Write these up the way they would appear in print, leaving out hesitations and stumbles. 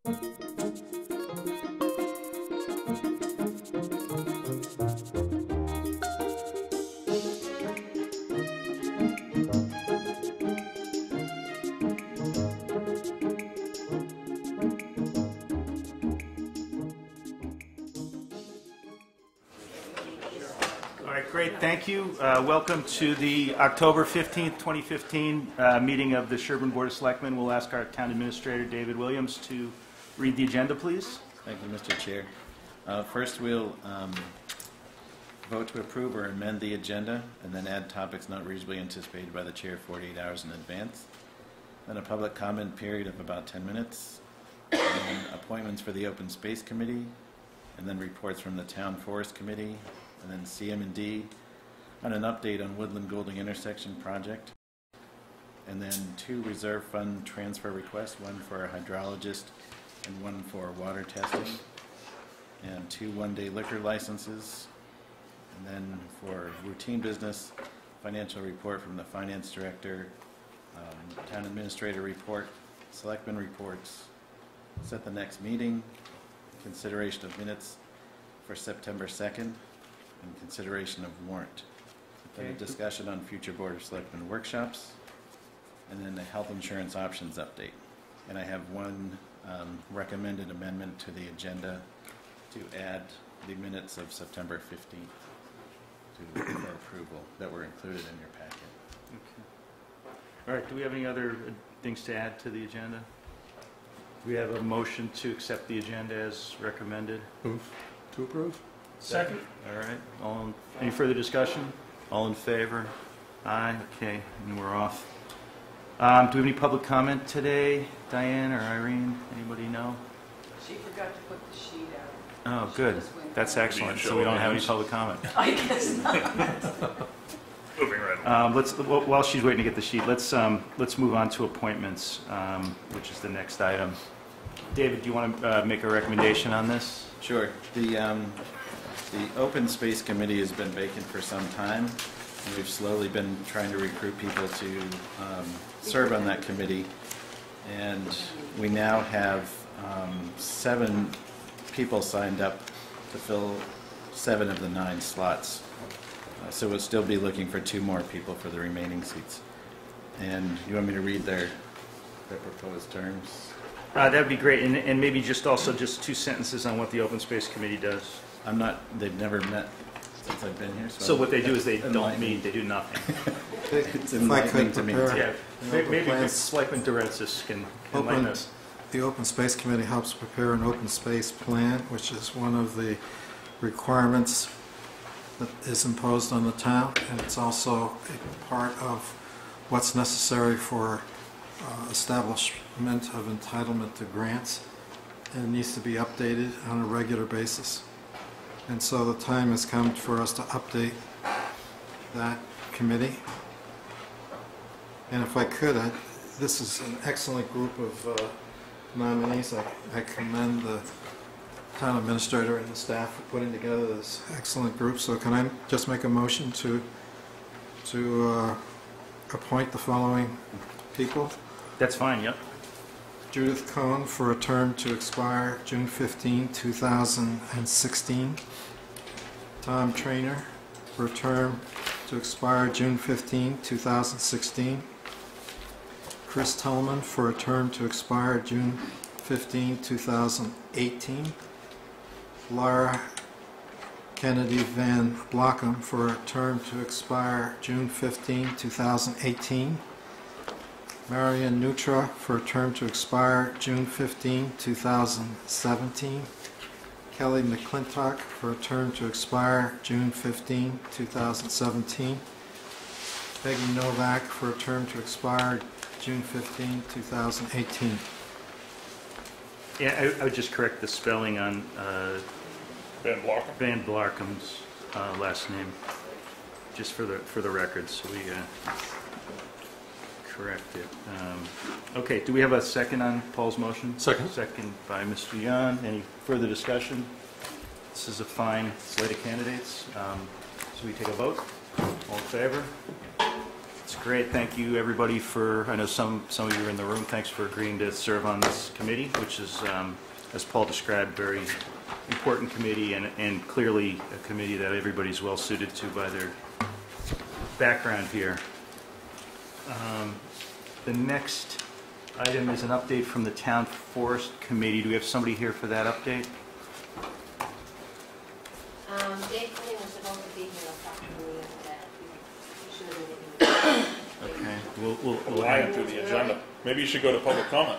All right, great. Thank you. Welcome to the October 15th, 2015 meeting of the Sherborn Board of Selectmen. We'll ask our Town Administrator, David Williams, to read the agenda, please. Thank you, Mr. Chair. First, we'll vote to approve or amend the agenda, and then add topics not reasonably anticipated by the Chair 48 hours in advance. Then a public comment period of about 10 minutes, and then appointments for the Open Space Committee, and then reports from the Town Forest Committee, and then CM&D on an update on Woodland Golding Intersection project, and then 2 reserve fund transfer requests, one for a hydrologist and one for water testing, and 2 one-day liquor licenses, and then for routine business, financial report from the Finance Director, Town Administrator report, Selectmen reports, set the next meeting, consideration of minutes for September 2nd, and consideration of warrant. Then a discussion on future Board of Selectmen workshops, and then the health insurance options update. And I have one recommended amendment to the agenda to add the minutes of September 15th for approval that were included in your packet. Okay. All right, do we have any other things to add to the agenda? We have a motion to accept the agenda as recommended. Move to approve. Second. All right. Any further discussion? All in favor? Aye. Okay, and we're off. Do we have any public comment today, Diane or Irene? Anybody know? She forgot to put the sheet out. Oh, good. That's excellent. So we don't have any public comment. I guess not. Moving right on. While she's waiting to get the sheet, let's move on to appointments, which is the next item. David, do you want to make a recommendation on this? Sure. The Open Space Committee has been vacant for some time, and we've slowly been trying to recruit people to serve on that committee. And we now have 7 people signed up to fill 7 of the 9 slots. So we'll still be looking for 2 more people for the remaining seats. And you want me to read their proposed terms? That would be great, and maybe just 2 sentences on what the Open Space Committee does. They've never met since I've been here. So what they do is they don't meet, they do nothing. It's enlightening to me. Yeah, maybe Selectman Durensis can enlighten us. The Open Space Committee helps prepare an open space plan, which is one of the requirements that is imposed on the town, and it's also a part of what's necessary for establishment of entitlement to grants, and it needs to be updated on a regular basis. And so the time has come for us to update that committee. And if I could, this is an excellent group of nominees. I commend the Town Administrator and the staff for putting together this excellent group. So can I just make a motion to appoint the following people? That's fine, yep. Judith Cohn for a term to expire June 15, 2016. Tom Trainer for a term to expire June 15, 2016. Chris Tillman for a term to expire June 15, 2018. Laura Kennedy Van Blockham for a term to expire June 15, 2018. Marion Nutra for a term to expire June 15, 2017. Kelly McClintock for a term to expire June 15, 2017. Peggy Novak for a term to expire June 15, 2018. Yeah, I would just correct the spelling on Van Blarkham's last name, just for the record, so we correct it. Okay, do we have a second on Paul's motion? Second. Second by Mr. Yan. Any further discussion? This is a fine slate of candidates. So we take a vote. All in favor? It's great. Thank you, everybody, for, I know some of you are in the room. Thanks for agreeing to serve on this committee, which is, as Paul described, very important committee and clearly a committee that everybody's well suited to by their background here. The next item is an update from the Town Forest Committee. Do we have somebody here for that update? Dave Cunning was supposed to be here this afternoon, but he should have been. Okay. We'll Lying through the agenda. Maybe you should go to public comment.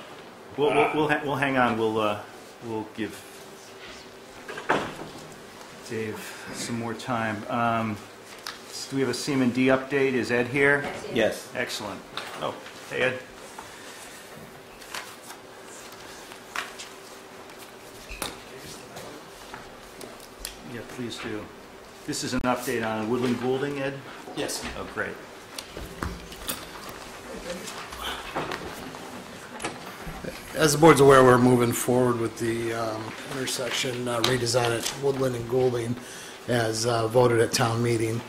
we'll hang on. We'll give Dave some more time. Do we have a CM&D update? Is Ed here? Yes. Excellent. Oh, hey, Ed. Yeah, please do. This is an update on Woodland Goulding, Ed? Yes. Oh, great. As the board's aware, we're moving forward with the intersection redesign at Woodland and Goulding as voted at town meeting.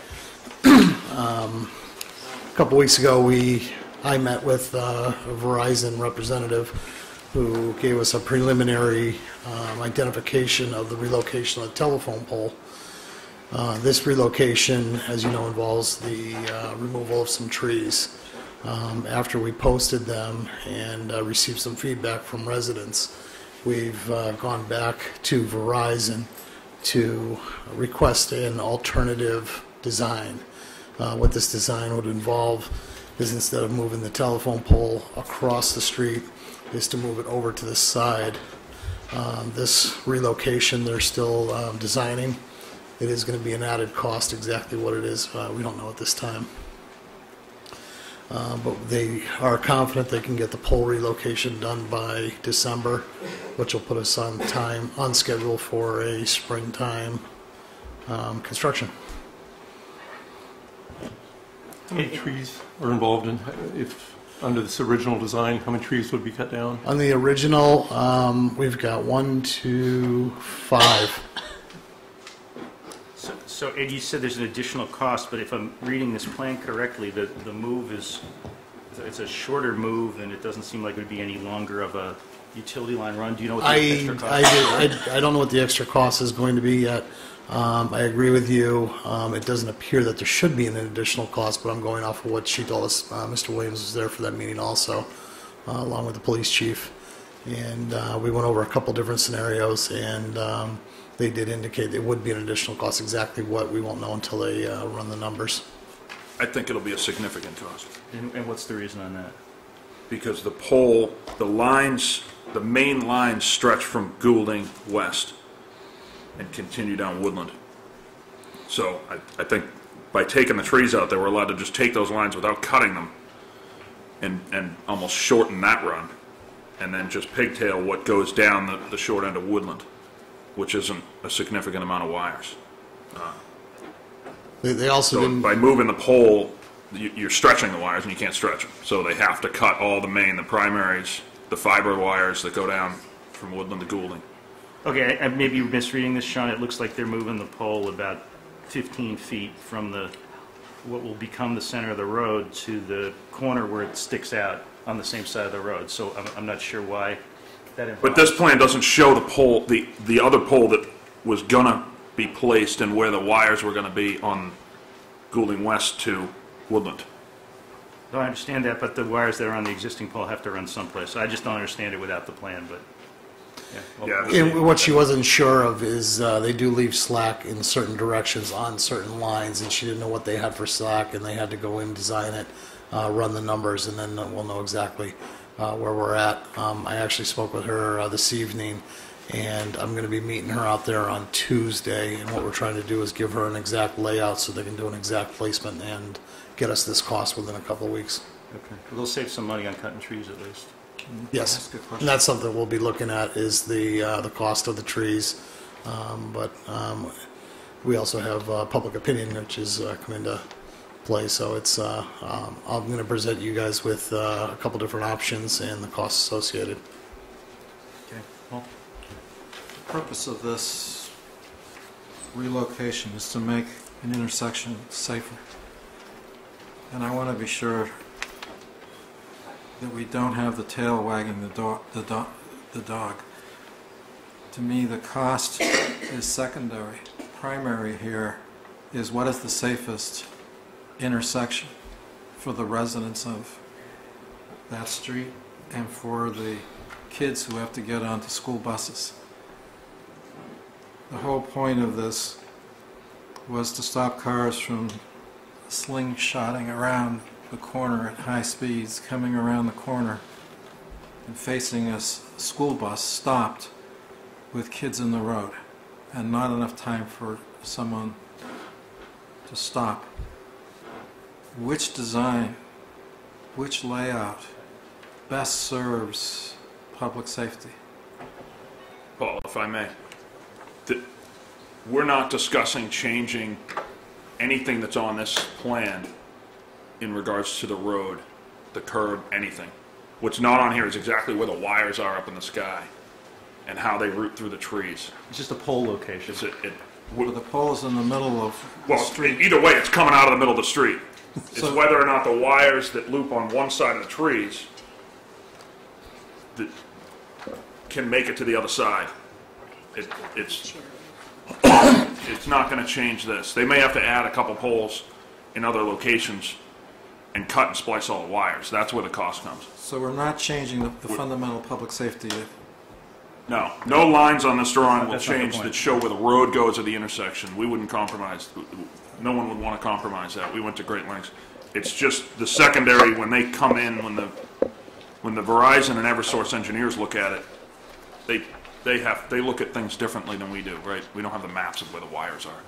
A couple weeks ago, I met with a Verizon representative who gave us a preliminary identification of the relocation of the telephone pole. This relocation, as you know, involves the removal of some trees. After we posted them and received some feedback from residents, we've gone back to Verizon to request an alternative design. What this design would involve is, instead of moving the telephone pole across the street, is to move it over to the side. This relocation they're still designing. It is going to be an added cost. Exactly what it is, we don't know at this time. But they are confident they can get the pole relocation done by December, which will put us on schedule for a springtime construction. How many trees are involved in, if under this original design, how many trees would be cut down? On the original, we've got 1, 2, 5. So Ed, you said there's an additional cost, but if I'm reading this plan correctly, the move it's a shorter move, and it doesn't seem like it would be any longer of a utility line run. Do you know what the extra cost is? I don't know what the extra cost is going to be yet. I agree with you. It doesn't appear that there should be an additional cost, but I'm going off of what she told us. Mr. Williams was there for that meeting also, along with the police chief. And we went over a couple different scenarios, and they did indicate it would be an additional cost. Exactly what, we won't know until they run the numbers. I think it'll be a significant cost, And what's the reason on that? because the pole, the lines, the main lines stretch from Goulding west and continue down Woodland. So I think by taking the trees out, they were allowed to just take those lines without cutting them and almost shorten that run, and then just pigtail what goes down the short end of Woodland, which isn't a significant amount of wires. They also So didn't. by moving the pole, you're stretching the wires, and you can't stretch them. So they have to cut all the the primaries, the fiber wires that go down from Woodland to Goulding. Okay, I may be misreading this, Sean. It looks like they're moving the pole about 15 feet from what will become the center of the road to the corner where it sticks out on the same side of the road. So I'm not sure why that involves. But this plan doesn't show the pole, the other pole that was gonna be placed and where the wires were gonna be on Goulding West to Woodland. No, I understand that, but the wires that are on the existing pole have to run someplace. I just don't understand it without the plan, but, yeah. Yeah. And what she wasn't sure of is they do leave slack in certain directions on certain lines, and she didn't know what they had for slack, and they had to go in, design it, run the numbers, and then we'll know exactly where we're at. I actually spoke with her this evening, and I'm going to be meeting her out there on Tuesday, and what we're trying to do is give her an exact layout so they can do an exact placement and get us this cost within a couple of weeks. Okay. Well, they'll save some money on cutting trees at least. Yes, That's a good and question. that's something we'll be looking at, is the cost of the trees. But we also have public opinion, which is come into play. So it's I'm going to present you guys with a couple different options and the costs associated. Okay. Well, The purpose of this relocation is to make an intersection safer. and I want to be sure that we don't have the tail wagging the dog. To me, the cost is secondary. Primary here is what is the safest intersection for the residents of that street and for the kids who have to get onto school buses. The whole point of this was to stop cars from slingshotting around the corner at high speeds, coming around the corner and facing a school bus stopped with kids in the road and not enough time for someone to stop. Which design, which layout best serves public safety? Paul, if I may, we're not discussing changing anything that's on this plan in regards to the road, the curb, anything. What's not on here is exactly where the wires are up in the sky and how they route through the trees. It's just a pole location. Well, the pole's in the middle of the street. Either way, it's coming out of the middle of the street. It's So- whether or not the wires that loop on one side of the trees that can make it to the other side. It's not going to change this. They may have to add a couple poles in other locations and cut and splice all the wires. That's where the cost comes. So we're not changing the fundamental public safety. No lines on this drawing will That's not the change point. that show where the road goes at the intersection. We wouldn't compromise. No one would want to compromise that. We went to great lengths. It's just the secondary, when they come in, when the Verizon and Eversource engineers look at it, they look at things differently than we do, right? We don't have the maps of where the wires are.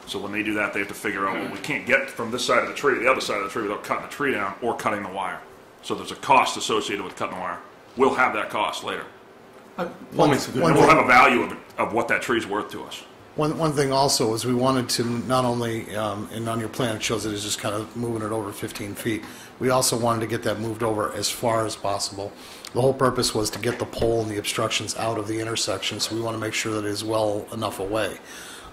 So when they do that, they have to figure out, well, we can't get from this side of the tree to the other side of the tree without cutting the tree down or cutting the wire. So there's a cost associated with cutting the wire. We'll have that cost later. Paul makes a good And point. we'll have a value of what that tree's worth to us. One thing also is we wanted to not only, and on your plan it shows it is just kind of moving it over 15 feet, we also wanted to get that moved over as far as possible. The whole purpose was to get the pole and the obstructions out of the intersection, so we want to make sure that it is well enough away.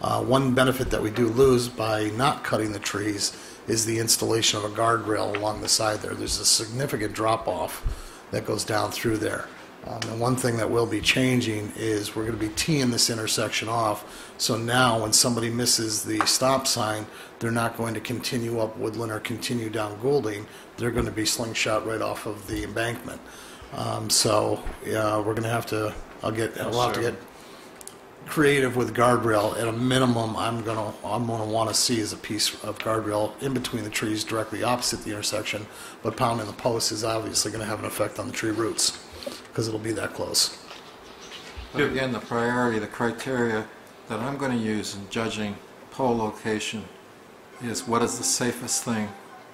One benefit that we do lose by not cutting the trees is the installation of a guardrail along the side there. There's a significant drop-off that goes down through there. And one thing that will be changing is we're going to be teeing this intersection off, so now when somebody misses the stop sign, they're not going to continue up Woodland or continue down Goulding. They're going to be slingshot right off of the embankment. So we're going to have to, we'll have to get creative with guardrail. At a minimum, I'm gonna want to see is a piece of guardrail in between the trees directly opposite the intersection, but pounding the post is obviously going to have an effect on the tree roots because it'll be that close. But again, the priority, the criteria that I'm going to use in judging pole location is what is the safest thing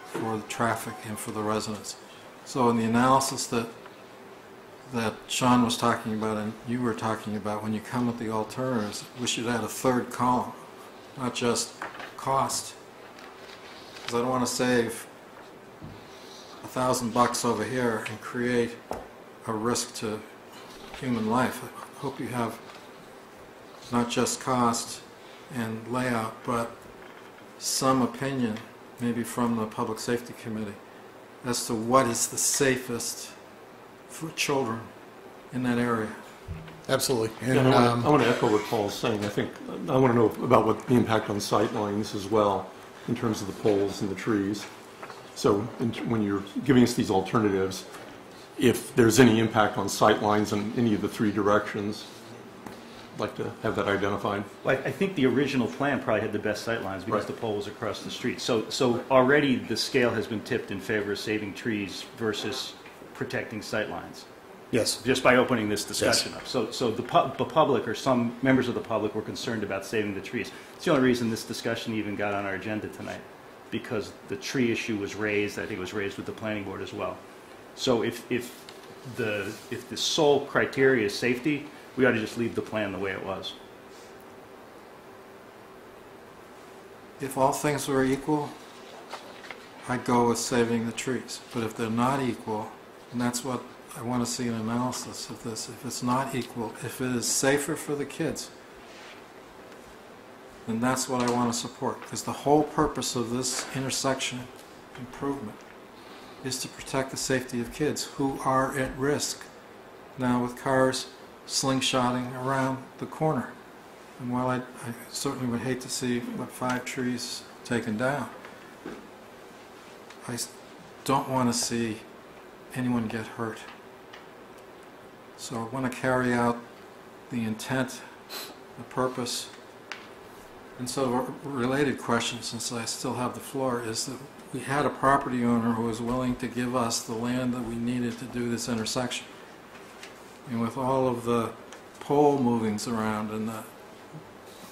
for the traffic and for the residents. So in the analysis that Sean was talking about and you were talking about, when you come with the alternatives, we should add a third column, not just cost. Because I don't want to save $1,000 over here and create a risk to human life. I hope you have not just cost and layout, but some opinion, maybe from the Public Safety Committee, as to what is the safest for children in that area. Absolutely. Yeah, And, I want to echo what Paul's saying. I want to know about what the impact on sight lines as well, in terms of the poles and the trees. So when you're giving us these alternatives, if there's any impact on sight lines in any of the three directions, I'd like to have that identified. Well, I think the original plan probably had the best sight lines because Right. the pole was across the street. So already the scale has been tipped in favor of saving trees versus protecting sight lines, yes. just by opening this discussion up. So the public, or some members of the public, were concerned about saving the trees. It's the only reason this discussion even got on our agenda tonight, because the tree issue was raised. I think it was raised with the planning board as well. So if the sole criteria is safety, we ought to just leave the plan the way it was. If all things were equal, I'd go with saving the trees. But if they're not equal, and that's what I want to see an analysis of this, if it's not equal, if it is safer for the kids, then that's what I want to support. Because the whole purpose of this intersection improvement is to protect the safety of kids who are at risk now with cars slingshotting around the corner. And while I certainly would hate to see 5 trees taken down, I don't want to see anyone get hurt. So I want to carry out the intent, the purpose. And so a related question, since I still have the floor, is that we had a property owner who was willing to give us the land that we needed to do this intersection. And with all of the pole movings around and the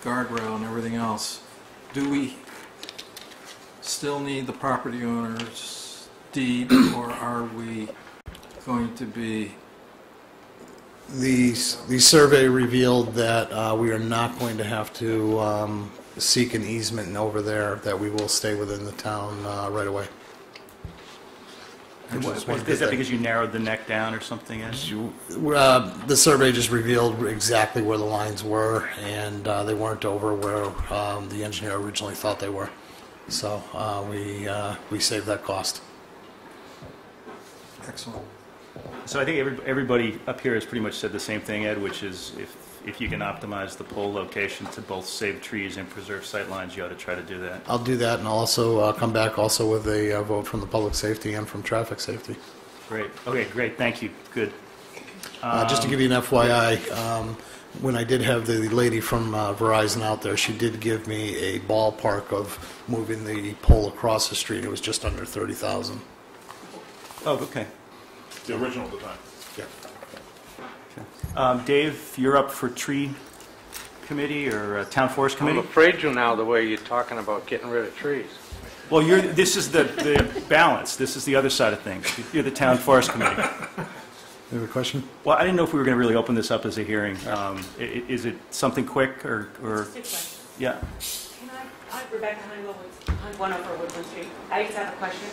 guardrail and everything else, do we still need the property owner's deed, or are we going to be... The survey revealed that we are not going to have to seek an easement over there, that we will stay within the town right away. Is that because you narrowed the neck down or something? The survey just revealed exactly where the lines were, and they weren't over where the engineer originally thought they were. So we saved that cost. Excellent. So I think everybody up here has pretty much said the same thing, Ed, which is if you can optimize the pole location to both save trees and preserve sight lines, you ought to try to do that. I'll do that, and I'll also come back also with a vote from the public safety and from traffic safety. Great. Okay, great. Thank you. Good. Just to give you an FYI, when I did have the lady from Verizon out there, she did give me a ballpark of moving the pole across the street. It was just under $30,000. Oh, okay. The original at the time. Yeah. Dave, you're up for tree committee or town forest committee? I'm afraid you now, the way you're talking about getting rid of trees. Well, this is the balance. This is the other side of things. You're the town forest committee. You have a question? Well, I didn't know if we were going to really open this up as a hearing. Is it something quick or? Just a question. Yeah. Can I'm Rebecca Honeywell with 104 Woodland Street. I just have a question.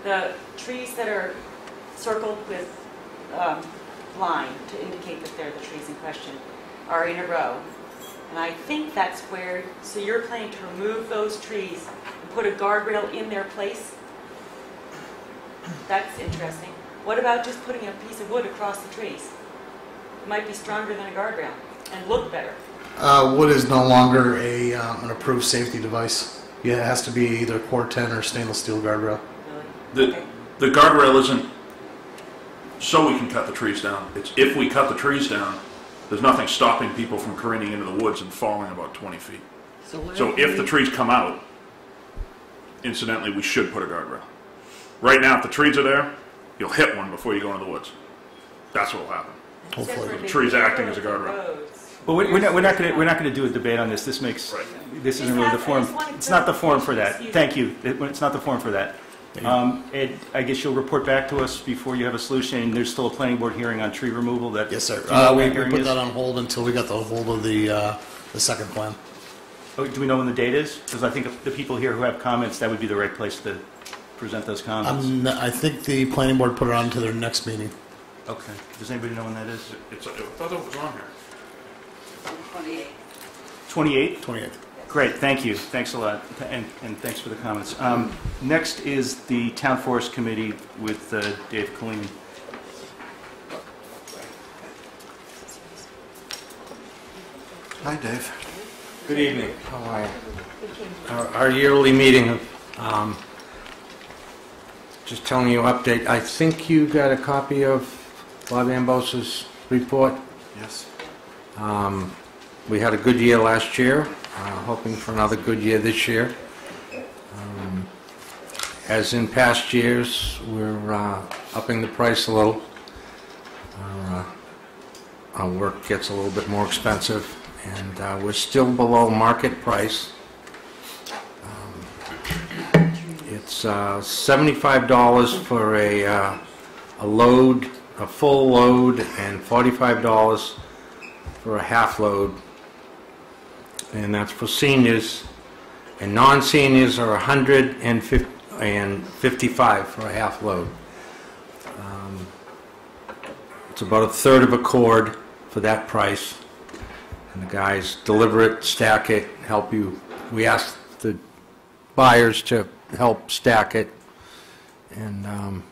The trees that are circled with line to indicate that they're the trees in question are in a row. And I think that's where, so you're planning to remove those trees and put a guardrail in their place? That's interesting. What about just putting a piece of wood across the trees? It might be stronger than a guardrail and look better. Wood is no longer an approved safety device. Yeah, it has to be either Core-10 or stainless steel guardrail. Really? The guardrail isn't so we can cut the trees down. It's if we cut the trees down, there's nothing stopping people from careening into the woods and falling about 20 feet. So if the trees come out, incidentally, we should put a guardrail. Right now, if the trees are there, you'll hit one before you go into the woods. That's what will happen. Hopefully. The tree's acting as a guardrail. Well, we're not going to do a debate on this. This isn't really the forum. It's not the forum for that. Thank you. It's not the forum for that. Ed, I guess you'll report back to us before you have a solution. And there's still a planning board hearing on tree removal. Yes, sir. Do you know when We hearing put is? that on hold until we got the hold of the second plan. Oh, do we know when the date is? Because I think the people here who have comments, that would be the right place to present those comments. I think the planning board put it on to their next meeting. Okay. Does anybody know when that is? I thought it was on here. 28th? 28th. Great, thank you. Thanks a lot, and thanks for the comments. Next is the Town Forest Committee with Dave Colleen. Hi, Dave. Good evening. How are you? Our yearly meeting, just telling you update. I think you got a copy of Bob Ambos's report. Yes. We had a good year last year, hoping for another good year this year. As in past years, we're upping the price a little. Our work gets a little bit more expensive, and we're still below market price. It's $75 for a load, a full load, and $45 for a half load. And that's for seniors, and non-seniors are $155 for a half load. It's about a third of a cord for that price, and the guys deliver it, stack it, help you. We ask the buyers to help stack it. And,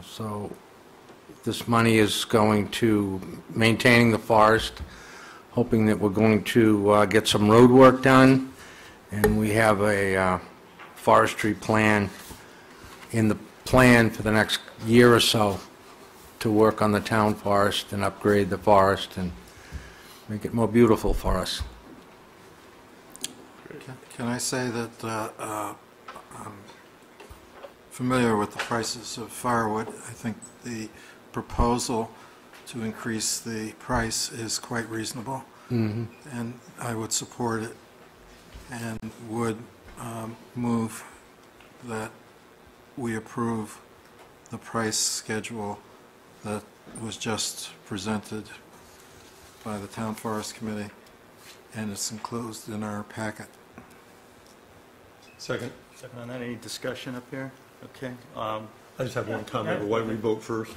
so this money is going to maintaining the forest, hoping that we're going to get some road work done, and we have a forestry plan in the plan for the next year or so to work on the town forest and upgrade the forest and make it more beautiful for us. Can I say that I'm familiar with the prices of firewood. I think the proposal to increase the price is quite reasonable, and I would support it and would move that we approve the price schedule that was just presented by the Town Forest Committee, and it's enclosed in our packet. Second. Second on that, any discussion up here? Okay. I just have one comment about why we vote first.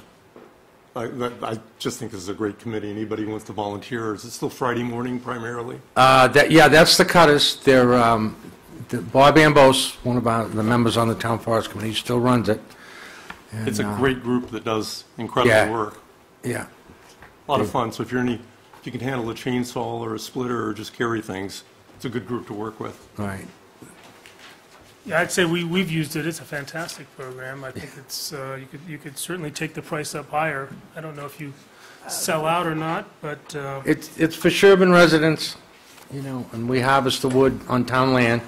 I just think this is a great committee. Anybody who wants to volunteer, is it still Friday morning primarily? Yeah, that's the Cutters. They're, Bob Ambos, one of the members on the Town Forest Committee, still runs it. And, It's a great group that does incredible work. Yeah. A lot of fun. So if you can handle a chainsaw or a splitter or just carry things, it's a good group to work with. Right. Yeah, I'd say we've used it. It's a fantastic program. I think it's, you could certainly take the price up higher. I don't know if you sell out or not, but, It's for Sherborn residents, and we harvest the wood on town land.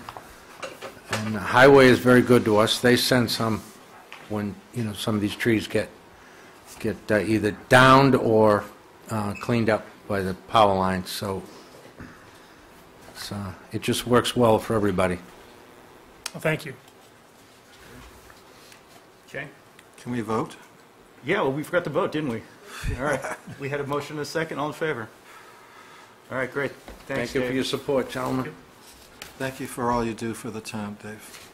And the highway is very good to us. They send some when, some of these trees get either downed or cleaned up by the power lines. So it just works well for everybody. well, thank you. Okay. Can we vote? Yeah, well, we forgot to vote, didn't we? All right. We had a motion and a second. All in favor? All right, great. Thanks, Thank you for Dave. your support, gentlemen. Thank you for all you do for the town, Dave.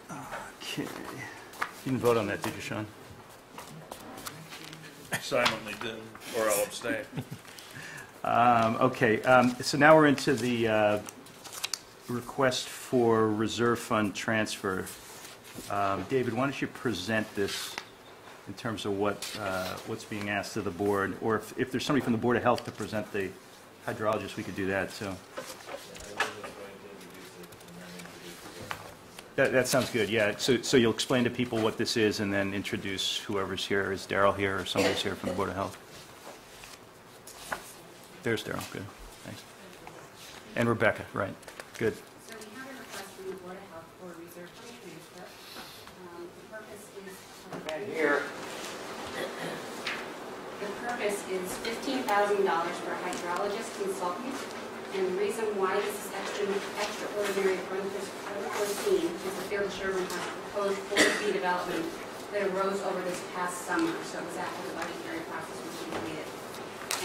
Okay. You didn't vote on that, did you, Sean? Silently did, or I'll abstain. Okay, so now we're into the request for reserve fund transfer. David, why don't you present this in terms of what's being asked of the board, or if there's somebody from the Board of Health to present the hydrologist, we could do that, so. That sounds good, yeah. So you'll explain to people what this is and then introduce whoever's here. Is Daryl here or somebody's here from the Board of Health? There's Daryl, good, thanks. And Rebecca, right, good. So we have a request from the Board of Health for a reserve fund transfer. The purpose is... Here. The purpose is $15,000 for a hydrologist consultant, and the reason why this is extraordinary for unforeseen is the field of Sherborn has proposed 4B development that arose over this past summer, so it was after the budgetary process was completed.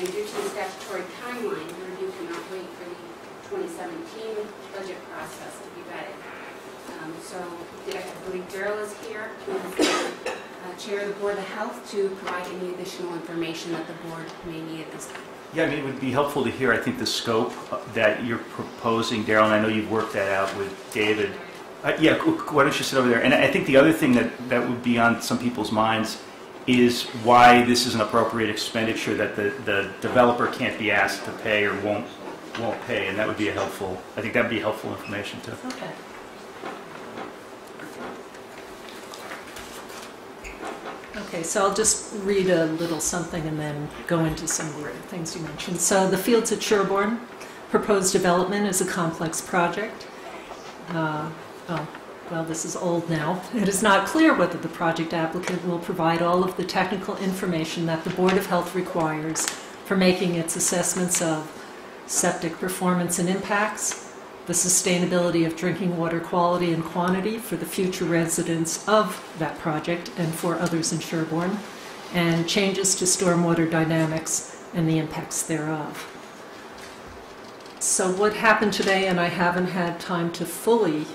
And due to the statutory timeline, the review cannot wait for the 2017 budget process to be vetted. So I believe Daryl is here, who is Chair of the Board of Health, to provide any additional information that the board may need at this time. Yeah, I mean, it would be helpful to hear, I think, the scope that you're proposing, Daryl, and I know you've worked that out with David. Yeah, why don't you sit over there? And I think the other thing that would be on some people's minds is why this is an appropriate expenditure that the developer can't be asked to pay or won't pay, and that would be I think that would be helpful information too. Okay. Okay, so I'll just read a little something and then go into some of the things you mentioned. So the fields at Sherborn, proposed development is a complex project. Well, this is old now. It is not clear whether the project applicant will provide all of the technical information that the Board of Health requires for making its assessments of septic performance and impacts, the sustainability of drinking water quality and quantity for the future residents of that project and for others in Sherborn, and changes to stormwater dynamics and the impacts thereof. So what happened today, and I haven't had time to fully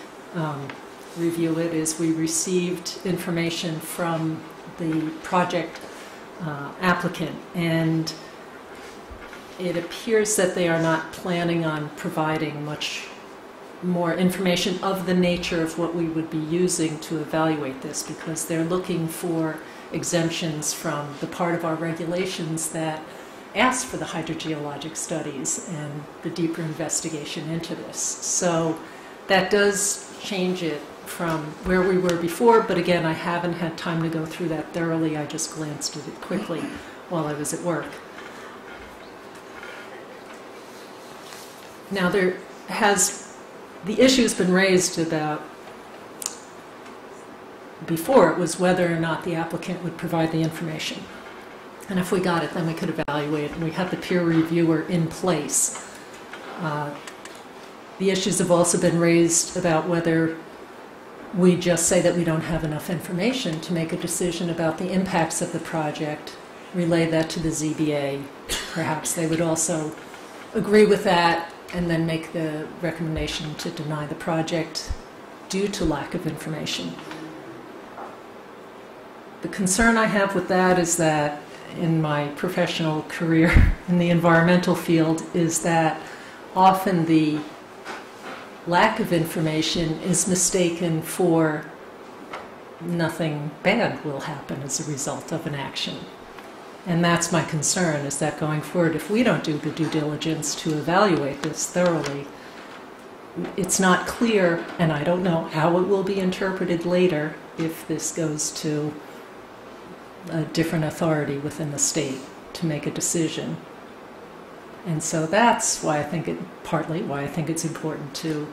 review it, is we received information from the project applicant, and it appears that they are not planning on providing much more information of the nature of what we would be using to evaluate this, because they're looking for exemptions from the part of our regulations that ask for the hydrogeologic studies and the deeper investigation into this. So that does change it from where we were before, but again, I haven't had time to go through that thoroughly. I just glanced at it quickly while I was at work. Now, the issue's been raised about, before it was whether or not the applicant would provide the information. And if we got it, then we could evaluate it, and we had the peer reviewer in place. The issues have also been raised about whether we just say that we don't have enough information to make a decision about the impacts of the project, relay that to the ZBA. Perhaps they would also agree with that and then make the recommendation to deny the project due to lack of information. The concern I have with that is that in my professional career in the environmental field is that often the lack of information is mistaken for nothing bad will happen as a result of an action. And that's my concern, is that going forward, if we don't do the due diligence to evaluate this thoroughly, it's not clear, and I don't know how it will be interpreted later if this goes to a different authority within the state to make a decision. And so that's why I think partly why I think it's important to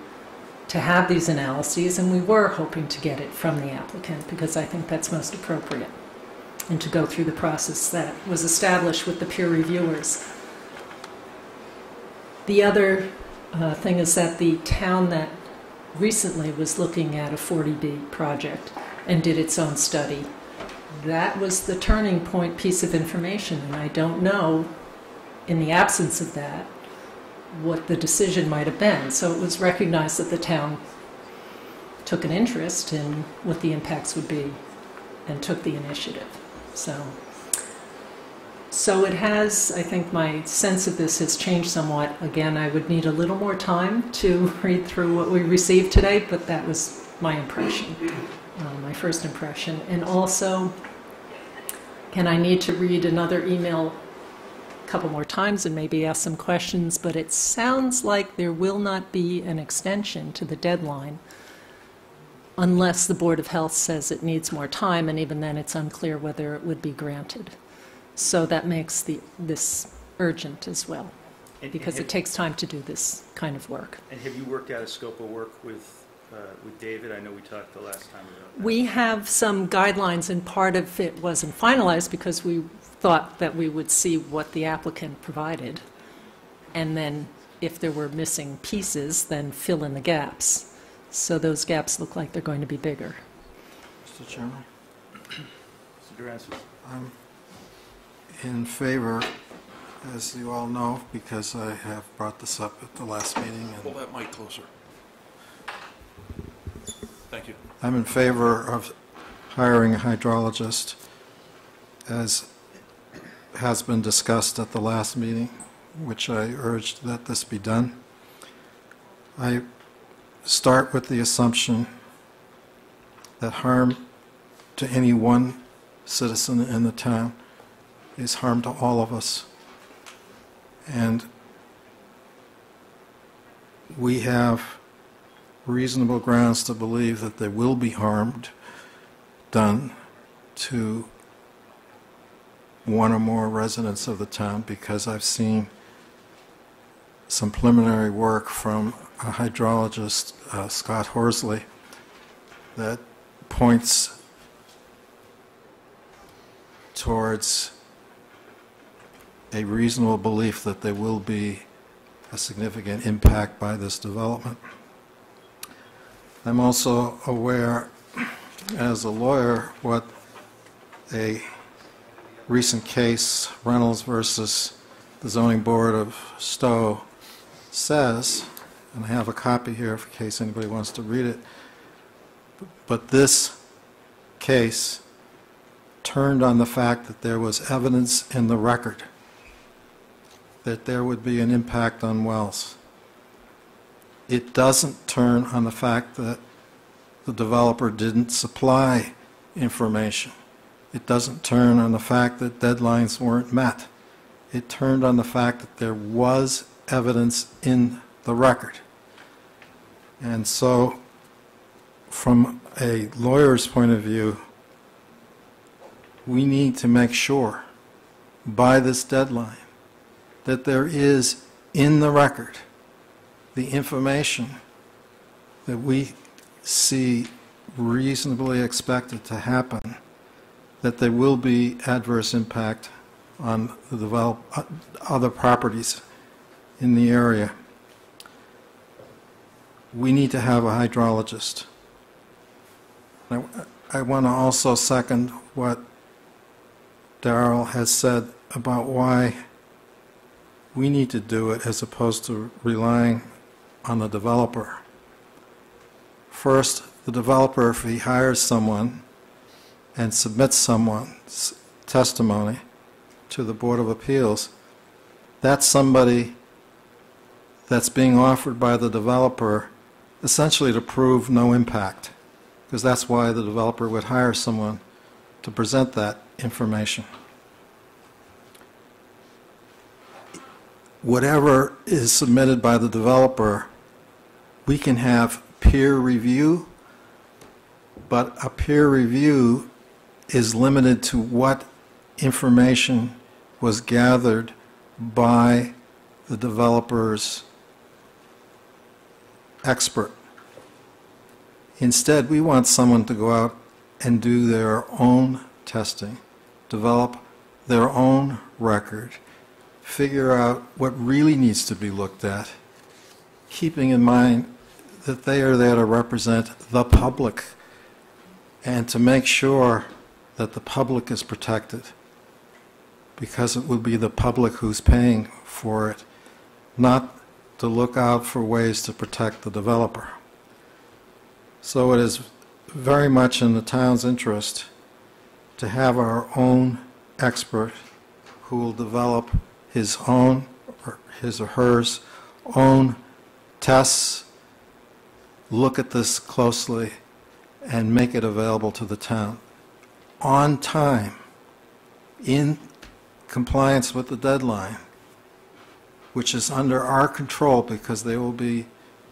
have these analyses, and we were hoping to get it from the applicant because I think that's most appropriate, and to go through the process that was established with the peer reviewers. The other thing is that the town that recently was looking at a 40B project and did its own study, that was the turning point piece of information, and I don't know, in the absence of that, what the decision might have been. So it was recognized that the town took an interest in what the impacts would be and took the initiative. So it has, I think my sense of this has changed somewhat. Again, I would need a little more time to read through what we received today, but that was my impression, my first impression. And also, again, I need to read another email a couple more times and maybe ask some questions, but it sounds like there will not be an extension to the deadline unless the Board of Health says it needs more time, and even then it's unclear whether it would be granted. So that makes this urgent as well, because it takes time to do this kind of work. And have you worked out a scope of work with David? I know we talked the last time about that. We have some guidelines, and part of it wasn't finalized because we thought that we would see what the applicant provided, and then if there were missing pieces, then fill in the gaps. So those gaps look like they're going to be bigger. Mr. Chairman? Mr. Durancis. I'm in favor, as you all know, because I have brought this up at the last meeting. Pull that mic closer. Thank you. I'm in favor of hiring a hydrologist, as has been discussed at the last meeting, which I urged that this be done. I start with the assumption that harm to any one citizen in the town is harm to all of us. And we have reasonable grounds to believe that there will be harm done to one or more residents of the town, because I've seen some preliminary work from a hydrologist, Scott Horsley, that points towards a reasonable belief that there will be a significant impact by this development. I'm also aware, as a lawyer, what a recent case, Reynolds versus the Zoning Board of Stowe, says, and I have a copy here in case anybody wants to read it, but this case turned on the fact that there was evidence in the record that there would be an impact on wells. it doesn't turn on the fact that the developer didn't supply information. It doesn't turn on the fact that deadlines weren't met. It turned on the fact that there was evidence in the record. And so, from a lawyer's point of view, we need to make sure by this deadline that there is in the record the information that we see reasonably expected to happen, that there will be adverse impact on the other properties in the area. We need to have a hydrologist. I want to also second what Darrell has said about why we need to do it as opposed to relying on the developer. First, the developer, if he hires someone and submits someone's testimony to the Board of Appeals, that's somebody that's being offered by the developer essentially to prove no impact, because that's why the developer would hire someone to present that information. Whatever is submitted by the developer, we can have peer review, but a peer review is limited to what information was gathered by the developer's expert. Instead, we want someone to go out and do their own testing, develop their own record, figure out what really needs to be looked at, keeping in mind that they are there to represent the public and to make sure that the public is protected, because it will be the public who's paying for it, not to look out for ways to protect the developer. So it is very much in the town's interest to have our own expert who will develop his own, or his or hers own tests, look at this closely, and make it available to the town on time, in compliance with the deadline, which is under our control because they will be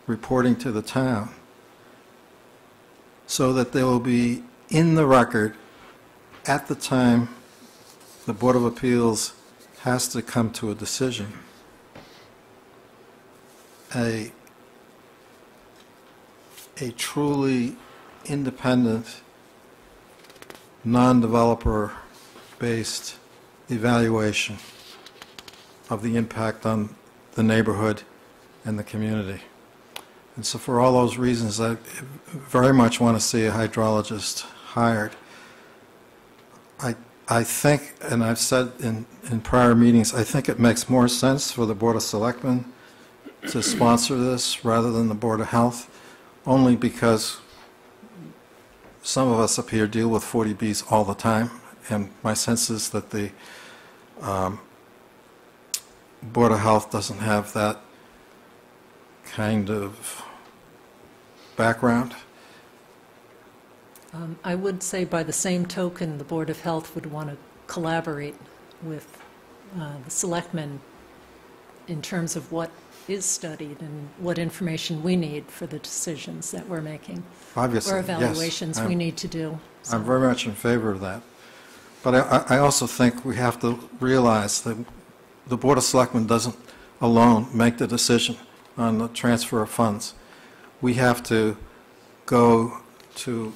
reporting to the town, so that they will be in the record at the time the Board of Appeals has to come to a decision. A truly independent, non-developer-based evaluation of the impact on the neighborhood and the community. And so for all those reasons, I very much want to see a hydrologist hired. I think, and I've said in prior meetings, I think it makes more sense for the Board of Selectmen to sponsor this rather than the Board of Health, only because some of us up here deal with 40Bs all the time, and my sense is that the Board of Health doesn't have that kind of background. I would say by the same token, the Board of Health would want to collaborate with the selectmen in terms of what is studied and what information we need for the decisions that we're making. Obviously, or yes. evaluations we need to do. So. I'm very much in favor of that. But I also think we have to realize that the Board of Selectmen doesn't alone make the decision on the transfer of funds. We have to go to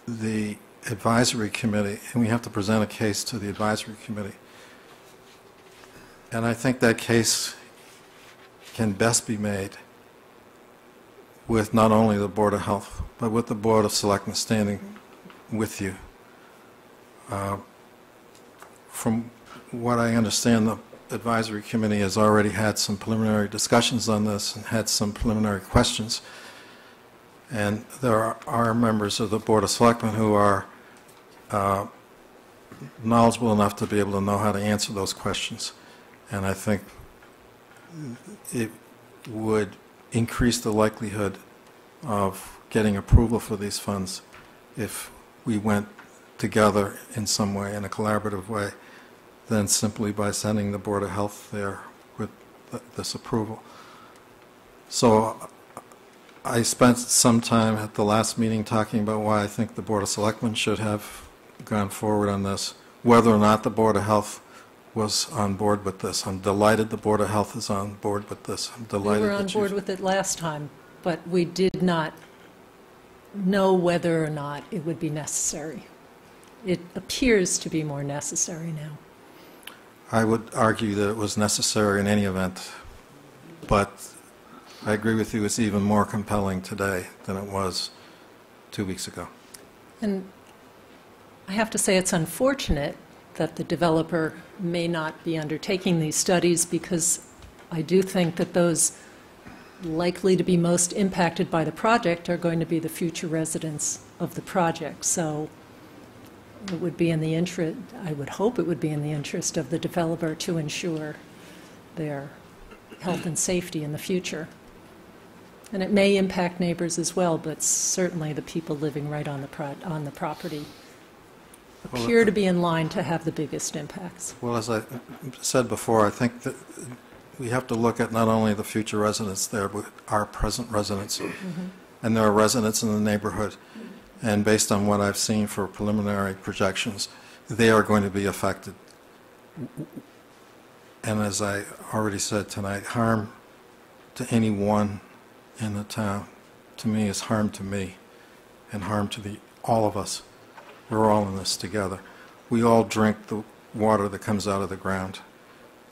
the advisory committee, and we have to present a case to the advisory committee. And I think that case can best be made with not only the Board of Health, but with the Board of Selectmen standing with you. From what I understand, the advisory committee has already had some preliminary discussions on this and had some preliminary questions. And there are members of the Board of Selectmen who are knowledgeable enough to be able to know how to answer those questions. And I think it would increase the likelihood of getting approval for these funds if we went together in some way, in a collaborative way, than simply by sending the Board of Health there with this approval. So I spent some time at the last meeting talking about why I think the Board of Selectmen should have gone forward on this, whether or not the Board of Health was on board with this. I'm delighted the Board of Health is on board with this. I'm We delighted were on that you... board with it last time, but we did not know whether or not it would be necessary. It appears to be more necessary now. I would argue that it was necessary in any event, but I agree with you, it's even more compelling today than it was 2 weeks ago. And I have to say it's unfortunate that the developer may not be undertaking these studies, because I do think that those likely to be most impacted by the project are going to be the future residents of the project. So it would be in the interest, I would hope it would be in the interest of the developer to ensure their health and safety in the future. And it may impact neighbors as well, but certainly the people living right on the property appear to be in line to have the biggest impacts. Well, as I said before, I think that we have to look at not only the future residents there, but our present residents. And there are residents in the neighborhood, and based on what I've seen for preliminary projections, they are going to be affected. And as I already said tonight, harm to anyone in the town, to me, is harm to me, and harm to all of us. We're all in this together. We all drink the water that comes out of the ground,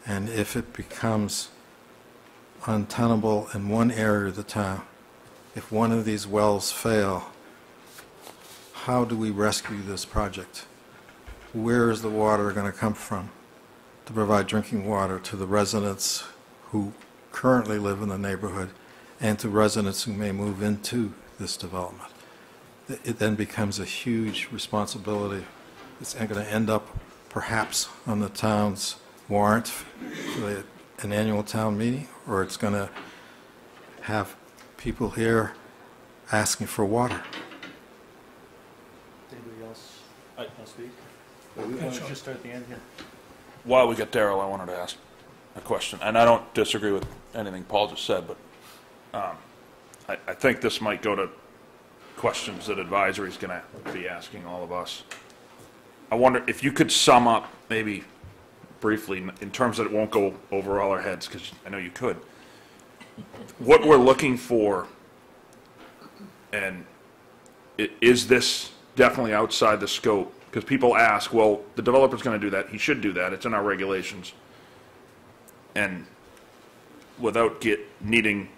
and if it becomes untenable in one area of the town, if one of these wells fail, how do we rescue this project? Where is the water going to come from to provide drinking water to the residents who currently live in the neighborhood and to residents who may move into this development? It then becomes a huge responsibility. It's going to end up perhaps on the town's warrant for an annual town meeting, or it's going to have people here asking for water. Anybody else want to speak? We want to just start at the end here. While we get Daryl, I wanted to ask a question, and I don't disagree with anything Paul just said, but I think this might go to questions that advisory is going to be asking all of us. I wonder if you could sum up, maybe briefly, in terms that it won't go over all our heads, because I know you could, what we're looking for, and is this definitely outside the scope? Because people ask, well, the developer's going to do that, he should do that, it's in our regulations. And without needing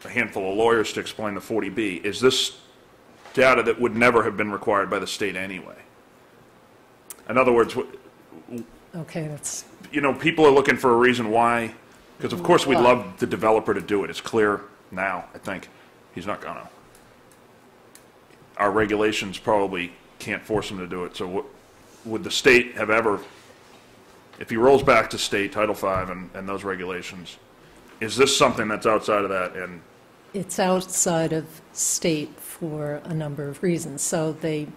a handful of lawyers to explain the 40B, is this data that would never have been required by the state anyway? In other words, Okay, that's... you know, people are looking for a reason why, because of course we'd Why? love the developer to do it. It's clear now, I think. He's not gonna. Our regulations probably can't force him to do it, so would the state have ever, if he rolls back to state Title V and those regulations, is this something that's outside of that? And It's outside of state for a number of reasons. So they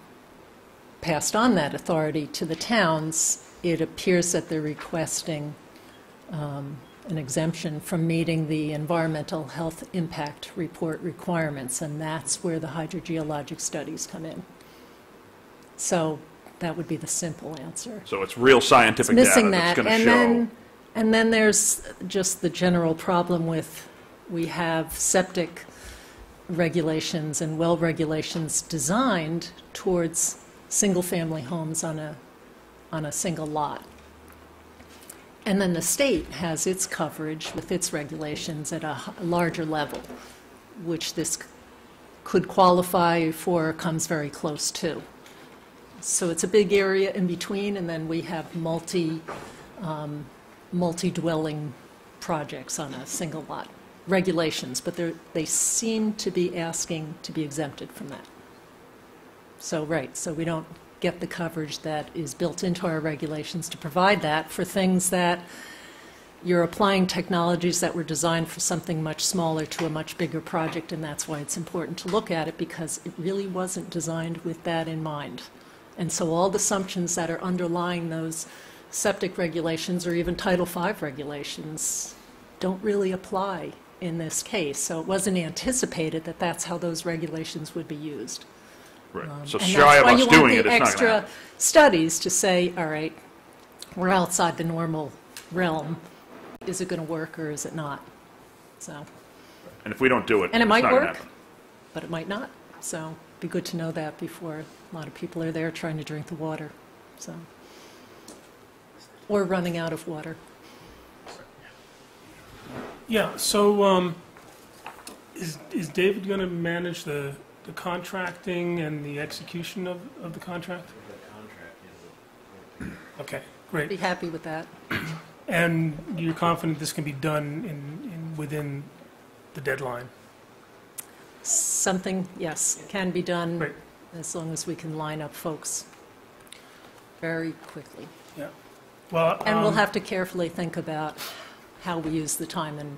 passed on that authority to the towns. It appears that they're requesting an exemption from meeting the environmental health impact report requirements, and that's where the hydrogeologic studies come in. So that would be the simple answer. so it's real scientific It's data missing that's that. going to show. And then there's just the general problem with, we have septic regulations and well regulations designed towards single-family homes on a single lot. And then the state has its coverage with its regulations at a larger level, which this could qualify for or comes very close to. So it's a big area in between, and then we have multi-dwelling projects on a single lot regulations, but they seem to be asking to be exempted from that. So, right, so we don't get the coverage that is built into our regulations to provide that for things that you're applying technologies that were designed for something much smaller to a much bigger project, and that's why it's important to look at it, because it really wasn't designed with that in mind. And so all the assumptions that are underlying those septic regulations or even Title V regulations don't really apply in this case. So it wasn't anticipated that that's how those regulations would be used. Right. So And shy of that's us why you doing want it, the it's not going to extra happen. studies to say, all right, we're outside the normal realm. Is it going to work or is it not? So, And if we don't do it, and it it's might not going to work, happen. but it might not. So it'd be good to know that before a lot of people are there trying to drink the water. So, or running out of water. Yeah, so is David going to manage the contracting and the execution of the contract? Okay, Be great. happy with that. And you're confident this can be done within the deadline? Something, yes, can be done Great. as long as we can line up folks very quickly. Yeah. Well, And we'll have to carefully think about how we use the time and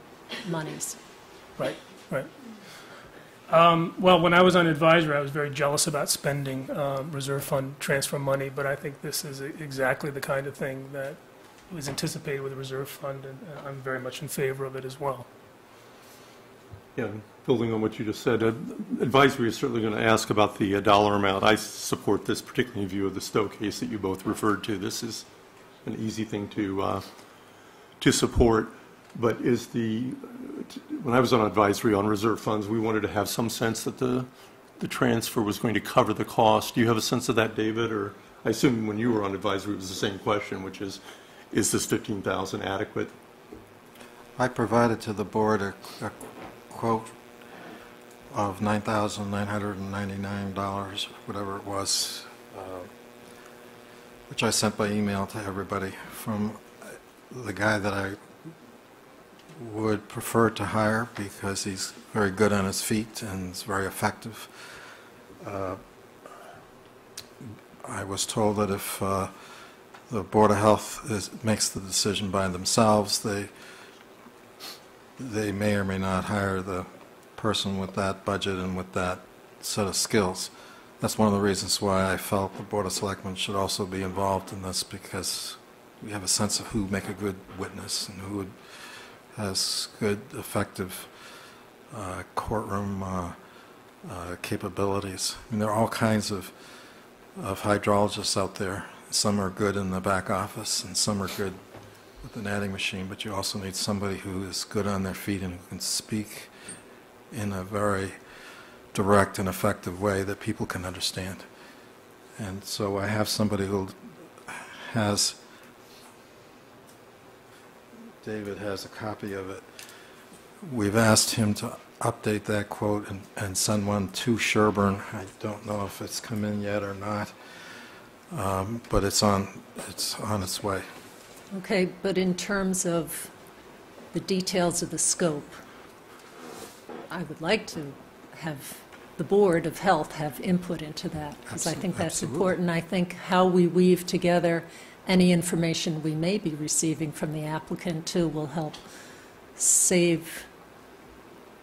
monies. Right, right. Well, when I was on advisory, I was very jealous about spending reserve fund transfer money, but I think this is exactly the kind of thing that was anticipated with the reserve fund, and I'm very much in favor of it as well. Yeah, building on what you just said, advisory is certainly going to ask about the dollar amount. I support this, particularly in view of the Stowe case that you both referred to. This is an easy thing to support. But when I was on advisory on reserve funds, we wanted to have some sense that the transfer was going to cover the cost. Do you have a sense of that, David? Or I assume when you were on advisory, it was the same question, which is this $15,000 adequate? I provided to the board a quote of $9,999, whatever it was, which I sent by email to everybody from the guy that I would prefer to hire because he's very good on his feet and is very effective. I was told that if the Board of Health makes the decision by themselves, they may or may not hire the person with that budget and with that set of skills. That's one of the reasons why I felt the Board of Selectmen should also be involved in this, because we have a sense of who would make a good witness and who has good, effective courtroom capabilities. I mean, there are all kinds of hydrologists out there. Some are good in the back office and some are good with an adding machine, but you also need somebody who is good on their feet and who can speak in a very direct and effective way that people can understand. And so I have somebody who has, David has a copy of it. We've asked him to update that quote and send one to Sherborn. I don't know if it's come in yet or not, but it's on its way. Okay, but in terms of the details of the scope, I would like to have the Board of Health have input into that, because I think that's Absolutely. important. I think how we weave together any information we may be receiving from the applicant, too, will help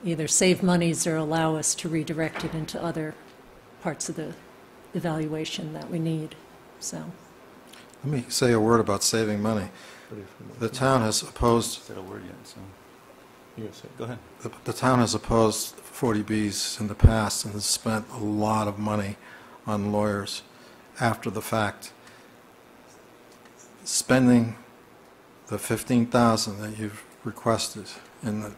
either save monies or allow us to redirect it into other parts of the evaluation that we need. So, Let me say a word about saving money. The town has opposed Said a word yet, so you say, go ahead. The town has opposed 40Bs in the past and has spent a lot of money on lawyers after the fact. Spending the $15,000 that you've requested, and that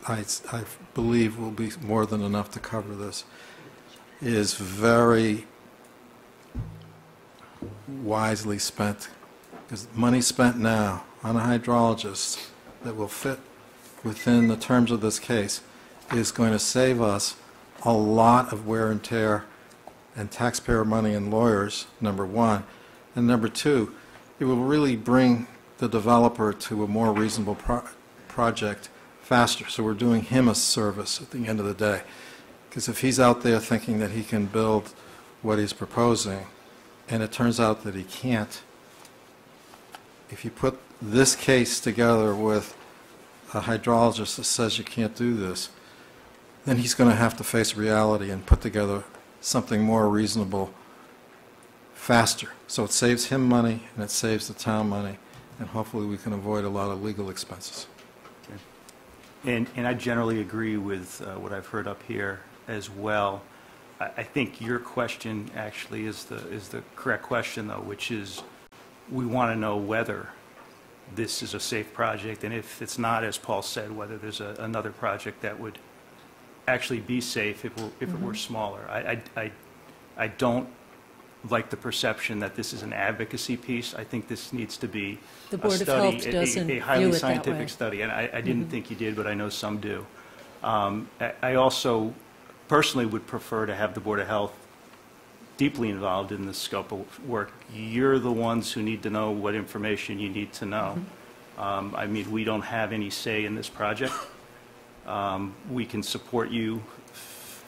I believe will be more than enough to cover this, is very wisely spent, because money spent now on a hydrologist that will fit within the terms of this case is going to save us a lot of wear and tear and taxpayer money and lawyers, number one. And number two, it will really bring the developer to a more reasonable project faster. So we're doing him a service at the end of the day. Because if he's out there thinking that he can build what he's proposing, and it turns out that he can't, if you put this case together with a hydrologist that says you can't do this, then he's going to have to face reality and put together something more reasonable faster. So it saves him money and it saves the town money, and hopefully we can avoid a lot of legal expenses. And I generally agree with what I've heard up here as well. I think your question actually is the correct question, though, which is we want to know whether this is a safe project, and if it's not, as Paul said, whether there's another project that would actually be safe if it were smaller. I don't like the perception that this is an advocacy piece. I think this needs to be The a Board of study, Health doesn't a view highly it that scientific way. study, and I didn't think you did, but I know some do. I also personally would prefer to have the Board of Health deeply involved in the scope of work. You're the ones who need to know what information you need to know. I mean, we don't have any say in this project. We can support you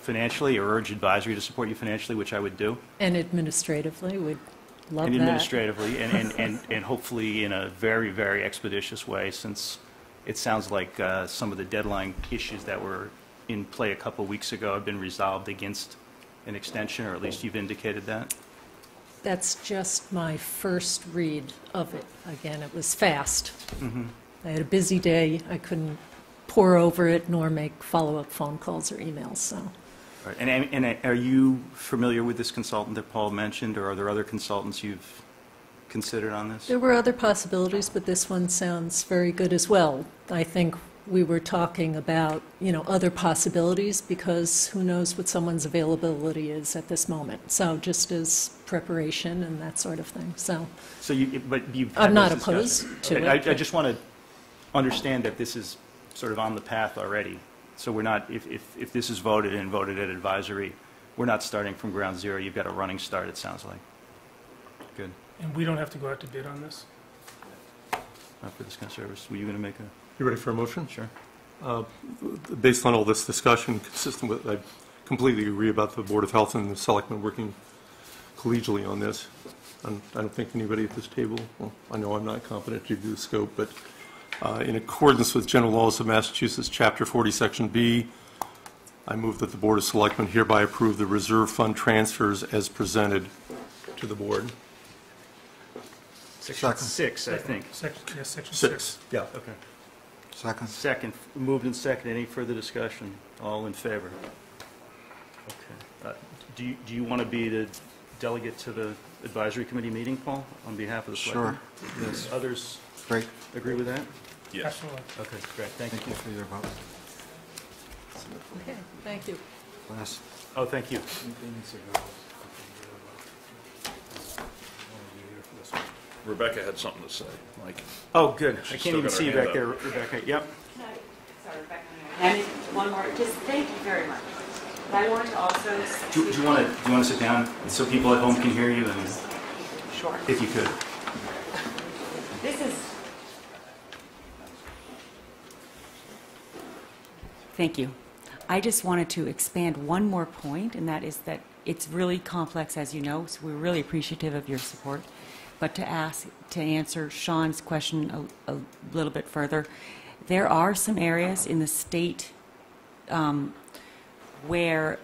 financially or urge advisory to support you financially, which I would do. And administratively, we'd love And that. administratively, and hopefully in a very, very expeditious way, since it sounds like some of the deadline issues that were in play a couple of weeks ago have been resolved against an extension, or at least you've indicated that. That's just my first read of it. Again, it was fast. I had a busy day. I couldn't pore over it nor make follow-up phone calls or emails, so. Right. And are you familiar with this consultant that Paul mentioned, or are there other consultants you've considered on this? There were other possibilities, but this one sounds very good as well. I think we were talking about, other possibilities, because who knows what someone's availability is at this moment. So just as preparation and that sort of thing. So you've I'm had not those opposed discussions. to Okay, it. I just want to understand that this is sort of on the path already. So we're not, if this is voted and voted at advisory, we're not starting from ground zero. You've got a running start, it sounds like. Good. And we don't have to go out to bid on this? Not for this kind of service. Were you going to make a? You ready for a motion? Sure. Based on all this discussion, consistent with, I completely agree about the Board of Health and the Selectmen working collegially on this. I don't think anybody at this table, well, I know I'm not competent to do the scope, but in accordance with General Laws of Massachusetts, Chapter 40, Section B, I move that the Board of Selectmen hereby approve the reserve fund transfers as presented to the board. Section 6, I think. Section 6. 6. Yeah. Okay. Second. Second, moved and second. Any further discussion? All in favor? Okay. Do you want to be the delegate to the advisory committee meeting, Paul, on behalf of the selectmen? Sure. Does others Great. agree with that? Yes. Absolutely. Okay, great. Thank Thank you you. for your vote. Okay, thank you. Last. Oh, thank you. Rebecca had something to say, Mike. Oh, good. I She's can't still even got her see you hand back there, up. Rebecca. Yep. Sorry, Rebecca. And one more, just thank you very much. I want to also. Do you want to sit down so people at home can hear you, and Sure. if you could? This is. Thank you. I just wanted to expand one more point, and that is that it's really complex, as you know, so we're really appreciative of your support. But to answer Sean's question a little bit further, there are some areas in the state where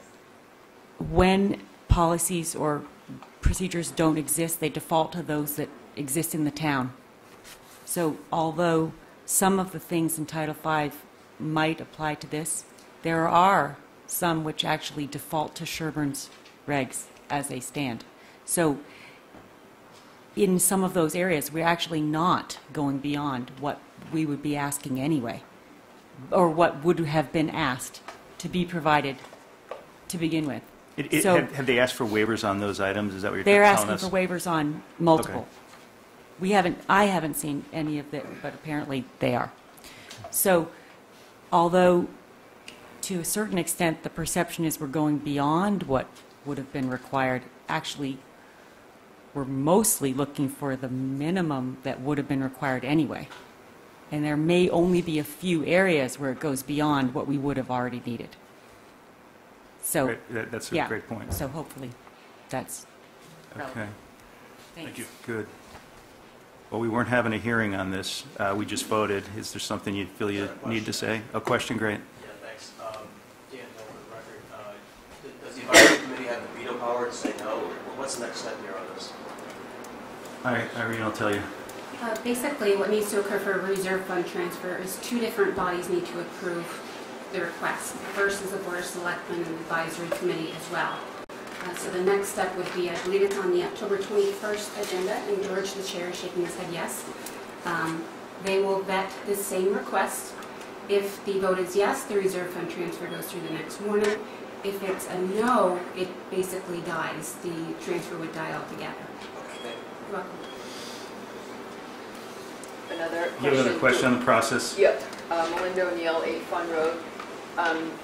when policies or procedures don't exist, they default to those that exist in the town. So although some of the things in Title V might apply to this, there are some which actually default to Sherborn's regs as they stand. So in some of those areas, we're actually not going beyond what we would be asking anyway, or what would have been asked to be provided to begin with. So have they asked for waivers on those items? Is that what you're they're telling asking us? for waivers on multiple. Okay. I haven't seen any of it, but apparently they are. So although to a certain extent the perception is we're going beyond what would have been required, actually we're mostly looking for the minimum that would have been required anyway. And there may only be a few areas where it goes beyond what we would have already needed. So, Great. That's a yeah. great point. So hopefully that's relevant. Okay, Thanks. good. Well, we weren't having a hearing on this. We just voted. Is there something you feel you need to say? A question, great. Yeah, thanks. Dan, no, for the record, does the advisory committee have the veto power to say no? What's the next step here on this? All right, Irene, I'll tell you. Basically, what needs to occur for a reserve fund transfer is two different bodies need to approve the request. First is the Board of Selectmen and the Advisory Committee as well. So the next step would be, I believe it's on the October 21st agenda, and George, the chair, is shaking his head yes. They will vet this same request. If the vote is yes, the reserve fund transfer goes through the next morning. If it's a no, it basically dies. The transfer would die altogether. You're welcome. Another question. You have another question on the process? Yep. Melinda O'Neill, 8 Fun Road.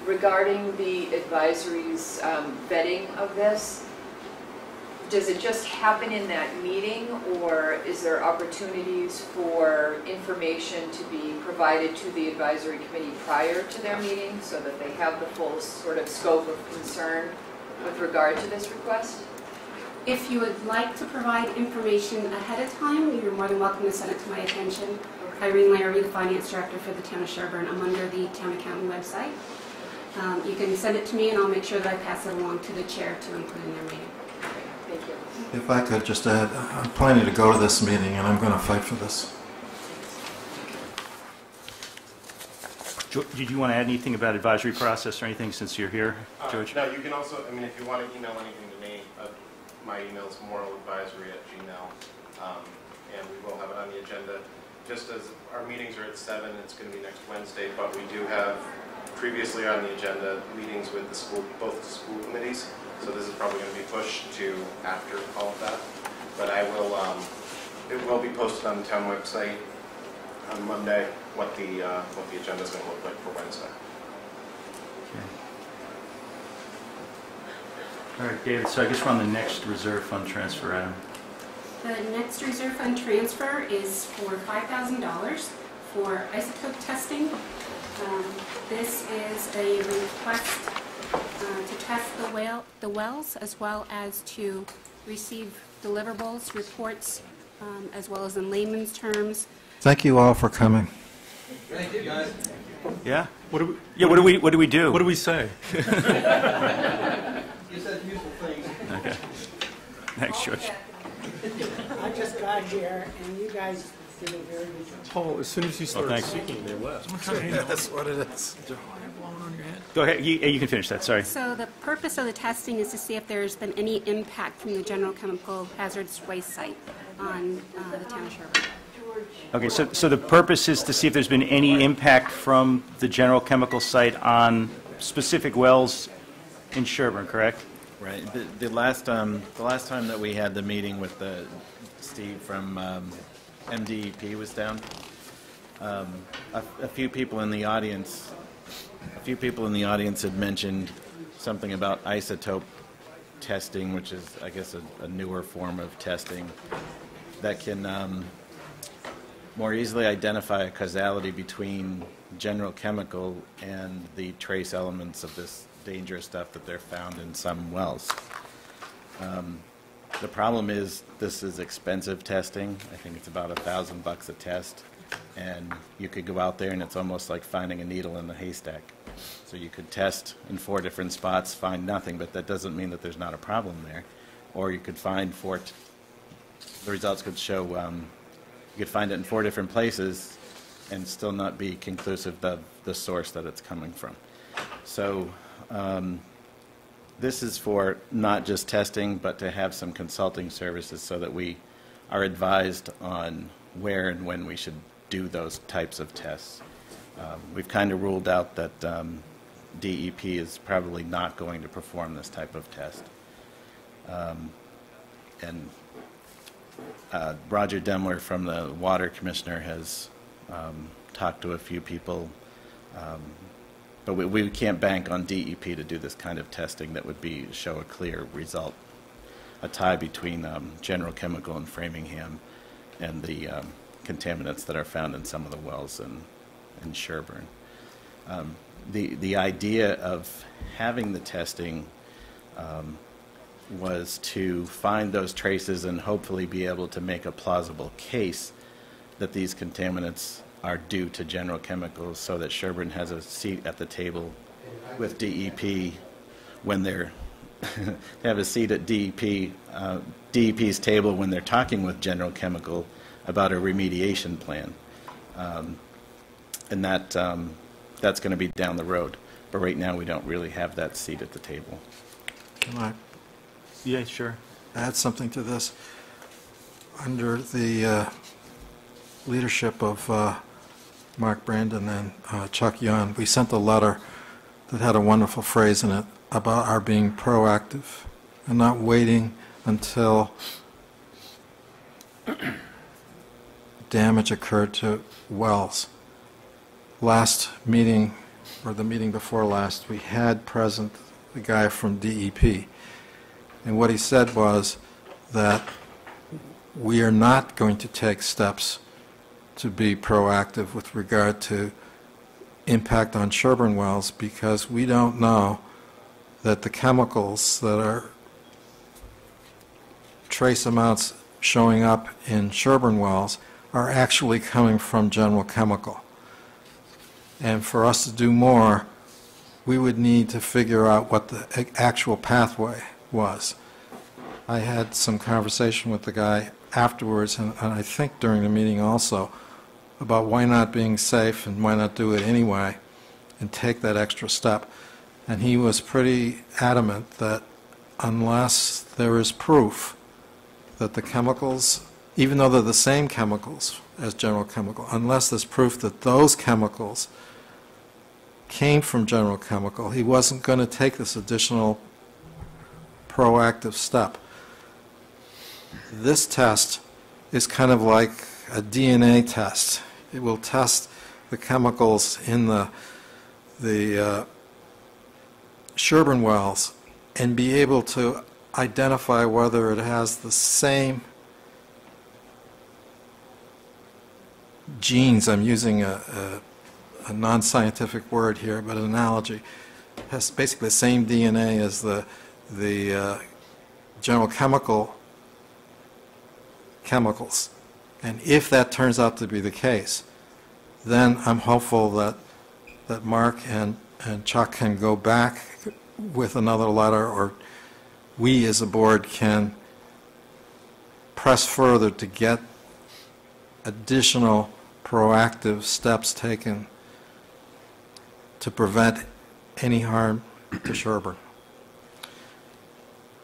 Regarding the advisory's vetting of this, does it just happen in that meeting, or is there opportunities for information to be provided to the advisory committee prior to their meeting so that they have the full sort of scope of concern with regard to this request? If you would like to provide information ahead of time, you're more than welcome to send it to my attention. Irene Larrabee, the Finance Director for the Town of Sherborn. I'm under the Town Accountant website. You can send it to me and I'll make sure that I pass it along to the chair to include in their meeting. Thank you. If I could just add, I'm planning to go to this meeting and I'm going to fight for this. Did you want to add anything about advisory process or anything since you're here, George? No, you can also, I mean, if you want to email anything to me, my email is moraladvisory@gmail.com, and we will have it on the agenda. Just as our meetings are at 7, it's going to be next Wednesday, but we do have previously on the agenda meetings with the school, both the school committees, so this is probably going to be pushed to after all of that. But I will, it will be posted on the town website on Monday what the agenda is going to look like for Wednesday. All right, David, so I guess we're on the next reserve fund transfer item. The next reserve fund transfer is for $5,000 for isotope testing. This is a request to test the wells as well as to receive deliverables, reports, as well as in layman's terms. Thank you all for coming. Thank you, guys. Yeah? What do we, Yeah, what do we do? what do we say? You said useful things. Okay. Thanks, George. I just got here, and you guys did a very good job. Paul, as soon as you started thanks. speaking, they left. That's what it is. Go ahead. You can finish that. Sorry. So the purpose of the testing is to see if there's been any impact from the general chemical hazardous waste site on the town of Sherborn. Okay, so the purpose is to see if there's been any impact from the general chemical site on specific wells in Sherborn, correct? Right. The last time that we had the meeting with Steve from MDEP was down, a few people in the audience had mentioned something about isotope testing, which is, I guess, a newer form of testing that can more easily identify a causality between general chemical and the trace elements of this dangerous stuff that they're found in some wells. The problem is this is expensive testing. I think it's about $1,000 a test, and you could go out there and it's almost like finding a needle in the haystack. So you could test in 4 different spots, find nothing, but that doesn't mean that there's not a problem there. Or you could find the results could show you could find it in 4 different places and still not be conclusive of the source that it's coming from. So this is for not just testing, but to have some consulting services so that we are advised on where and when we should do those types of tests. We've kind of ruled out that DEP is probably not going to perform this type of test. And Roger Demler from the Water Commissioner has talked to a few people, but we can't bank on DEP to do this kind of testing that would show a clear result, a tie between general chemical in Framingham and the contaminants that are found in some of the wells in Sherborn. The idea of having the testing was to find those traces and hopefully be able to make a plausible case that these contaminants are due to General Chemicals, so that Sherborn has a seat at the table with DEP when they're have a seat at DEP's table when they're talking with General Chemical about a remediation plan. And that's going to be down the road. But right now, we don't really have that seat at the table. Can I Yeah, sure. add something to this? Under the leadership of Mark Brandon and Chuck Young, we sent a letter that had a wonderful phrase in it about our being proactive and not waiting until damage occurred to wells. Last meeting, or the meeting before last, we had present the guy from DEP. And what he said was that we are not going to take steps to be proactive with regard to impact on Sherborn wells because we don't know that the chemicals that are trace amounts showing up in Sherborn wells are actually coming from General Chemical. And for us to do more, we would need to figure out what the actual pathway was. I had some conversation with the guy afterwards, and I think during the meeting also, about why not being safe and why not do it anyway and take that extra step. And he was pretty adamant that unless there is proof that the chemicals, even though they're the same chemicals as General Chemical, unless there's proof that those chemicals came from General Chemical, he wasn't going to take this additional proactive step. This test is kind of like a DNA test. It will test the chemicals in the Sherborn wells and be able to identify whether it has the same genes. I'm using a non-scientific word here, but an analogy. It has basically the same DNA as the General Chemical chemicals. And if that turns out to be the case, then I'm hopeful that Mark and Chuck can go back with another letter, or we as a board can press further to get additional proactive steps taken to prevent any harm to Sherborn.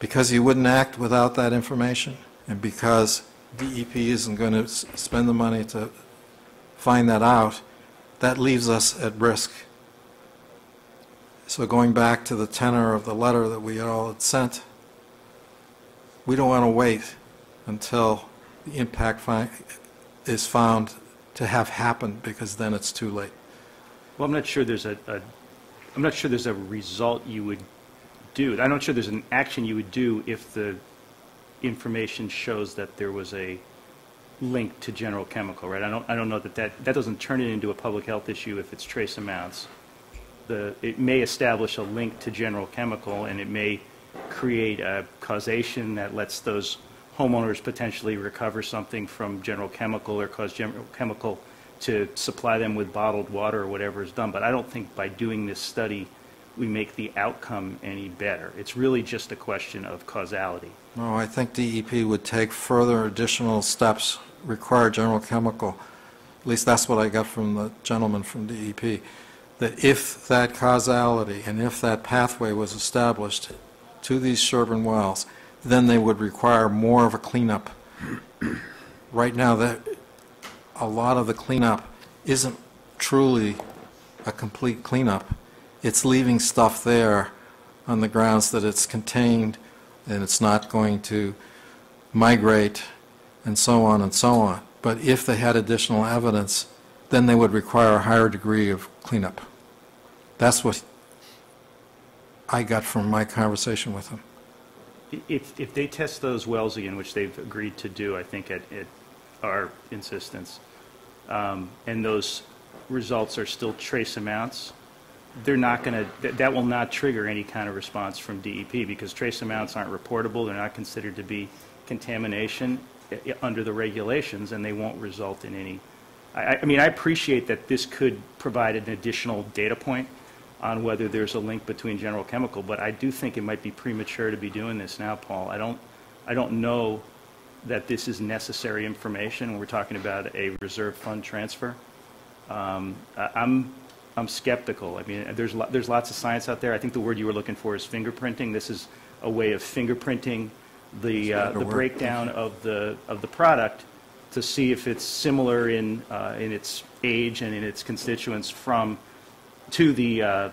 Because you wouldn't act without that information, and because DEP isn't going to spend the money to find that out, that leaves us at risk. So going back to the tenor of the letter that we all had sent, we don't want to wait until the impact is found to have happened, because then it's too late. Well, I'm not sure there's a result you would do. I'm not sure there's an action you would do if the information shows that there was a link to General Chemical, right? I don't know that doesn't turn it into a public health issue if it's trace amounts. It may establish a link to General Chemical, and it may create a causation that lets those homeowners potentially recover something from General Chemical or cause General Chemical to supply them with bottled water or whatever is done. But I don't think by doing this study we make the outcome any better. It's really just a question of causality. No, I think DEP would take further additional steps, require General Chemical, at least that's what I got from the gentleman from DEP, that if that causality and if that pathway was established to these Sherborn wells, then they would require more of a cleanup. Right now, a lot of the cleanup isn't truly a complete cleanup. It's leaving stuff there on the grounds that it's contained and it's not going to migrate and so on and so on. But if they had additional evidence, then they would require a higher degree of cleanup. That's what I got from my conversation with them. If they test those wells again, which they've agreed to do, I think at our insistence, and those results are still trace amounts, they're not going to, that will not trigger any kind of response from DEP, because trace amounts aren't reportable, they're not considered to be contamination, under the regulations, and they won't result in any. I mean, I appreciate that this could provide an additional data point on whether there's a link between General Chemical, but I do think it might be premature to be doing this now, Paul. I don't know that this is necessary information when we're talking about a reserve fund transfer. I'm skeptical. I mean, there's lots of science out there. I think the word you were looking for is fingerprinting. This is a way of fingerprinting the breakdown of the product to see if it's similar in its age and in its constituents to the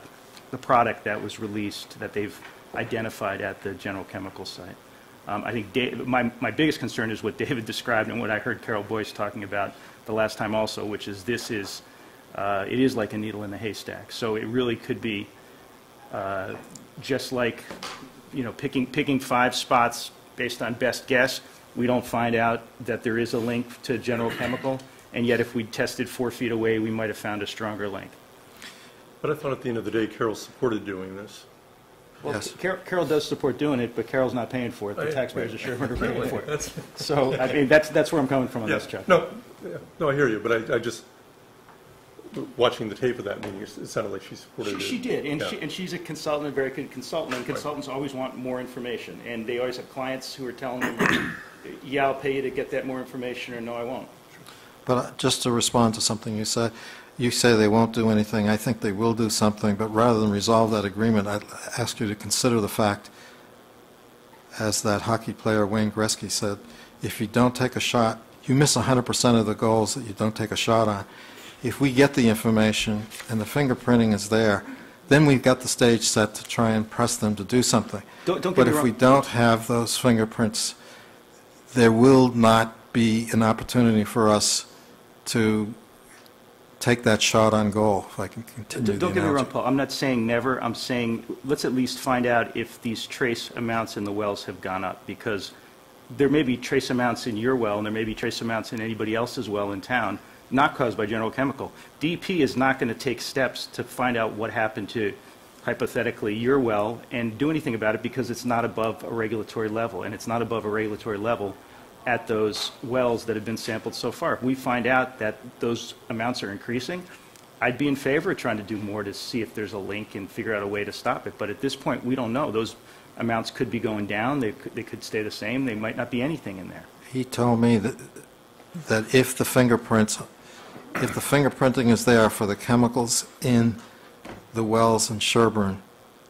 product that was released, that they've identified at the General Chemical site. I think my biggest concern is what David described and what I heard Carol Boyce talking about the last time also, which is it is like a needle in the haystack. So it really could be just like, you know, picking 5 spots based on best guess. We don't find out that there is a link to General Chemical, and yet if we tested 4 feet away, we might have found a stronger link. But I thought at the end of the day, Carol supported doing this. Well, Yes. Carol does support doing it, but Carol's not paying for it. The Oh, yeah, taxpayers of Sherborn are paying for it. That's- So, I mean, that's where I'm coming from on this, Chuck. No, I hear you, but I just, watching the tape of that meeting, it sounded like she supported it. She did, and, Yeah. she's a consultant, a very good consultant, and consultants always want more information, and they always have clients who are telling them, yeah, I'll pay you to get that more information, or no, I won't. But just to respond to something you say they won't do anything. I think they will do something, but rather than resolve that agreement, I'd ask you to consider the fact, as that hockey player Wayne Gretzky said, if you don't take a shot, you miss 100% of the goals that you don't take a shot on. If we get the information and the fingerprinting is there, then we've got the stage set to try and press them to do something. Don't get But me if wrong. we don't have those fingerprints, there will not be an opportunity for us to take that shot on goal, if I can continue the Don't get me wrong, analogy. Paul, I'm not saying never, I'm saying let's at least find out if these trace amounts in the wells have gone up, because there may be trace amounts in your well, and there may be trace amounts in anybody else's well in town, not caused by General Chemical. DEP is not going to take steps to find out what happened to, hypothetically, your well and do anything about it, because it's not above a regulatory level, and it's not above a regulatory level at those wells that have been sampled so far. If we find out that those amounts are increasing, I'd be in favor of trying to do more to see if there's a link and figure out a way to stop it. But at this point, we don't know. Those amounts could be going down. They could stay the same. They might not be anything in there. He told me that if the fingerprinting is there for the chemicals in the wells in Sherborn,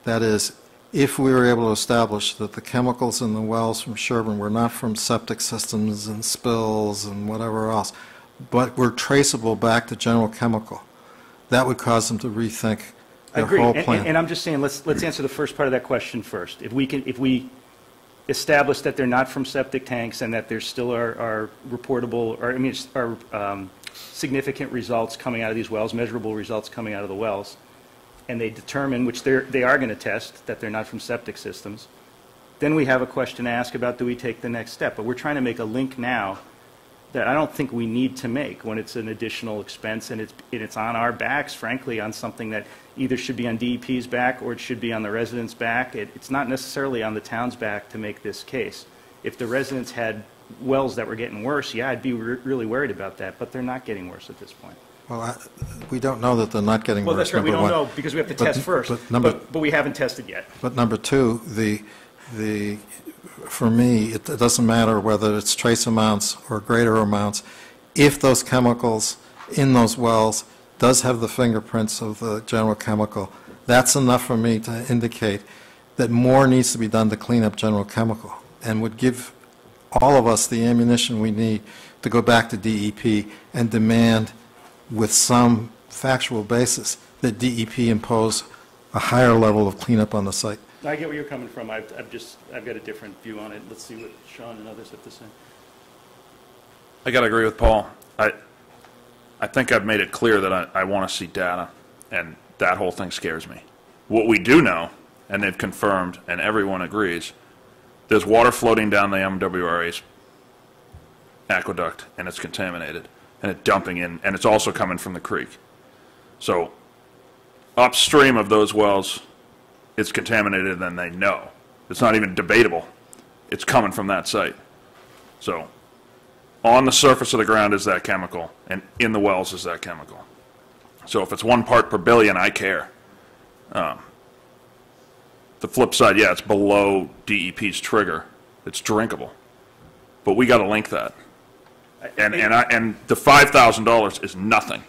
that is, if we were able to establish that the chemicals in the wells from Sherborn were not from septic systems and spills and whatever else, but were traceable back to General Chemical, that would cause them to rethink I their agree. whole plan. And I'm just saying, let's answer the first part of that question first. If we establish that they're not from septic tanks and that there still are reportable, or I mean, are significant results coming out of these wells, measurable results coming out of the wells, and they determine, which they are going to test, that they're not from septic systems, then we have a question to ask about, do we take the next step? But we're trying to make a link now that I don't think we need to make when it's an additional expense, and it's on our backs, frankly, on something that either should be on DEP's back or it should be on the residents' back. It's not necessarily on the town's back to make this case. If the residents had wells that were getting worse, yeah, I'd be really worried about that, but they're not getting worse at this point. Well, we don't know that they're not getting Well, worse, that's right, we number don't one. know, because we have to But- test first, but we haven't tested yet. But number two, for me, it doesn't matter whether it's trace amounts or greater amounts. If those chemicals in those wells does have the fingerprints of the General Chemical, that's enough for me to indicate that more needs to be done to clean up General Chemical, and would give all of us the ammunition we need to go back to DEP and demand, with some factual basis, that DEP impose a higher level of cleanup on the site. I get where you're coming from. I've got a different view on it. Let's see what Sean and others have to say. I got to agree with Paul. I think I've made it clear that I want to see data, and that whole thing scares me. What we do know, and they've confirmed, and everyone agrees, there's water floating down the MWRA's aqueduct, and it's contaminated, and it's dumping in, and it's also coming from the creek. So upstream of those wells, it's contaminated, and they know. It's not even debatable. It's coming from that site. So on the surface of the ground is that chemical, and in the wells is that chemical. So if it's 1 part per billion, I care. The flip side, yeah, it's below DEP's trigger. It's drinkable. But we got to link that. And the $5,000 is nothing.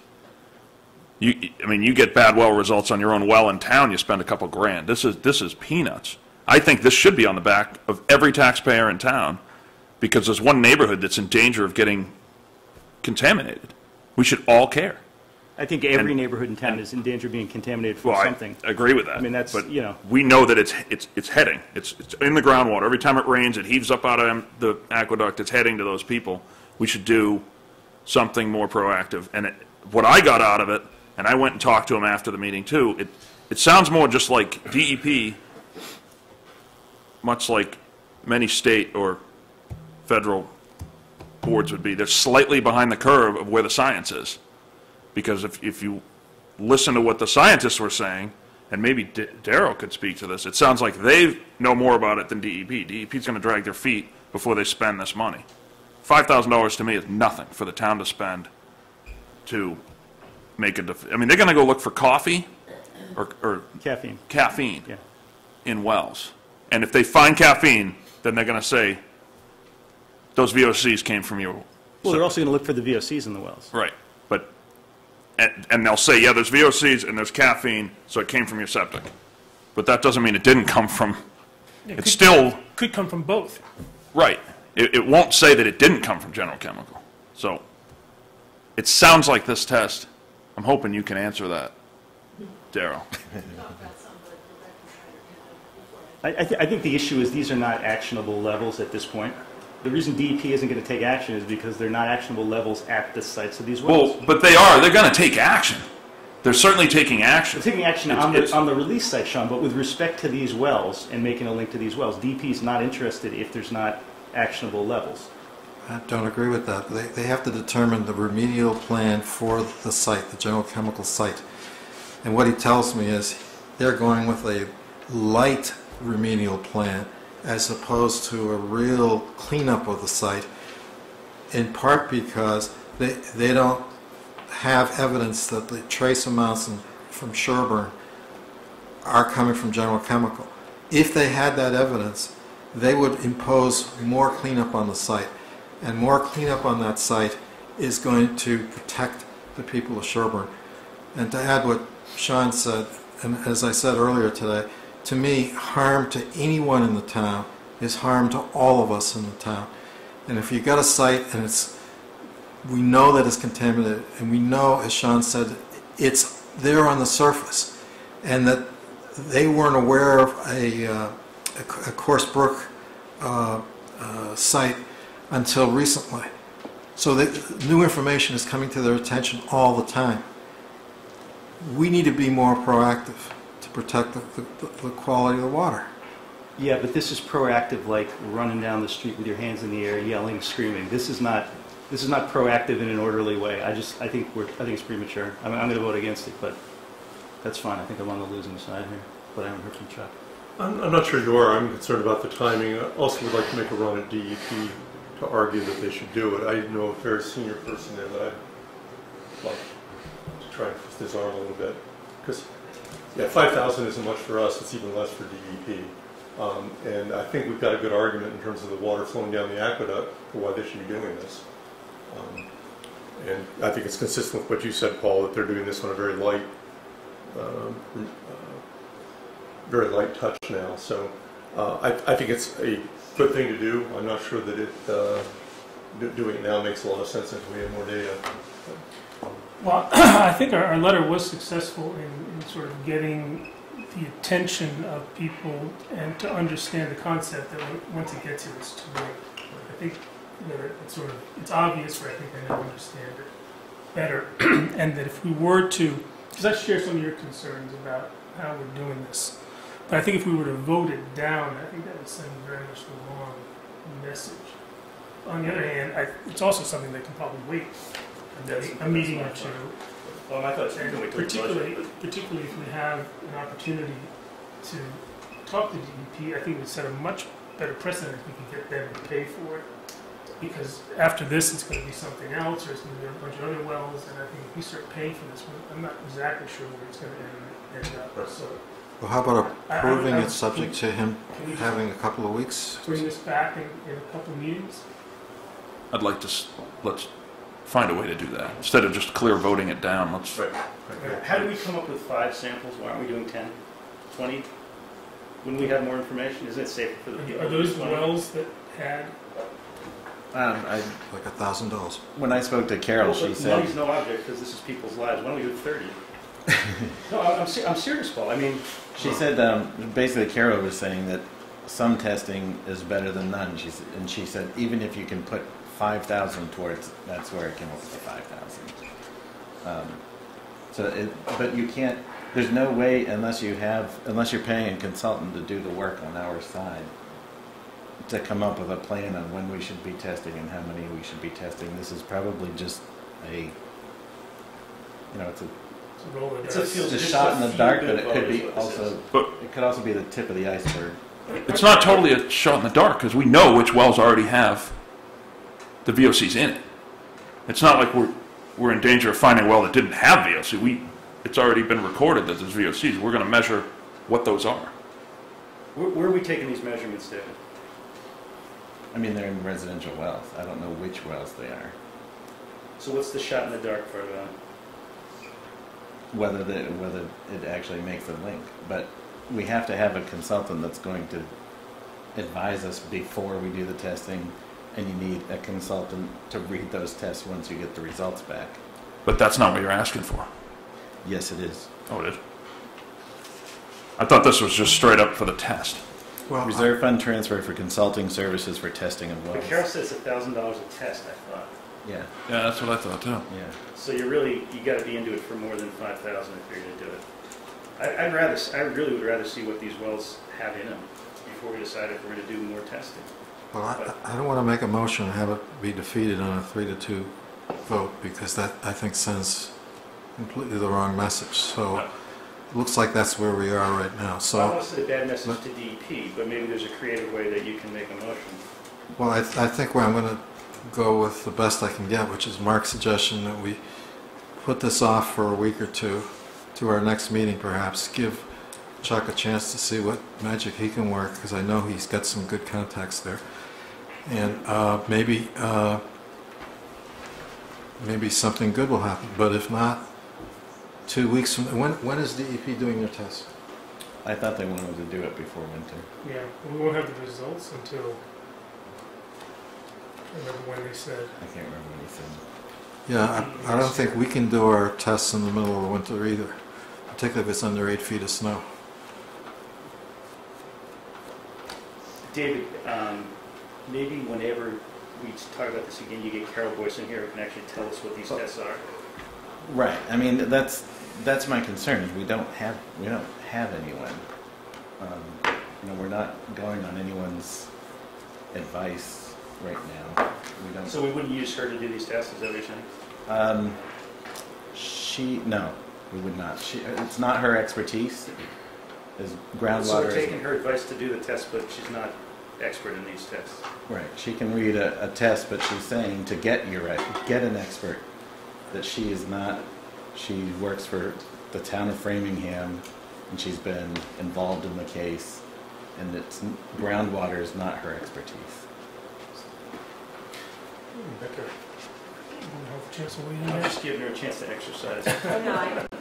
I mean, you get bad well results on your own well in town, you spend a couple grand. This is peanuts. I think this should be on the back of every taxpayer in town, because there's one neighborhood that's in danger of getting contaminated. We should all care. I think every neighborhood in town is in danger of being contaminated from something. I agree with that. I mean, that's, but you know. We know that it's heading. It's in the groundwater. Every time it rains, it heaves up out of the aqueduct. It's heading to those people. We should do something more proactive. And what I got out of it, and I went and talked to him after the meeting too, it sounds more just like DEP, much like many state or federal boards would be. They're slightly behind the curve of where the science is. Because if you listen to what the scientists were saying, and maybe Darryl could speak to this, it sounds like they know more about it than DEP. DEP's going to drag their feet before they spend this money. $5,000 to me is nothing for the town to spend to make a I mean, they're going to go look for coffee or caffeine Yeah. in wells. And if they find caffeine, then they're going to say, those VOCs came from you. Well, they're also going to look for the VOCs in the wells. Right. But and they'll say, yeah, there's VOCs and there's caffeine, so it came from your septic. But that doesn't mean it didn't come from, It still, could come from both. right. It won't say that it didn't come from General Chemical. So it sounds like this test. I'm hoping you can answer that, Darryl. I think the issue is these are not actionable levels at this point. The reason DEP isn't going to take action is because they're not actionable levels at the sites of these wells. Well, but they are. They're going to take action. They're certainly taking action. They're taking action on the release site, Sean, but with respect to these wells and making a link to these wells, DEP is not interested if there's not actionable levels. I don't agree with that. They have to determine the remedial plan for the site, the General Chemical site. And what he tells me is they're going with a light remedial plan as opposed to a real cleanup of the site, in part because they don't have evidence that the trace amounts from Sherborn are coming from General Chemical. If they had that evidence, they would impose more cleanup on the site. And more cleanup on that site is going to protect the people of Sherborn. And to add what Sean said, and as I said earlier today, to me, harm to anyone in the town is harm to all of us in the town. And if you've got a site and we know that it's contaminated, and we know, as Sean said, it's there on the surface, and that they weren't aware of a Coarse Brook site until recently. So new information is coming to their attention all the time. We need to be more proactive to protect the quality of the water. Yeah, but this is proactive, like running down the street with your hands in the air, yelling, screaming. This is not proactive in an orderly way. I think it's premature. I'm going to vote against it, but that's fine. I think I'm on the losing side here, but I haven't heard from Chuck. I'm not sure you are. I'm concerned about the timing. I also would like to make a run at DEP to argue that they should do it. I know a very senior person there that I'd like to try and twist his arm a little bit. Because, yeah, 5,000 isn't much for us. It's even less for DEP. And I think we've got a good argument in terms of the water flowing down the aqueduct for why they should be doing this. And I think it's consistent with what you said, Paul, that they're doing this on a very light touch now. So I think it's a good thing to do. I'm not sure that doing it now makes a lot of sense until we have more data. Well, I think our letter was successful in sort of getting the attention of people and to understand the concept that once it gets here, it's too late. I think it's obvious, but I think they now understand it better. And that if we were to, because I share some of your concerns about how we're doing this, but I think if we were to vote it down, I think that would send very much the wrong message. On the other hand, it's also something that can probably wait a meeting or two. Well, I thought you wait particularly if we have an opportunity to talk to DEP, I think it would set a much better precedent if we can get them to pay for it. because after this, it's going to be something else, or it's going to be a bunch of other wells, and I think if we start paying for this, I'm not exactly sure where it's going to end up. So Well, how about approving I- it subject to him can we having a couple of weeks? bring this back in a couple of meetings? I'd like to, let's find a way to do that. Instead of just clear voting it down, let's, How do we come up with 5 samples? Why aren't we doing 10, 20? When we have more information, isn't it safer for the people? Are those the wells that had? Like $1,000. When I spoke to Carol, Well, she but said, money's no object because this is people's lives. Why don't we do 30? No, I'm serious, Paul. I mean, she said, basically Carol was saying that some testing is better than none. And she said, even if you can put 5,000 towards, that's where it came up with the 5,000. But you can't, there's no way unless you're paying a consultant to do the work on our side to come up with a plan on when we should be testing and how many we should be testing. This is probably just it's a shot in the dark, but it could be also, it could also be the tip of the iceberg. it's not totally a shot in the dark because we know which wells already have the VOCs in it. It's not like we're in danger of finding a well that didn't have VOC. It's already been recorded that there's VOCs. We're going to measure what those are. where are we taking these measurements, David? I mean, they're in residential wells. I don't know which wells they are. So what's the shot in the dark part of that? Whether it actually makes a link. But we have to have a consultant that's going to advise us before we do the testing, and you need a consultant to read those tests once you get the results back. But that's not what you're asking for. Yes, it is. Oh, it is? I thought this was just straight up for the test. Well, Reserve fund transfer for consulting services for testing of But wells. Carol says $1,000 a test, I thought. Yeah, Yeah, that's what I thought too. yeah. So you got to be into it for more than 5,000 if you're going to do it. I really would rather see what these wells have in them before we decide if we're going to do more testing. Well, I don't want to make a motion and have it be defeated on a 3-2 vote because that, I think, sends completely the wrong message. So it looks like that's where we are right now. I don't So, want to send a bad message to DEP, but maybe there's a creative way that you can make a motion. well, I think where I'm going to go with the best I can get, which is Mark's suggestion that we put this off for a week or two to our next meeting, perhaps. Give Chuck a chance to see what magic he can work, because I know he's got some good contacts there. And maybe something good will happen. But if not, 2 weeks from when is DEP doing their test? I thought they wanted to do it before winter. Yeah, we won't have the results until, I remember when they said. I can't remember what he said. Yeah, I don't think we can do our tests in the middle of the winter either, particularly if it's under 8 feet of snow. David, maybe whenever we talk about this again, you get Carol Boyce in here who can actually tell us what these tests are. Right. I mean, that's my concern. Is we don't have anyone. We're not going on anyone's advice right now. We don't. So we wouldn't use her to do these tests, is that what you're saying? No, we would not. It's not her expertise. Is groundwater. So we're taking her advice to do the test, but she's not expert in these tests. Right. She can read a test, but she's saying to get an expert. That she is not. She works for the town of Framingham, and she's been involved in the case, and groundwater is not her expertise. Rebecca, you want to have a chance to weigh in I'm there? just giving her a chance to exercise. Oh, no,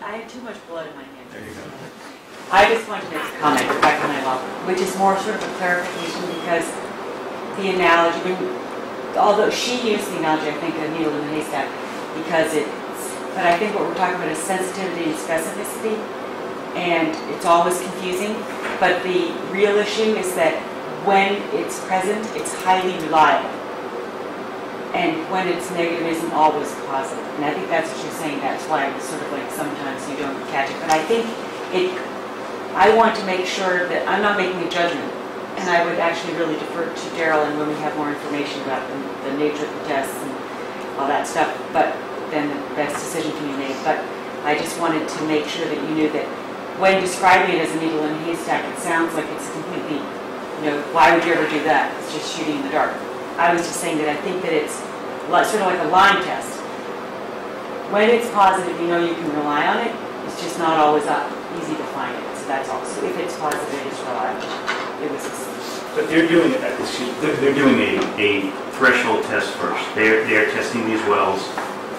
I had too much blood in my hand. There you go. I just wanted to make a comment, Rebecca Highwell, which is more sort of a clarification because the analogy, although she used the analogy, I think, of needle in a haystack, but I think what we're talking about is sensitivity and specificity, and it's always confusing, but the real issue is that when it's present, it's highly reliable, and when it's negative, it isn't always positive, and I think that's what you're saying, that's why it's sort of like sometimes you don't catch it, but I think I want to make sure that I'm not making a judgment, and I would actually really defer to Daryl and when we have more information about the nature of the tests and all that stuff, but then the best decision can be made. But I just wanted to make sure that you knew that when describing it as a needle in a haystack, it sounds like it's completely, why would you ever do that? It's just shooting in the dark. I was just saying that I think that it's sort of like a line test. When it's positive, you know you can rely on it. It's just not always easy to find it. So that's all. So if it's positive, it's reliable. It was. But they're doing a threshold test first. They're testing these wells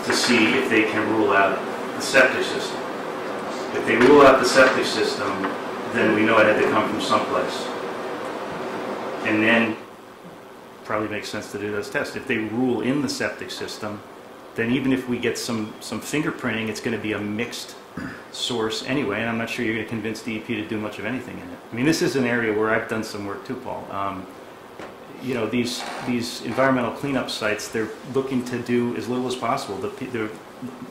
to see if they can rule out the septic system. If they rule out the septic system, then we know it had to come from someplace. And then probably makes sense to do those tests. If they rule in the septic system, then even if we get some fingerprinting, it's going to be a mixed source anyway, and I'm not sure you're going to convince DEP to do much of anything in it. I mean, this is an area where I've done some work too, Paul. You know, these environmental cleanup sites, they're looking to do as little as possible. The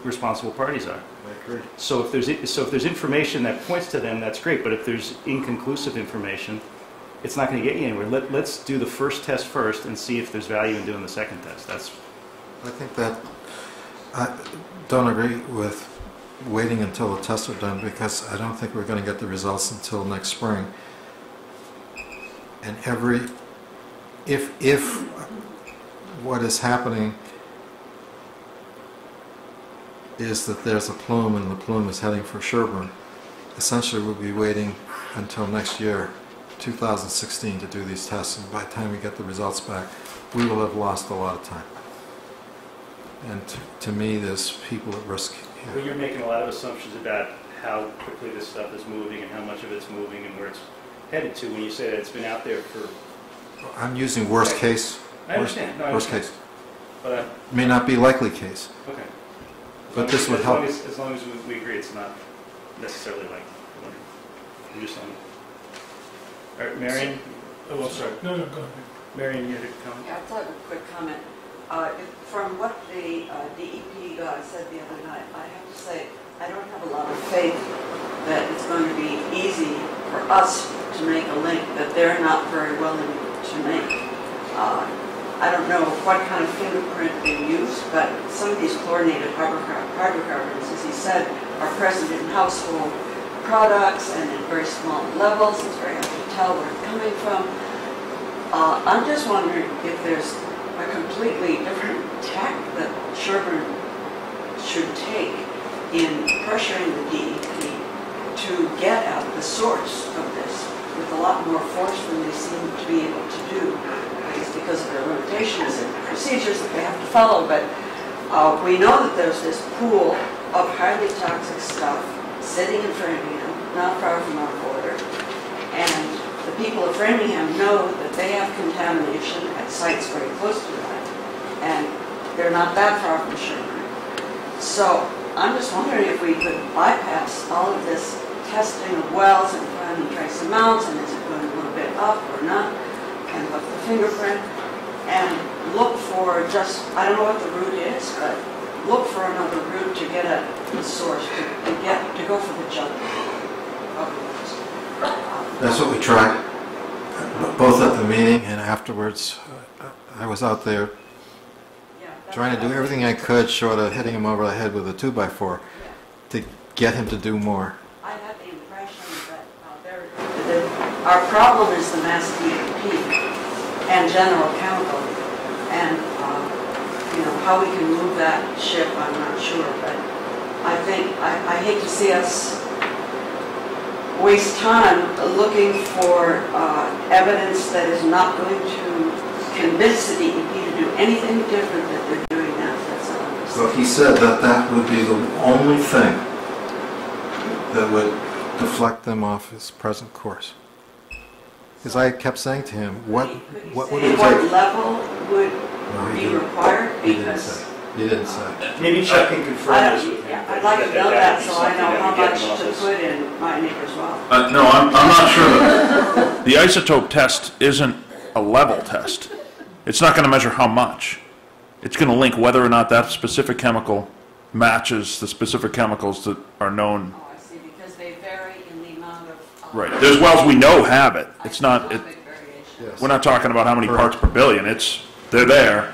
responsible parties are. I agree. So if there's information that points to them, that's great. But if there's inconclusive information, it's not going to get you anywhere. Let's do the first test first and see if there's value in doing the second test. I think that I don't agree with waiting until the tests are done, because I don't think we're going to get the results until next spring. And if what is happening is that there's a plume and the plume is heading for Sherborn, essentially we'll be waiting until next year, 2016, to do these tests, and by the time we get the results back, we will have lost a lot of time. And to me, there's people at risk here. Well, you're making a lot of assumptions about how quickly this stuff is moving and how much of it's moving and where it's headed to when you say that it's been out there for... I'm using worst case. I understand. No, I worst understand. case. But May not be likely case. okay. But this would help. As long as we agree it's not necessarily like... You just all right, Marion? Oh, I'm sorry. No, go ahead. Marion, you had a comment? Yeah, I just have a quick comment. From what the DEP guy said the other night, I have to say, I don't have a lot of faith that it's going to be easy for us to make a link that they're not very willing to make. I don't know what kind of fingerprint they use, but some of these chlorinated hydrocarbons, as he said, are present in household products and in very small levels. It's very hard to tell where it's coming from. I'm just wondering if there's a completely different tack that Sherborn should take in pressuring the DEP to get at the source of this with a lot more force than they seem to be able to do. I guess because of their limitations and procedures that they have to follow, but we know that there's this pool of highly toxic stuff sitting in Framingham, not far from our border, and the people of Framingham know that they have contamination at sites very close to that, and they're not that far from Sherborn. So I'm just wondering if we could bypass all of this testing of wells and finding trace amounts, and is it going a little bit up or not, and look the fingerprint, and look for just, I don't know what the route is, but look for another route to get at the source, to go for the junk. That's what we tried, both at the meeting and afterwards. I was out there trying to do everything I could, short of hitting him over the head with a 2x4, to get him to do more. I had the impression that our problem is the Mass DEP and General Chemical, and you know, how we can move that ship, I'm not sure, but I think, I hate to see us waste time looking for evidence that is not going to convince the DEP to do anything different that they're doing now. That's all I'm saying. So he said that that would be the only thing that would deflect them off his present course. Because I kept saying to him, what would it take? What level would be required? Because he didn't say. Maybe Chuck can confirm this with him. I'd like to know that so I know how much to put in my neighbor's well. No, I'm not sure that the isotope test isn't a level test. It's not going to measure how much. It's going to link whether or not that specific chemical matches the specific chemicals that are known. Oh, I see, because they vary in the amount of... Right. There's wells we know have it. It's not... big variation. We're not talking about how many parts per billion. They're there,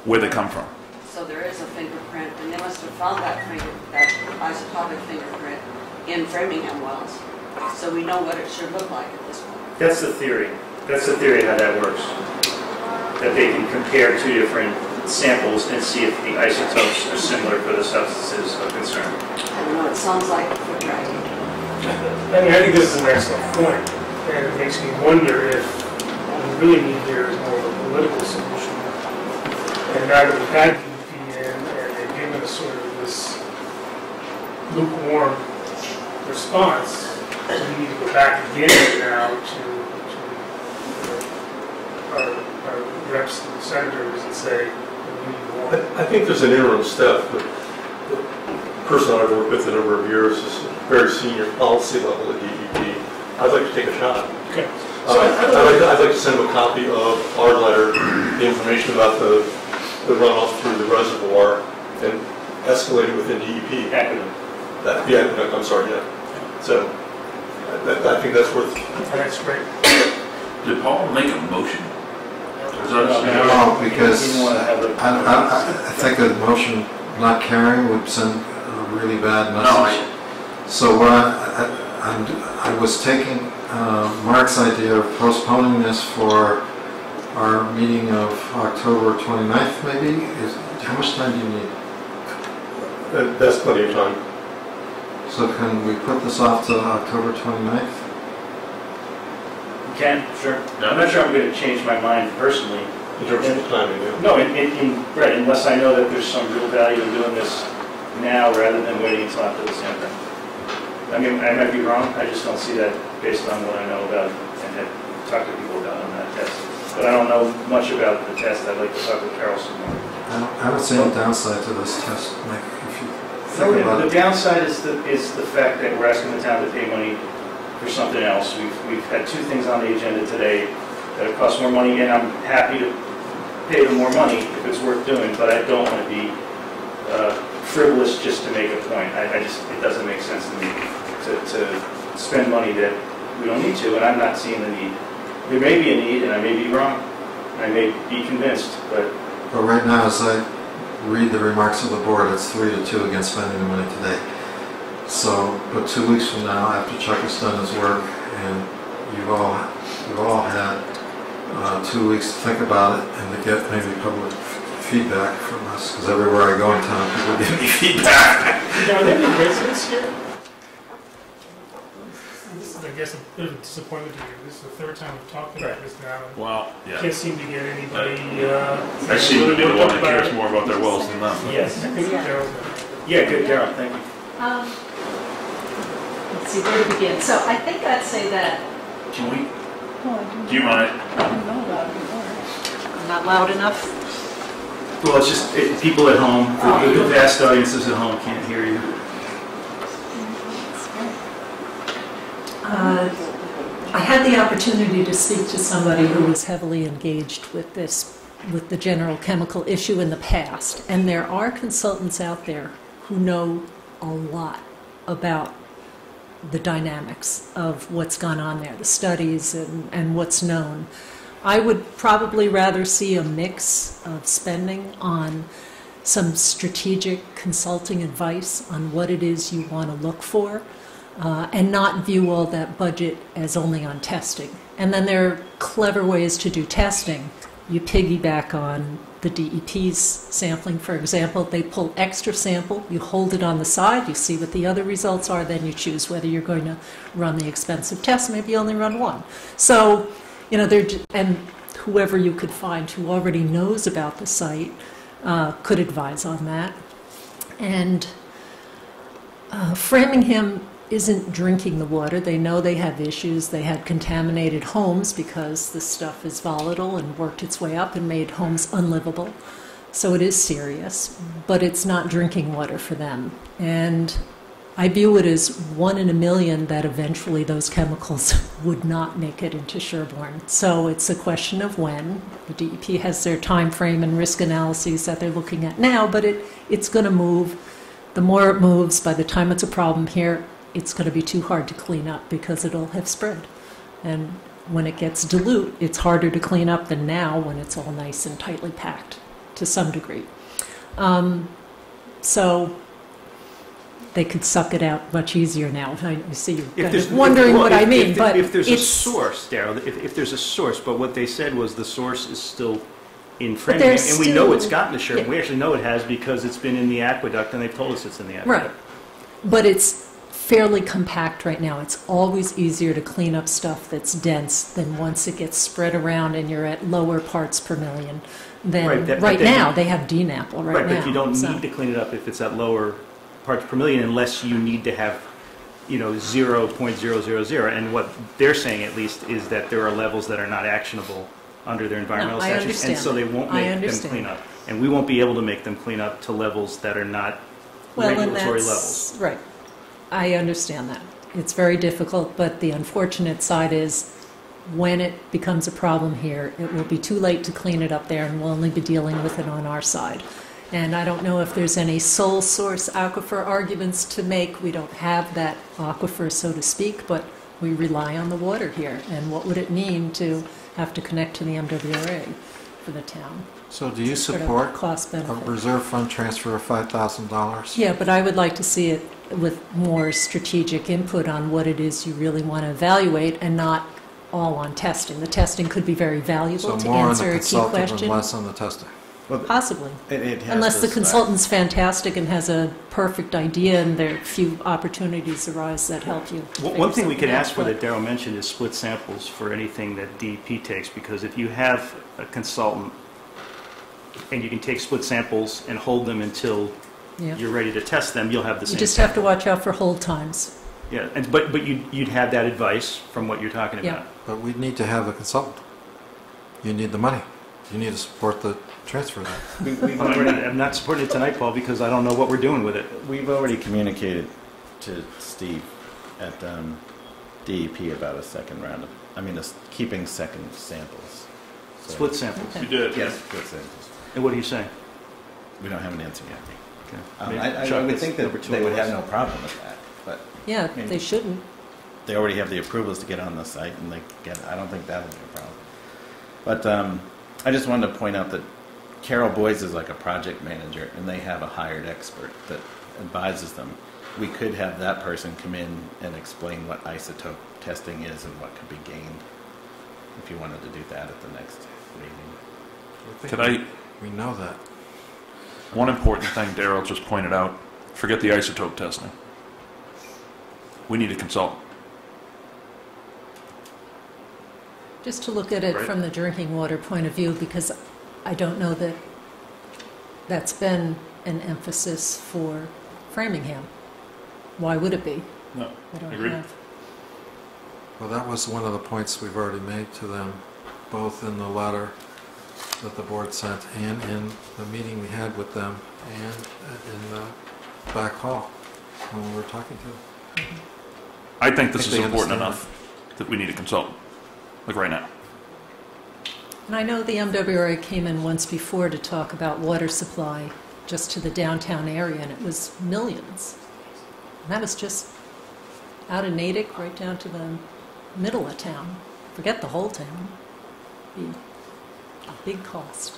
where they come from. So there is a fingerprint, and they must have found that isotopic fingerprint in Framingham wells. So we know what it should look like at this point. That's the theory. That's the theory how that works. that they can compare two different samples and see if the isotopes are similar for the substances of concern. I don't know, it sounds like foot tracking. I mean, I think this is an excellent point, and it makes me wonder if what we really need here is more of a political solution. And now that we've had DEP in, and they've given us sort of this lukewarm response, we need to go back again now to our reps and senators and say, we need more. I think there's an interim step. The person I've worked with a number of years is very senior policy level at DEP. I'd like to take a shot. Okay. I'd like to send him a copy of our letter, the information about the runoff through the reservoir, and escalate it within DEP. Yeah, I'm sorry, yeah. So I think that's worth. That's great. Did Paul make a motion? No, because I think a motion not carrying would send a really bad message. So what I was taking Mark's idea of postponing this for our meeting of October 29th, maybe. How much time do you need? That's plenty of time. So can we put this off to October 29th? You can, sure. I'm not sure I'm going to change my mind personally. In terms of the timing, yeah. No, right, unless I know that there's some real value in doing this now rather than waiting until after the sampling. I mean, I might be wrong, I just don't see that based on what I know about and have talked to people about on that test. But I don't know much about the test. I'd like to talk with Carol some more. I don't see any downside to this test, Mike, if you think about The it. downside is the fact that we're asking the town to pay money for something else. We've had two things on the agenda today that have cost more money, and I'm happy to pay them more money if it's worth doing, but I don't want to be frivolous just to make a point. It doesn't make sense to me to spend money that we don't need to, and I'm not seeing the need. There may be a need, and I may be wrong. I may be convinced, but right now, as I read the remarks of the board, it's 3-2 against spending the money today. So, but 2 weeks from now, after Chuck has done his work, and you've all had 2 weeks to think about it and to get maybe public feedback from us, because everywhere I go in town, people give me feedback. Are there any residents here? This is, I guess, a bit of a disappointment to you. This is the third time we've talked about this now. And Well, yeah. can't seem to get anybody. I seem to be the one that cares more about their wells than them. Yes, I think Carol's. yeah, good, Carol, thank you. Let's see where to begin. So I think I'd say that Can we? Do you mind? I'm not loud enough. Well, it's just people at home, the vast audiences at home can't hear you. I had the opportunity to speak to somebody who was heavily engaged with the general chemical issue in the past, and there are consultants out there who know a lot about the dynamics of what's gone on there, the studies and what's known. I would probably rather see a mix of spending on some strategic consulting advice on what it is you want to look for, and not view all that budget as only on testing. And then there are clever ways to do testing. You piggyback on the DEP's sampling, for example. They pull extra sample, you hold it on the side, you see what the other results are, then you choose whether you're going to run the expensive test. Maybe you only run one. So, you know, and whoever you could find who already knows about the site could advise on that. And Framingham isn't drinking the water. They know they have issues. They had contaminated homes because this stuff is volatile and worked its way up and made homes unlivable. So it is serious, but it's not drinking water for them. And I view it as 1 in a million that eventually those chemicals would not make it into Sherborn. So it's a question of when. The DEP has their time frame and risk analyses that they're looking at now, but it's going to move. The more it moves, by the time it's a problem here, it's going to be too hard to clean up because it'll have spread. And when it gets dilute, it's harder to clean up than now when it's all nice and tightly packed to some degree. So they could suck it out much easier now. I see you kind of wondering what I mean, but if there's a source, Darryl, if there's a source, but what they said was the source is still in Framingham, and we know it's gotten to Yeah. Sherborn. We actually know it has because it's been in the aqueduct, and they've told us it's in the aqueduct. Right. But it's fairly compact right now. It's always easier to clean up stuff that's dense than once it gets spread around and you're at lower parts per million. Then Right, but now you- they have DNAPL right now. But you don't so- need to clean it up if it's at lower parts per million unless you need to have, 0.000. And what they're saying at least is that there are levels that are not actionable under their environmental I statutes. understand And so they won't I make them understand. clean up. And we won't be able to make them clean up to levels that are not Well, and regulatory that's- levels. Right. I understand that. It's very difficult, but the unfortunate side is when it becomes a problem here, it will be too late to clean it up there and we'll only be dealing with it on our side. And I don't know if there's any sole source aquifer arguments to make. We don't have that aquifer, so to speak, but we rely on the water here. And what would it mean to have to connect to the MWRA for the town? So do you Sort of support cost a benefit. reserve fund transfer of $5,000? Yeah, but I would like to see it with more strategic input on what it is you really want to evaluate and not all on testing. The testing could be very So valuable to more on the answer a key consultative and question. less on the testing? Possibly. It has Unless to the start. consultant's fantastic and has a perfect idea and there are few opportunities arise that help you. One thing we could figure ask for something that Darrell mentioned is split samples for anything that DEP takes, because if you have a consultant and you can take split samples and hold them until Yeah. you're ready to test them, you'll have the You same just have to sample. watch out for hold times. Yeah, but you'd have that advice from what you're talking Yeah. about. But we need to have a consultant. You need the money. You need to support the transfer of that. I'm not supporting it tonight, Paul, because I don't know what we're doing with it. We've already communicated to Steve at DEP about a second round of, keeping second samples. So- Split samples. Okay. You did? Yes, split samples. And what do you say? We don't have an answer yet. Okay. Maybe I Chuck would is think number that two they on would the have list. no problem with that, but Yeah, Maybe. they shouldn't. they already have the approvals to get on the site, and I don't think that'll be a problem. But I just wanted to point out that Carol Boyes is like a project manager, and they have a hired expert that advises them. We could have that person come in and explain what isotope testing is and what could be gained, if you wanted to do that at the next meeting. Could I, We know that. one important thing Darrell just pointed out, forget the isotope testing. We need a consultant. Just to look at it Right. from the drinking water point of view, because I don't know that that's been an emphasis for Framingham. Why would it be? No, We don't agreed. have. Well, that was one of the points we've already made to them, both in the letter that the board sent and in the meeting we had with them and in the back hall when we were talking to them. I think this I is think they important understand. enough that we need a consultant, like right now. And I know the MWRA came in once before to talk about water supply just to the downtown area, and it was millions. And that was just out of Natick right down to the middle of town. Forget the whole town. Be a big cost.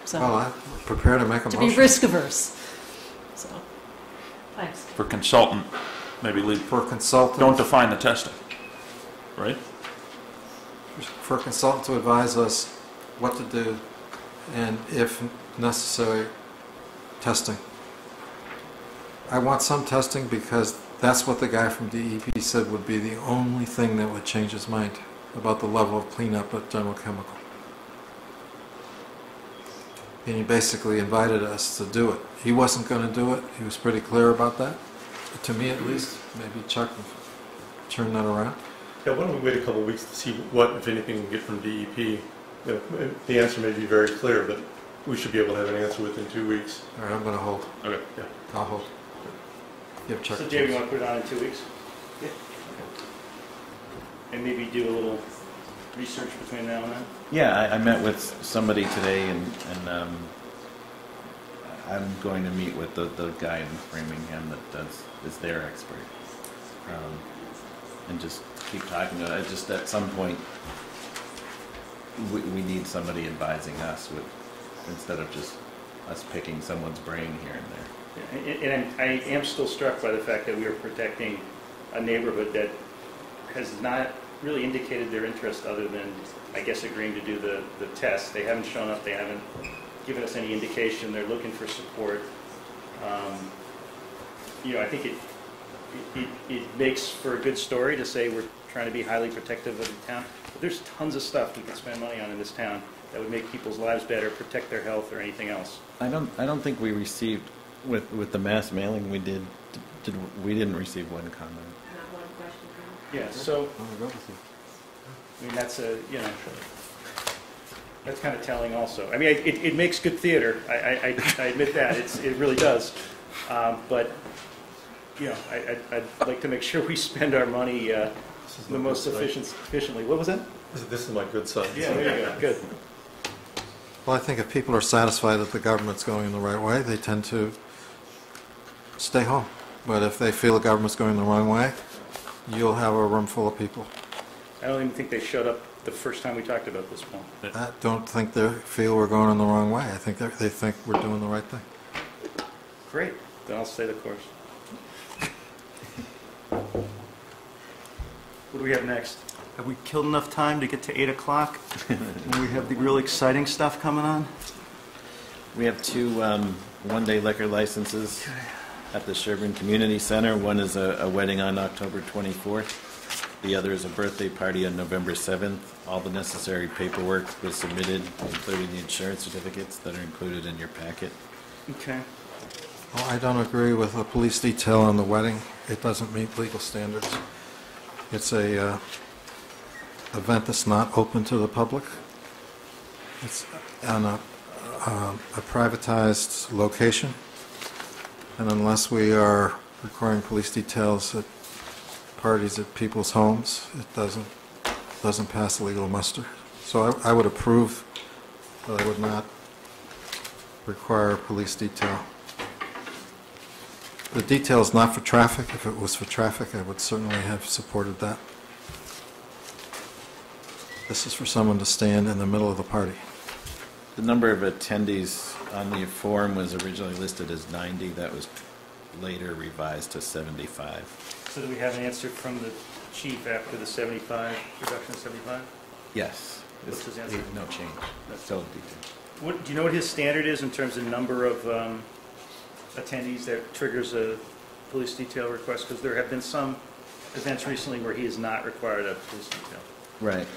So, Well, I'm prepared to make a to motion. be risk averse. So, thanks. For consultant, maybe leave, For a consultant. don't define the testing, right? For a consultant to advise us what to do and, if necessary, testing. I want some testing because that's what the guy from DEP said would be the only thing that would change his mind about the level of cleanup at General Chemical. And he basically invited us to do it. He wasn't going to do it. He was pretty clear about that, to me at least. Maybe Chuck will turn that around. Yeah, why don't we wait a couple of weeks to see what, if anything, we get from DEP? You know, the answer may be very clear, but we should be able to have an answer within 2 weeks. All right, I'm going to hold. Okay. Yeah. I'll hold. Give Chuck So a Jamie, you chance. want to put it on in 2 weeks? Yeah. And maybe do a little research between now and then? Yeah, I met with somebody today, and I'm going to meet with the guy in Framingham that is their expert, and just keep talking about it. Just at some point, we need somebody advising us instead of just us picking someone's brain here and there. And I am still struck by the fact that we are protecting a neighborhood that has not really indicated their interest other than, I guess, agreeing to do the test. They haven't shown up, they haven't given us any indication. They're looking for support. I think it makes for a good story to say we're trying to be highly protective of the town. But there's tons of stuff we could spend money on in this town that would make people's lives better, protect their health, or anything else. I don't think we received, with the mass mailing we did, we didn't receive one comment. Not one question. Yeah, so, I mean, that's that's kind of telling also. I mean, it makes good theater. I admit that. It really does. But, I'd like to make sure we spend our money the most efficiently. What was that? This is my good side. Yeah, there you go. Good. Well, I think if people are satisfied that the government's going in the right way, they tend to stay home. But if they feel the government's going the wrong way, you'll have a room full of people. I don't even think they showed up the first time we talked about this, Paul. I don't think they feel we're going in the wrong way. I think they think we're doing the right thing. Great. Then I'll stay the course. What do we have next? Have we killed enough time to get to 8 o'clock? When we have the real exciting stuff coming on? We have two one-day liquor licenses at the Sherborn Community Center. One is a wedding on October 24th. The other is a birthday party on November 7th. All the necessary paperwork was submitted, including the insurance certificates that are included in your packet. Okay. Well, I don't agree with the police detail on the wedding. It doesn't meet legal standards. It's a event that's not open to the public. It's on a privatized location, and unless we are requiring police details at parties at people's homes, it doesn't pass legal muster. So I would approve, but I would not require a police detail. The detail is not for traffic. If it was for traffic, I would certainly have supported that. This is for someone to stand in the middle of the party. The number of attendees on the form was originally listed as 90. That was later revised to 75. So do we have an answer from the chief after the 75, reduction of 75? Yes. What's his answer? No change. That's still detailed. Do you know what his standard is in terms of number of attendees that triggers a police detail request? Because there have been some events recently where he has not required a police detail. Right.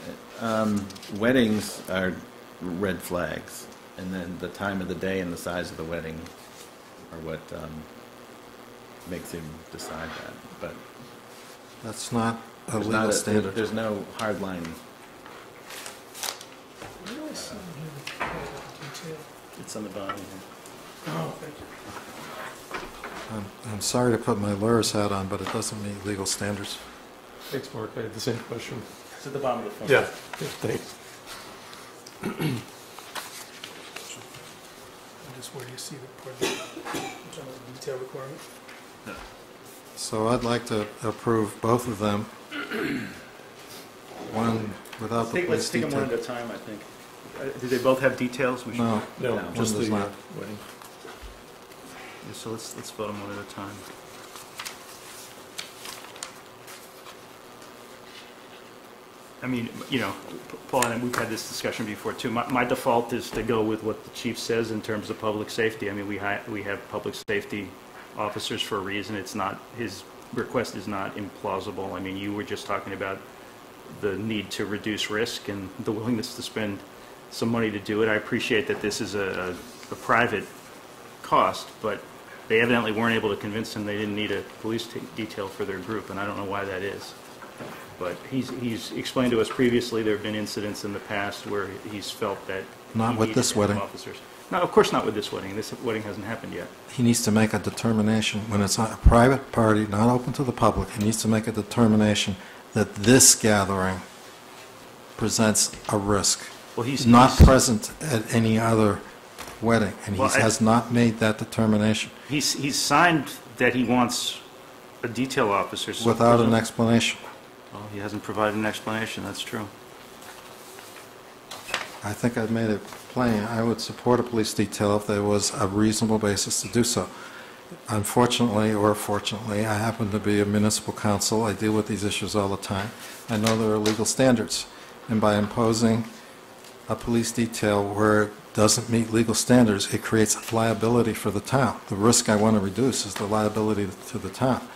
Weddings are red flags, and then the time of the day and the size of the wedding are what makes him decide that. But that's not a legal standard. There's no hard line. It's on the bottom here. Oh, thank you. I'm sorry to put my lawyer's hat on, but it doesn't meet legal standards. Thanks, Mark. I had the same question. It's at the bottom of the phone. Yeah, thanks. Just where do you see the part of detail requirement? So I'd like to approve both of them. One without the police Let's take detail. them one at a time, I think. Do they both have details? We should- No, just one does the not. wedding. Yeah, so let's vote them one at a time. I mean, Paul and I, we've had this discussion before too. My default is to go with what the chief says in terms of public safety. I mean, we have public safety officers for a reason. It's not, his request is not implausible. I mean, you were just talking about the need to reduce risk and the willingness to spend some money to do it. I appreciate that this is a private cost, but they evidently weren't able to convince him they didn't need a police detail for their group, and I don't know why that is. But he's explained to us previously there have been incidents in the past where he's felt that Not he with needed this to have wedding. officers. No, of course not with this wedding. This wedding hasn't happened yet. He needs to make a determination. When it's a private party, not open to the public, he needs to make a determination that this gathering presents a risk. Well, he's not present at any other wedding, and he Well, has not made that determination He's signed that he wants a detail officer. So without an explanation. Well, he hasn't provided an explanation. That's true. I think I've made it plain. I would support a police detail if there was a reasonable basis to do so. Unfortunately or fortunately, I happen to be a municipal council. I deal with these issues all the time. I know there are legal standards, and by imposing a police detail where it doesn't meet legal standards, it creates liability for the town. The risk I want to reduce is the liability to the town.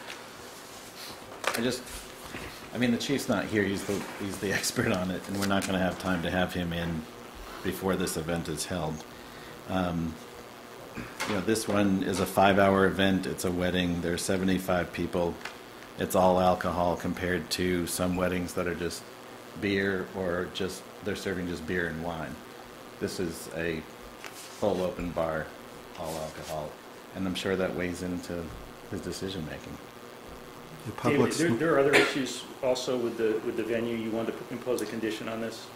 I mean, the chief's not here, he's the expert on it, and we're not going to have time to have him in before this event is held. You know, this one is a 5-hour event, it's a wedding, there's 75 people, it's all alcohol compared to some weddings that are just beer or just, they're serving just beer and wine. This is a full open bar, all alcohol, and I'm sure that weighs into his decision-making. David, there are other issues also with the venue. You want to impose a condition on this?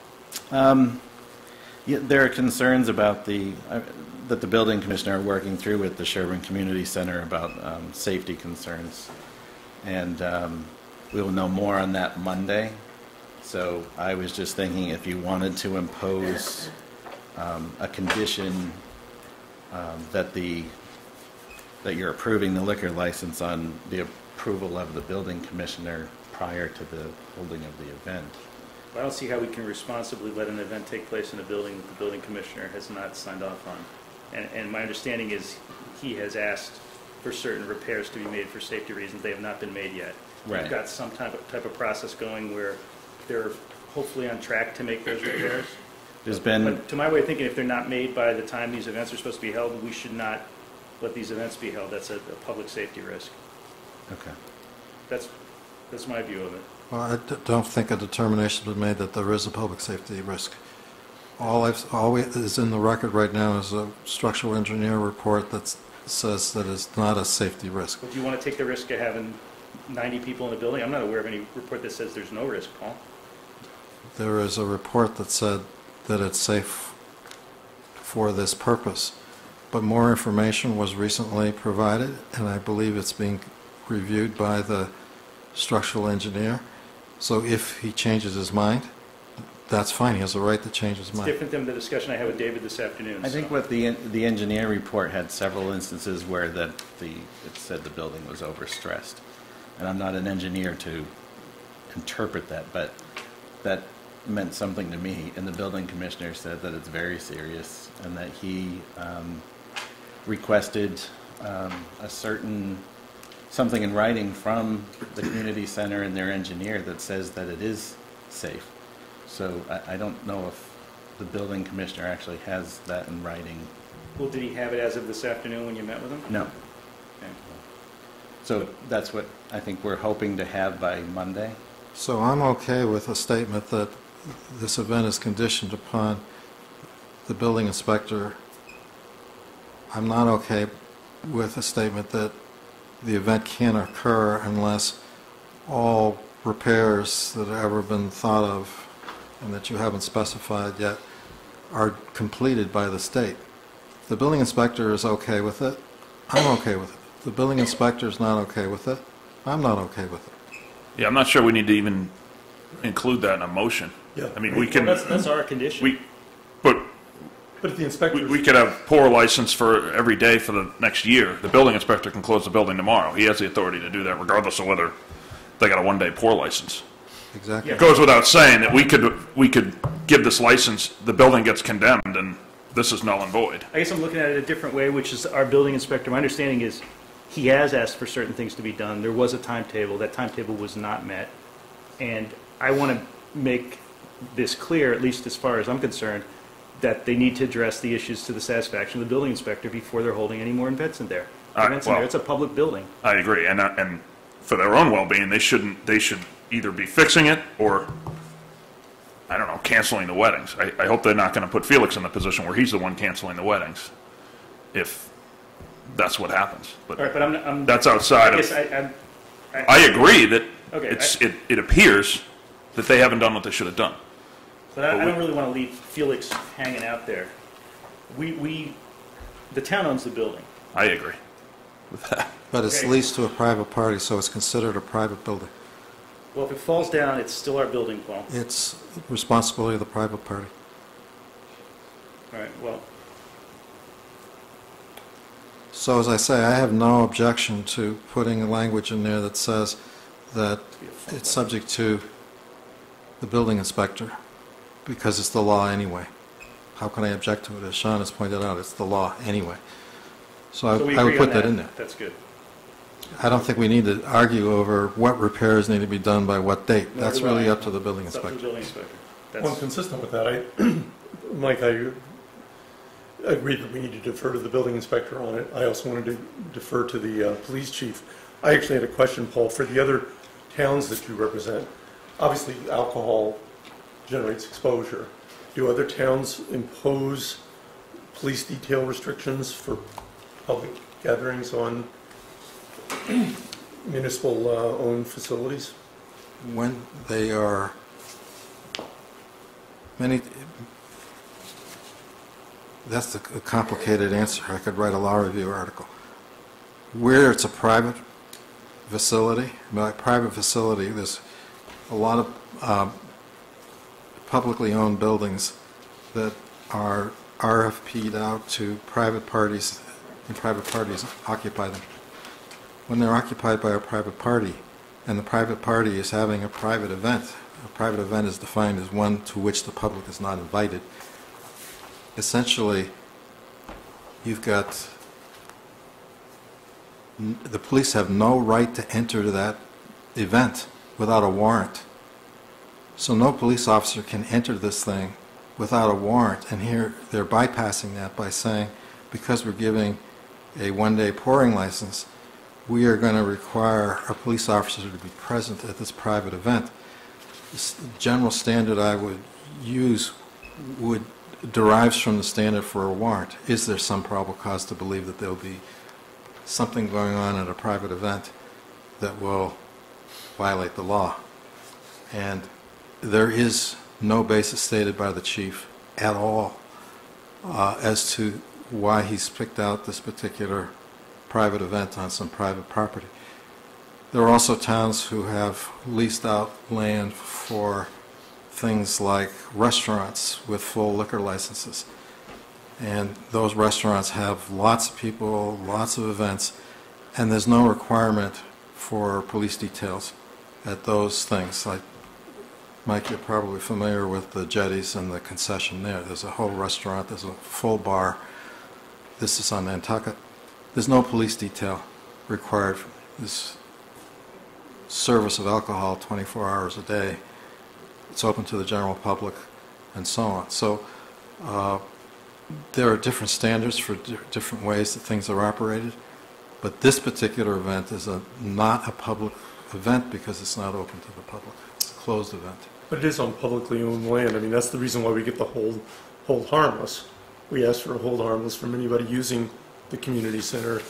Yeah, there are concerns about that the building commissioner are working through with the Sherborn Community Center about safety concerns, and we will know more on that Monday. So I was just thinking if you wanted to impose a condition that you're approving the liquor license on the approval of the building commissioner prior to the holding of the event. I don't see how we can responsibly let an event take place in a building that the building commissioner has not signed off on. And my understanding is he has asked for certain repairs to be made for safety reasons. They have not been made yet. Right. We've got some type of process going where they're hopefully on track to make those repairs. But to my way of thinking, if they're not made by the time these events are supposed to be held, we should not let these events be held. That's a public safety risk. Okay. That's my view of it. Well, I don't think a determination has been made that there is a public safety risk. All is in the record right now is a structural engineer report that says that it's not a safety risk. But do you want to take the risk of having 90 people in the building? I'm not aware of any report that says there's no risk, Paul. There is a report that said that it's safe for this purpose, but more information was recently provided, and I believe it's being reviewed by the structural engineer. So if he changes his mind, that's fine. He has a right to change his mind. It's different than the discussion I had with David this afternoon. I think what the engineer report had several instances where it said the building was overstressed. And I'm not an engineer to interpret that, but that meant something to me. And the building commissioner said that it's very serious and that he requested something in writing from the community center and their engineer that says that it is safe. So I don't know if the building commissioner actually has that in writing. Well, did he have it as of this afternoon when you met with him? No. Okay. So that's what I think we're hoping to have by Monday. So I'm okay with a statement that this event is conditioned upon the building inspector. I'm not okay with a statement that the event can't occur unless all repairs that have ever been thought of and that you haven't specified yet are completed by the state. If the building inspector is okay with it, I'm okay with it. If the building inspector is not okay with it, I'm not okay with it. Yeah, I'm not sure we need to even include that in a motion. Yeah. I mean, we can... Well, that's our condition. But if the inspector... We could have pour license for every day for the next year. The building inspector can close the building tomorrow. He has the authority to do that regardless of whether they got a one-day pour license. Exactly. It goes without saying that we could give this license, the building gets condemned, and this is null and void. I guess I'm looking at it a different way, which is our building inspector. My understanding is he has asked for certain things to be done. There was a timetable. That timetable was not met. And I want to make this clear, at least as far as I'm concerned, that they need to address the issues to the satisfaction of the building inspector before they're holding any more events in there. It's a public building. I agree, and for their own well-being, they should either be fixing it or, I don't know, canceling the weddings. I hope they're not going to put Felix in the position where he's the one canceling the weddings, if that's what happens. But, all right, but I'm that's outside of... I agree that it appears that they haven't done what they should have done. But I don't really want to leave Felix hanging out there. The town owns the building. I agree with that. But it's leased to a private party, so it's considered a private building. Well, if it falls down, it's still our building, Paul. It's responsibility of the private party. All right, well. So as I say, I have no objection to putting a language in there that says that it's subject to the building inspector, because it's the law anyway. How can I object to it? As Sean has pointed out, it's the law anyway. So So we I would agree put on that in there. That's good. I don't think we need to argue over what repairs need to be done by what date. Nor That's do really I. up to the building It's up to the inspector. building inspector. Well, That's, consistent with that, Mike, I agree that we need to defer to the building inspector on it. I also wanted to defer to the police chief. I actually had a question, Paul, for the other towns that you represent. Obviously, alcohol generates exposure. Do other towns impose police detail restrictions for public gatherings on municipal owned facilities? When they are, that's a complicated answer. I could write a law review article. Where it's a private facility, by private facility, there's a lot of publicly owned buildings that are RFP'd out to private parties, and private parties occupy them. When they're occupied by a private party, and the private party is having a private event is defined as one to which the public is not invited. Essentially, you've got, the police have no right to enter to that event without a warrant. So no police officer can enter this thing without a warrant, and here they're bypassing that by saying, because we're giving a one-day pouring license, we are going to require a police officer to be present at this private event. The general standard I would use derives from the standard for a warrant. Is there some probable cause to believe that there will be something going on at a private event that will violate the law? And there is no basis stated by the chief at all as to why he's picked out this particular private event on some private property. There are also towns who have leased out land for things like restaurants with full liquor licenses. And those restaurants have lots of people, lots of events, and there's no requirement for police details at those things. Like, Mike, you're probably familiar with the Jetties and the concession there. There's a whole restaurant, there's a full bar. This is on Nantucket. There's no police detail required for this service of alcohol 24 hours a day. It's open to the general public and so on. So there are different standards for different ways that things are operated, but this particular event is not a public event because it's not open to the public. It's a closed event. But it is on publicly owned land. I mean, that's the reason why we get the hold harmless. We ask for a hold harmless from anybody using the community center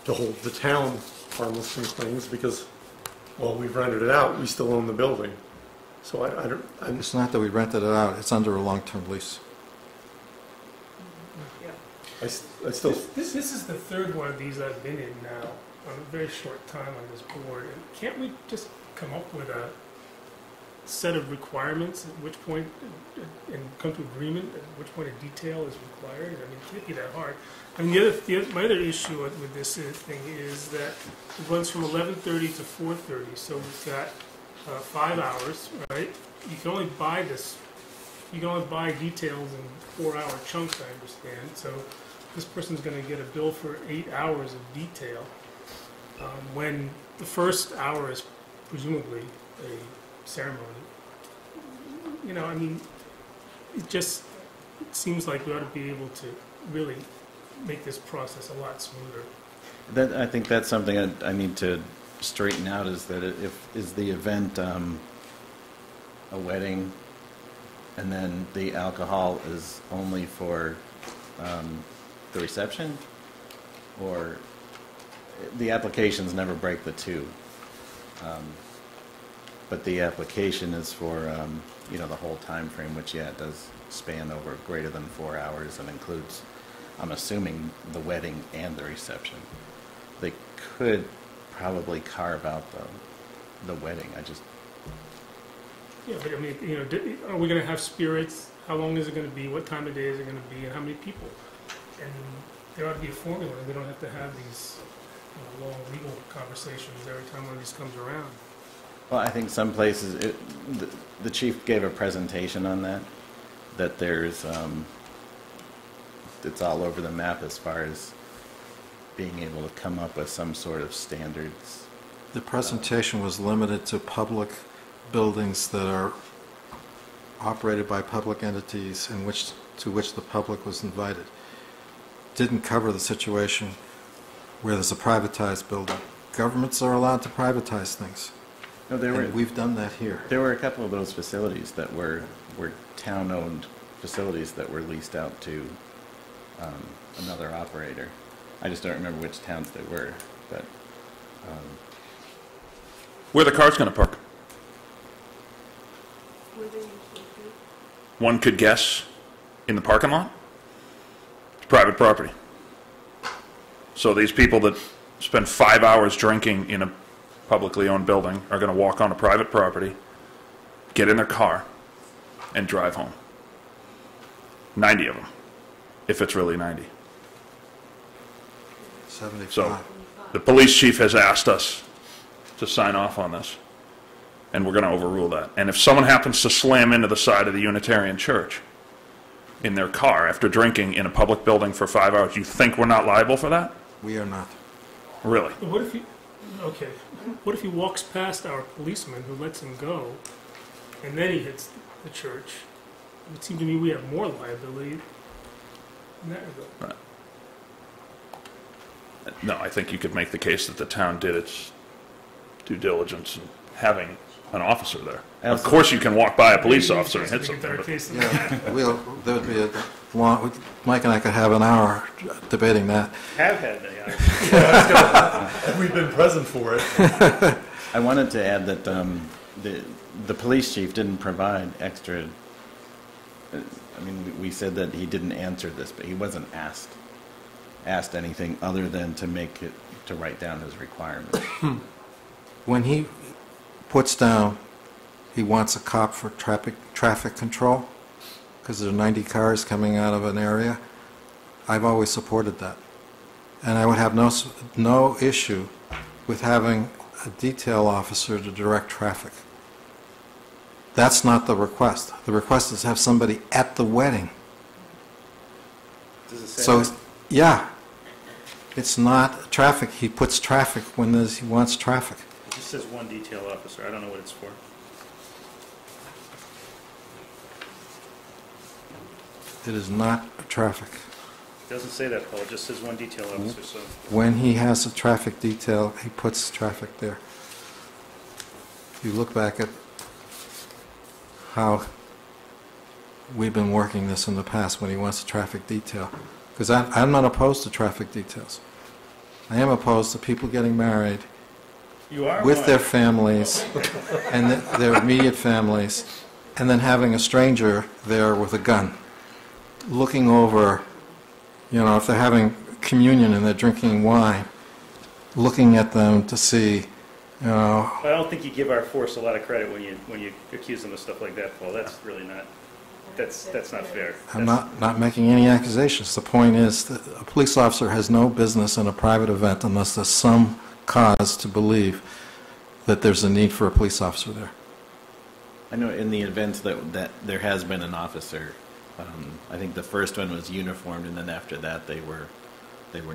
to hold the town harmless from claims, because while we've rented it out, we still own the building. So It's not that we rented it out, it's under a long-term lease. I still... This is the third one of these I've been in now, on a very short time on this board. And can't we just come up with a set of requirements, at which point, and come to agreement at which point a detail is required? I mean, it can't be that hard. I mean, my other issue with this thing is that it runs from 11:30 to 4:30, so we've got 5 hours, right? You can only buy details in 4-hour chunks, I understand. So this person's going to get a bill for 8 hours of detail, when the first hour is presumably a ceremony. You know, I mean, it seems like we ought to be able to really make this process a lot smoother. I think that's something I need to straighten out, is that is the event a wedding, and then the alcohol is only for the reception, or the applications never break the two, but the application is for the whole time frame, which it does span over greater than 4 hours and includes, I'm assuming, the wedding and the reception. They could probably carve out the wedding. Yeah, but I mean, are we going to have spirits? How long is it going to be? What time of day is it going to be? And how many people? And there ought to be a formula, and we don't have to have these long legal conversations every time one of these comes around. Well, I think some places, the chief gave a presentation on that there's, it's all over the map as far as being able to come up with some sort of standards. The presentation was limited to public buildings that are operated by public entities to which the public was invited. Didn't cover the situation where there's a privatized building. Governments are allowed to privatize things. No, And we've done that here. There were a couple of those facilities that were town-owned facilities that were leased out to another operator. I just don't remember which towns they were, but... Where are the cars going to park? One could guess in the parking lot. It's private property. So these people that spend 5 hours drinking in a publicly owned building are going to walk onto private property, get in their car, and drive home. 90 of them, if it's really 90. 75. So the police chief has asked us to sign off on this, and we're going to overrule that. And if someone happens to slam into the side of the Unitarian Church in their car after drinking in a public building for 5 hours, you think we're not liable for that? We are not. Really? But what if he walks past our policeman who lets him go, and then he hits the church? It would seem to me we have more liability in that regard. Right. No, I think you could make the case that the town did its due diligence in having an officer there. Of course you can walk by a police officer and hit something. There would be a long, Mike and I could have an hour debating that. Have had that. We've been present for it. I wanted to add that the police chief didn't provide extra... I mean, we said that he didn't answer this, but he wasn't asked anything other than to write down his requirements. When he puts down, he wants a cop for traffic control, because there are 90 cars coming out of an area, I've always supported that. And I would have no issue with having a detail officer to direct traffic. That's not the request. The request is to have somebody at the wedding. Does it say So, that? yeah, it's not traffic. He puts traffic when he wants traffic. It just says one detail officer. I don't know what it's for. It is not traffic. It doesn't say that, Paul. It just says one detail officer, so... When he has a traffic detail, he puts traffic there. If you look back at how we've been working this in the past when he wants a traffic detail, because I'm not opposed to traffic details. I am opposed to people getting married You are with one. their families and their immediate families, and then having a stranger there with a gun, looking over, if they're having communion and they're drinking wine, looking at them to see, I don't think you give our force a lot of credit when you accuse them of stuff like that, Paul. That's really not... That's not fair. I'm not making any accusations. The point is that a police officer has no business in a private event unless there's some cause to believe that there's a need for a police officer there. I know in the events that there has been an officer, I think the first one was uniformed, and then after that they were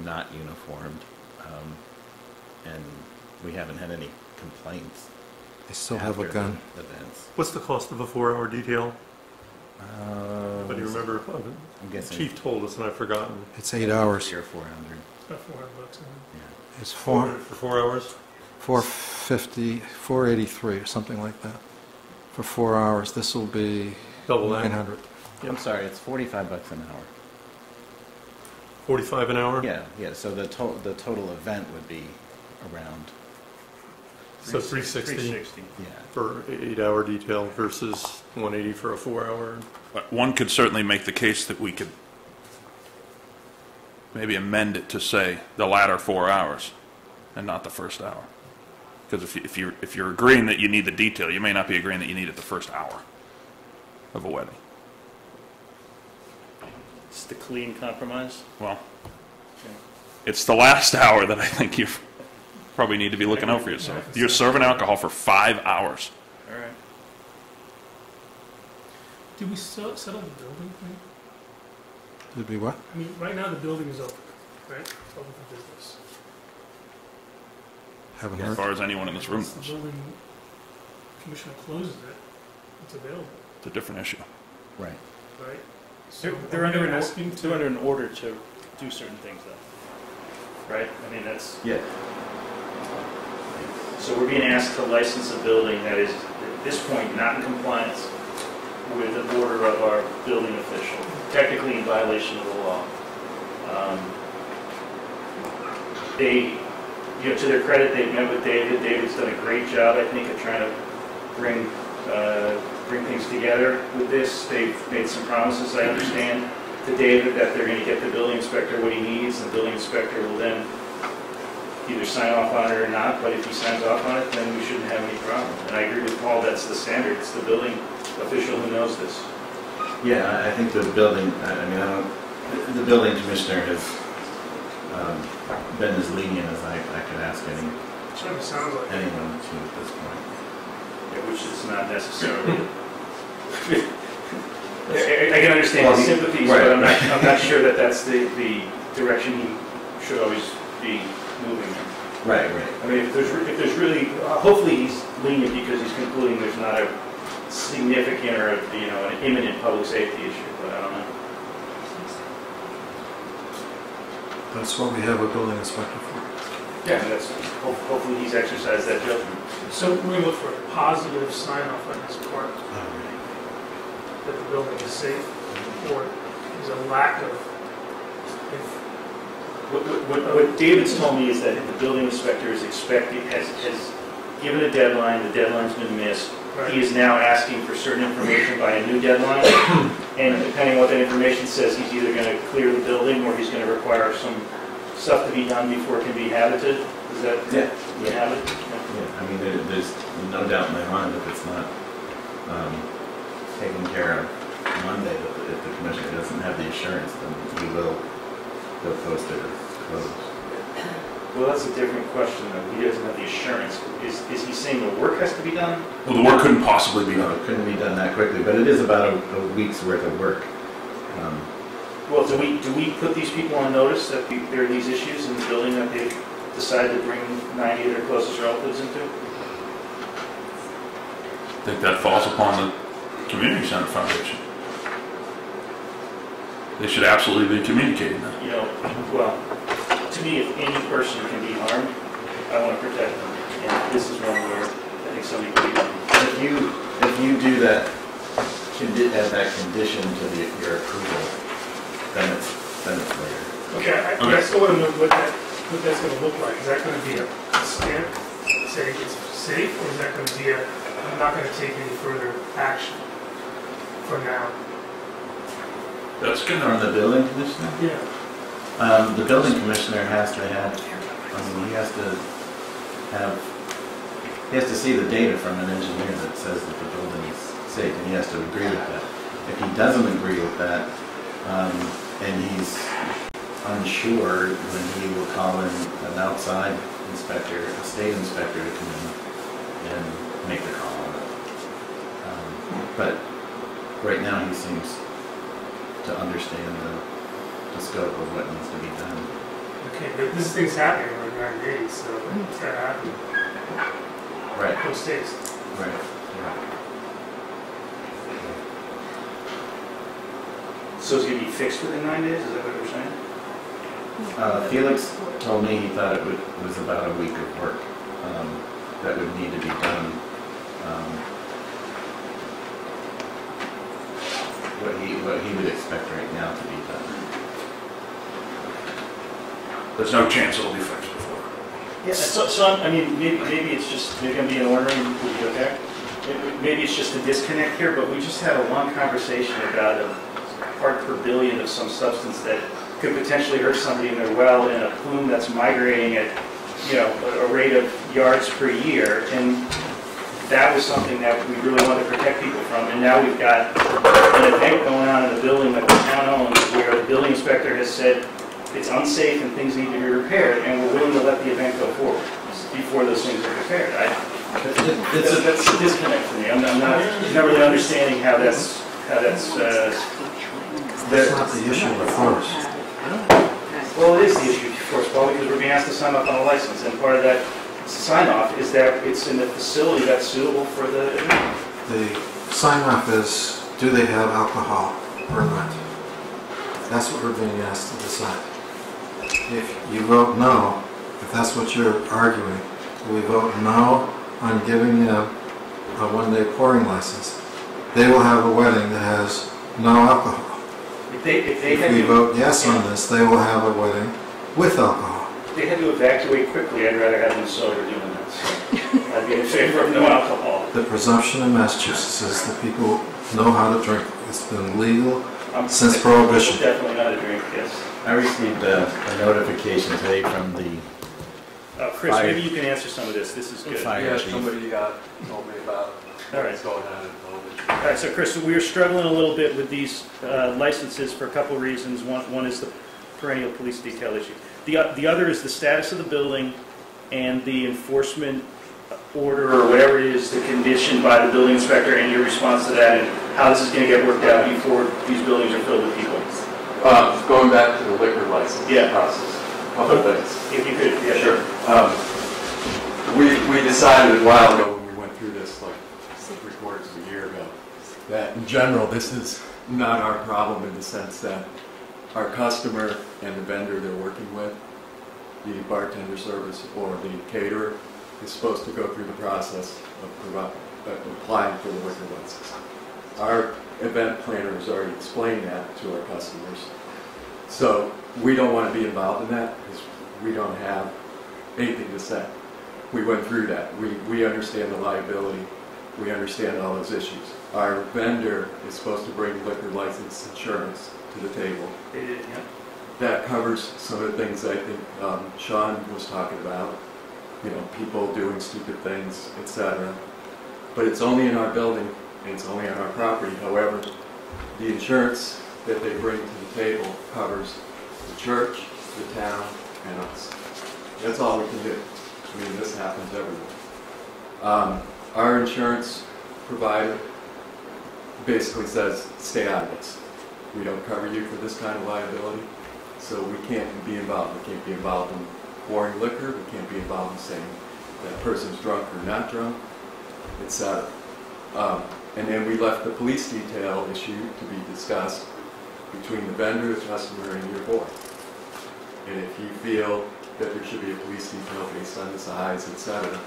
not uniformed, and we haven't had any complaints. They still have a gun. Events. What's the cost of a 4-hour detail? But do you remember? I'm guessing Chief told us, and I've forgotten. It's 8 hours. $300 or $400. About $400. Yeah. It's For 4 hours? $450, $483 or something like that. For 4 hours, this will be Double that. $900. I'm sorry, it's $45 an hour. 45 an hour? Yeah. So the total event would be around. So 360 Yeah. for 8-hour detail versus 180 for a 4-hour. But one could certainly make the case that we could maybe amend it to say the latter 4 hours and not the first hour. Because if you're agreeing that you need the detail, you may not be agreeing that you need it the first hour of a wedding. It's the clean compromise. Well, it's the last hour that I think you probably need to be looking out for yourself. You're serving alcohol for 5 hours. All right. Did we settle the building thing? Did we what? I mean, right now the building is open, right? It's open for business. Haven't As heard. far as anyone in this room Once the knows. building commissioner closes it, it's available, It's a different issue. Right. right? So They're are we under an asking they're under an order to do certain things, though. Right? I mean, that's. Yeah. So we're being asked to license a building that is, at this point, not in compliance with the order of our building official, technically in violation of the law. They, you know, to their credit, they've met with David. David's done a great job, I think, of trying to bring things together with this. They've made some promises, I understand, to David that they're going to get the building inspector what he needs, and the building inspector will then either sign off on it or not, but if he signs off on it, then we shouldn't have any problem. And I agree with Paul, that's the standard. It's the building official who knows this. Yeah, I think the building, the building commissioner has been as lenient as I could ask Certainly sounds like it. anyone to at this point. Yeah, which is not necessarily. I can understand his sympathies, right, but I'm not sure that that's the direction he should always be moving in. Right. I mean, if there's really, hopefully he's lenient because he's concluding there's not a significant or an imminent public safety issue, but I don't know. That's what we have a building inspector for. Yeah, and that's hopefully he's exercised that judgment. So we're going to look for a positive sign-off on his part that the building is safe, or is a lack of. What David's told me is that the building inspector is has given a deadline, the deadline's been missed. Right. He is now asking for certain information by a new deadline, and depending on what that information says, he's either going to clear the building or he's going to require some stuff to be done before it can be habited. Is that the habit? Yeah, I mean, there's no doubt in my mind if it's not taken care of Monday, if the commissioner doesn't have the assurance, then he will post it as closed. Well, that's a different question, though. He doesn't have the assurance. Is he saying the work has to be done? Well, the work couldn't possibly be No, done. it couldn't be done that quickly, but it is about a week's worth of work. Well, do we put these people on notice that there are these issues in the building that they've decided to bring 90 of their closest relatives into? I think that falls upon the Community Center Foundation. They should absolutely be communicating that. You know, well, to me, if any person can be harmed, I want to protect them. And this is one where I think somebody could be harmed. If you do that, as that condition to your approval, then it's later. Okay, I still want to know what that's going to look like. Is that going to be a stamp saying it's safe, or is that going to be I'm not going to take any further action for now? That's good. From the building commissioner? Yeah. The building commissioner has to have, he has to see the data from an engineer that says that the building is safe, and he has to agree with that. If he doesn't agree with that, and he's unsure, then he will call in an outside inspector, a state inspector to come in and make the call on it. But right now he seems to understand the scope of what needs to be done. Okay, but this thing's happening in like 9 days, so it's got to happen. Right. Post haste. Right. Yeah. So it's going to be fixed within 9 days? Is that what you're saying? Felix told me he thought it was about a week of work that would need to be done. What he would expect right now to be done. There's no chance it'll be fixed before. Yeah, so I mean, maybe it's just, maybe I'm being ornery, we'll be okay. Maybe it's just a disconnect here, but we just had a long conversation about a part per billion of some substance that could potentially hurt somebody in their well in a plume that's migrating at, a rate of yards per year. And that was something that we really wanted to protect people from. And now we've got an event going on in the building that the town owns where the building inspector has said it's unsafe and things need to be repaired, and we're willing to let the event go forward before those things are repaired. That's a disconnect for me. I'm not really understanding how that's That's not the issue before us. Well, it is the issue for us, Paul, because we're being asked to sign off on a license, and part of that sign-off is that it's in the facility that's suitable for the event. The sign-off is, do they have alcohol or not? That's what we're being asked to decide. If you vote no, if that's what you're arguing, we vote no on giving them a one-day pouring license. They will have a wedding that has no alcohol. If we vote yes on this, they will have a wedding with alcohol. If they had to evacuate quickly, I'd rather have them sober doing that. So I'd be in favor of no alcohol. The presumption in Massachusetts is that people know how to drink. It's been legal since Prohibition. Definitely not a drink, yes. I received a notification today from the Chris, maybe you can answer some of this. This is good. fire chief. Somebody told me about what's going on in All right, so Chris, we are struggling a little bit with these licenses for a couple of reasons. One is the perennial police detail issue. The other is the status of the building and the enforcement order or whatever it is, the condition by the building inspector and your response to that, and how this is going to get worked out before these buildings are filled with people. Going back to the liquor license process, a couple things. If you could, yeah, sure. We decided a while ago when we went through this, like 3/4 of a year ago, that in general this is not our problem in the sense that our customer and the vendor they're working with, the bartender service or the caterer, is supposed to go through the process of applying for the liquor license. Our event planner has already explained that to our customers. So we don't want to be involved in that because we don't have anything to say. We went through that. We understand the liability. We understand all those issues. Our vendor is supposed to bring liquor license insurance to the table. They did, yeah. That covers some of the things I think Sean was talking about. You know, people doing stupid things, etc. But it's only in our building and it's only on our property. However, the insurance that they bring to the table covers the church, the town, and us. That's all we can do. I mean, this happens everywhere. Our insurance provider basically says, stay out of this. We don't cover you for this kind of liability, so we can't be involved. We can't be involved in pouring liquor. We can't be involved in saying that person's drunk or not drunk, etc. And then we left the police detail issue to be discussed between the vendor, the customer, and your board. And if you feel that there should be a police detail based on the size, etc.,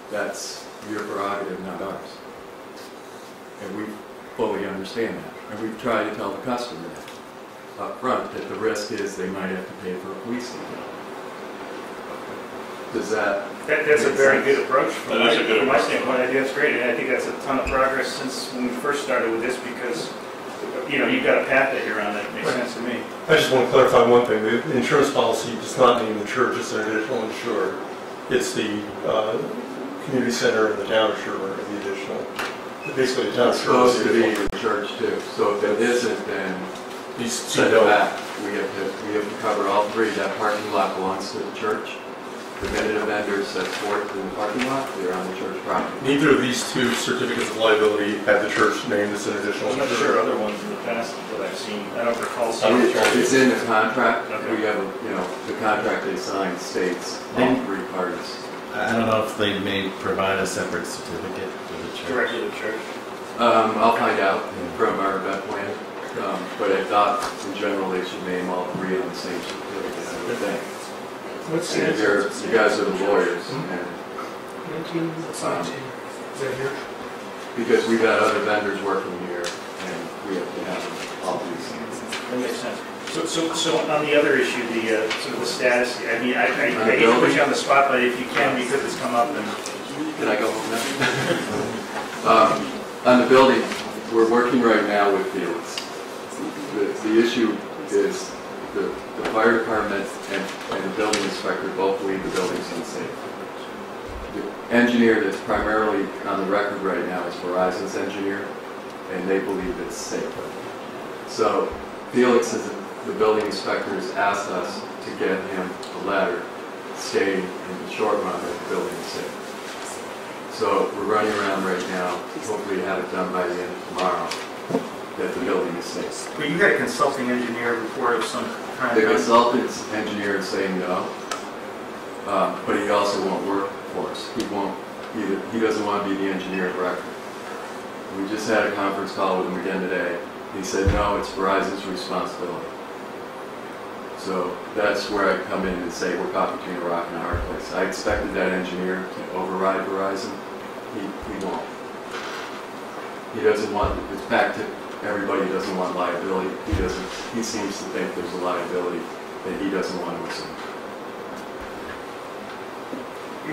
that's your prerogative, not ours. And we fully understand that. And we've tried to tell the customer that up front, that the risk is they might have to pay for a police detail. Does That's a very good approach from my standpoint. I think that's great, and I think that's a ton of progress since when we first started with this because, you know, you've got a path that you're on that makes sense to me. I just want to clarify one thing. The insurance policy does not name the church as an additional insured. It's the community center and the town of Sherborn are the additional. Basically, the town of Sherborn supposed to be the church too. So if it isn't, then send it back. We have to cover all three. That parking lot belongs to the church. The minute a vendor sets forth in the parking lot, they're on the church property. Neither of these two certificates of liability have the church named as an additional I'm not insured. sure other ones in the past that I've seen. I don't recall seeing the church. It's in the contract. Okay. We have, the contract they signed states all three parties. I don't know if they may provide a separate certificate to the church. Directly to the church. I'll find out from our event plan, but I thought in general they should name all three on the same certificate, I would think. What's And you guys are the lawyers, and, because we've had other vendors working here, and we have to have all these things. That makes sense. So on the other issue, the sort of the status, I mean, I hate to put you on the spot, but if you can, because it's come up and... Can I go home now? On the building, we're working right now with Felix. The issue is the fire department and the building inspector both believe the building's unsafe. The engineer that's primarily on the record right now is Verizon's engineer, and they believe it's safe. So Felix has the building inspectors asked us to get him a letter stating in the short run that the building is safe. So we're running around right now, hopefully have it done by the end of tomorrow, that the building is safe. But you had a consulting engineer report of some kind. The consultant's engineer is saying no, but he also won't work for us. He doesn't want to be the engineer of record. We just had a conference call with him again today. He said, no, it's Verizon's responsibility. So that's where I come in and say we're caught between a rock and a hard place. I expected that engineer to override Verizon. He won't. He doesn't want, it's back to everybody doesn't want liability. He seems to think there's a liability that he doesn't want to assume.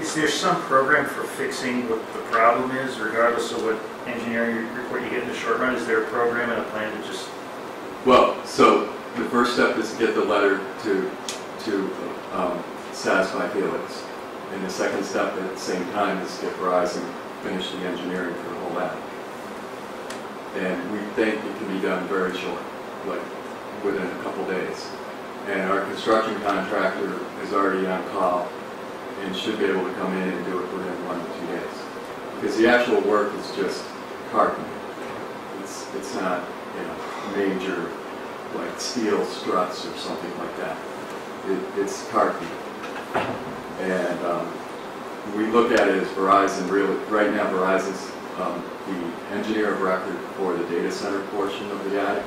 Is there some program for fixing what the problem is, regardless of what engineering report you get in the short run? Is there a program and a plan to just... Well, so the first step is to get the letter to satisfy Felix. And the second step at the same time is to get Verizon finish the engineering for the whole app. And we think it can be done very short, like within a couple days. And our construction contractor is already on call and should be able to come in and do it within 1 to 2 days. Because the actual work is just carpentry. It's not, major like steel struts or something like that. It's carpentry. And we look at it as Verizon really, right now Verizon's the engineer of record for the data center portion of the attic,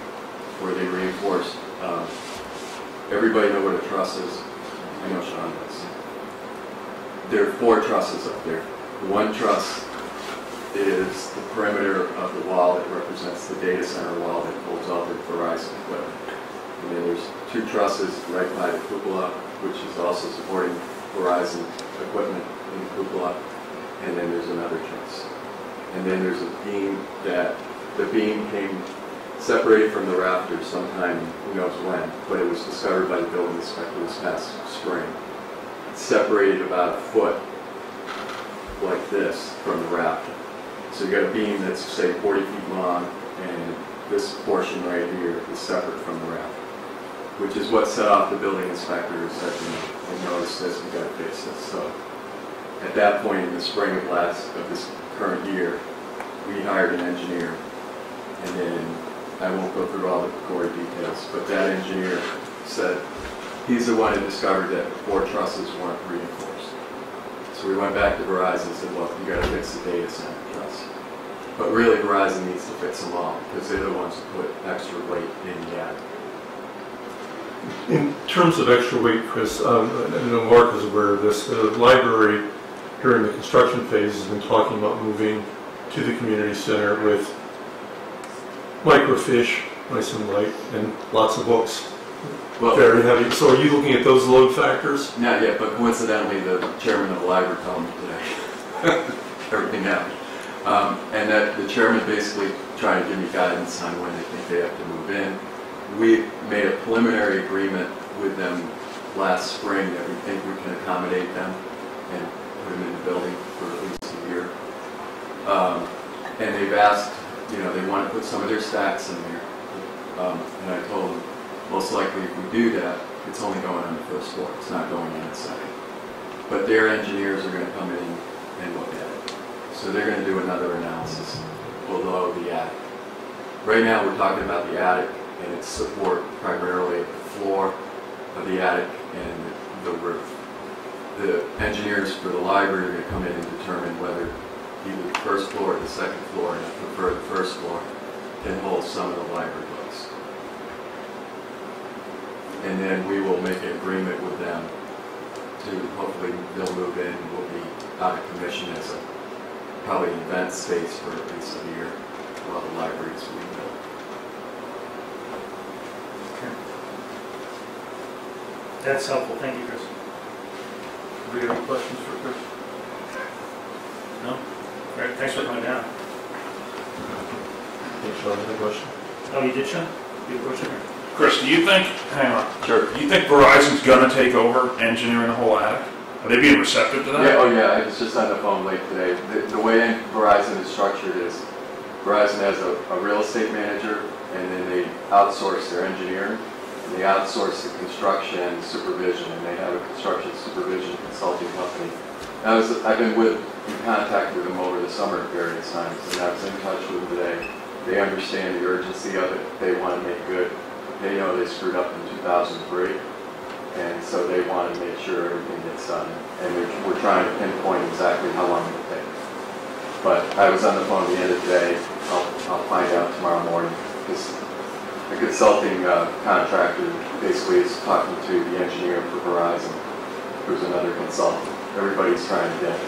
where they reinforced, everybody know what a truss is? I know Sean does. There are 4 trusses up there. One truss is the perimeter of the wall that represents the data center wall that holds all the Verizon equipment. And then there's 2 trusses right by the cupola, which is also supporting Verizon equipment in the cupola. And then there's another truss. And then there's a beam the beam came separated from the rafters sometime, who knows when, but it was discovered by the building inspector this past spring. It's separated about a foot like this from the rafter. So you got a beam that's, say, 40 feet long, and this portion right here is separate from the rafter, which is what set off the building inspector and said, I noticed this, we got to fix this. So at that point in the spring of this current year, we hired an engineer, and then I won't go through all the gory details, but that engineer said he's the one who discovered that 4 trusses weren't reinforced. So we went back to Verizon and said, well, you got to fix the data center truss. But really, Verizon needs to fix them all, because they're the ones who put extra weight in the attic. In terms of extra weight, Chris, I know Mark is aware of this. The library, during the construction phase, has been talking about moving to the community center with microfiche, nice and light, and lots of books. Well, very heavy. So are you looking at those load factors? Not yet, but coincidentally, the chairman of the library told me today. Everything happened. And that the chairman basically trying to give me guidance on when they think they have to move in. We made a preliminary agreement with them last spring that we think we can accommodate them and put them in the building for at least a year. And they've asked, they want to put some of their stacks in there. And I told them, most likely if we do that, it's only going on the first floor. It's not going on the second. But their engineers are going to come in and look at it. So they're going to do another analysis below the attic. Right now we're talking about the attic and its support primarily of the floor of the attic and the roof. The engineers for the library are going to come in and determine whether either the first floor or the second floor, and I prefer the first floor, can hold some of the library books. And then we will make an agreement with them to hopefully they'll move in and we'll be out of commission as a probably an event space for at least a year while the library is rebuilt. Okay. That's helpful. Thank you, Chris. Do we have any questions for Chris? No? All right, thanks for coming down. Hey, Sean, have a question? Oh, you did, Sean? You have a question? Chris, do you think, hang on, Sure. do you think Verizon's going to take over engineering the whole attic? Are they being receptive to that? Yeah, oh yeah, I was just on the phone late today. The way Verizon is structured is Verizon has a real estate manager, and then they outsource their engineering, They outsource the construction supervision, and they have a construction supervision consulting company. I've been in contact with them over the summer at various times, and I was in touch with them today. They understand the urgency of it. They want to make good. They know they screwed up in 2003, and so they want to make sure everything gets done. And we're trying to pinpoint exactly how long it will take. But I was on the phone at the end of the day. I'll find out tomorrow morning. Because the consulting contractor basically is talking to the engineer for Verizon, who's another consultant. Everybody's trying to get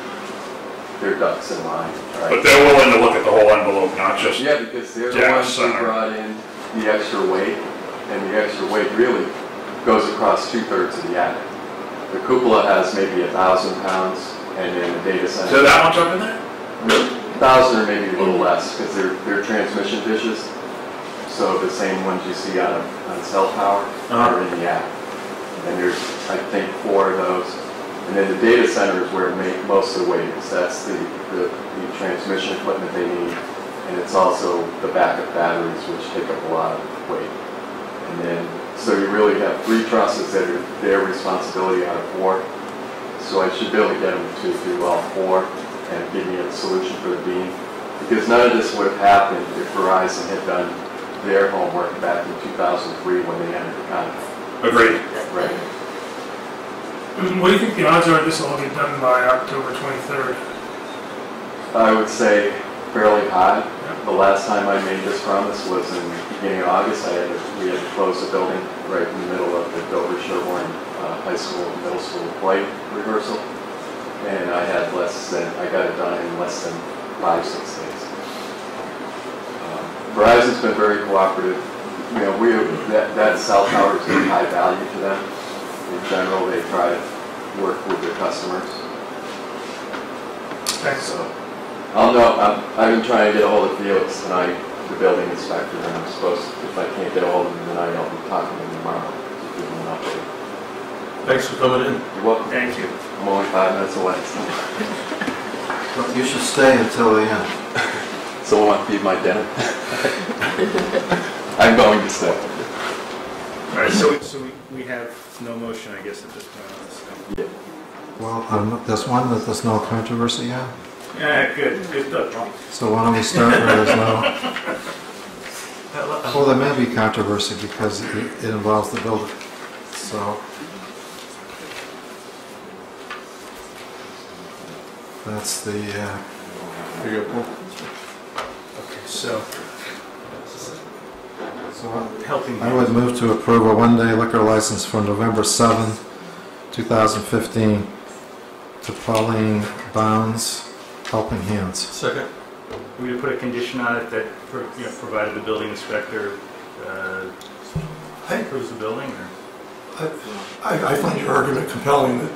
their ducks in line. Right? But they're willing to look at the whole envelope, not just because they're the ones who brought in the extra weight, and the extra weight really goes across 2/3 of the attic. The cupola has maybe 1,000 pounds, and then the data center. Is there that much up in there? 1,000 or maybe a little less, because they're transmission dishes. So the same ones you see on cell tower are in the attic. And there's, I think, 4 of those. And then the data center is where most of the weight is. That's the transmission equipment they need. And it's also the backup batteries, which take up a lot of weight. And then, so you really have 3 trusses that are their responsibility out of 4. So I should be able to get them to do all 4 and give me a solution for the beam. Because none of this would have happened if Verizon had done their homework back in 2003 when they entered the contract. Agreed. Right. What do you think the odds are this will all get done by October 23rd? I would say fairly high. The last time I made this promise was in the beginning of August. We had to close the building right in the middle of the Dover-Sherborn High School, Middle School play rehearsal. And I got it done in less than 5-6 days. Verizon's been very cooperative. You know, that cell tower is very high value to them. In general, they try to work with their customers. So, I'll know. I've been trying to get a hold of Felix tonight, the building inspector, and I'm supposed to, if I can't get a hold of him tonight, I'll be talking to him tomorrow to give him an update. Thanks for coming in. You're welcome. Thank you. I'm only 5 minutes away. You should stay until the end. Someone want to feed my dinner? I'm going to stay. All right, so we have no motion, I guess, at this point on this thing. Yeah. Well, there's one that there's no controversy on. Yeah, good. So why don't we start where there's no... Well, there may be controversy because it involves the building. So... That's the... Here you go. Okay, so helping. I would move to approve a one-day liquor license for November 7, 2015 to Pauline Bounds, Helping Hands. Second. We would put a condition on it that, provided the building inspector approves the building, or? I find your argument compelling that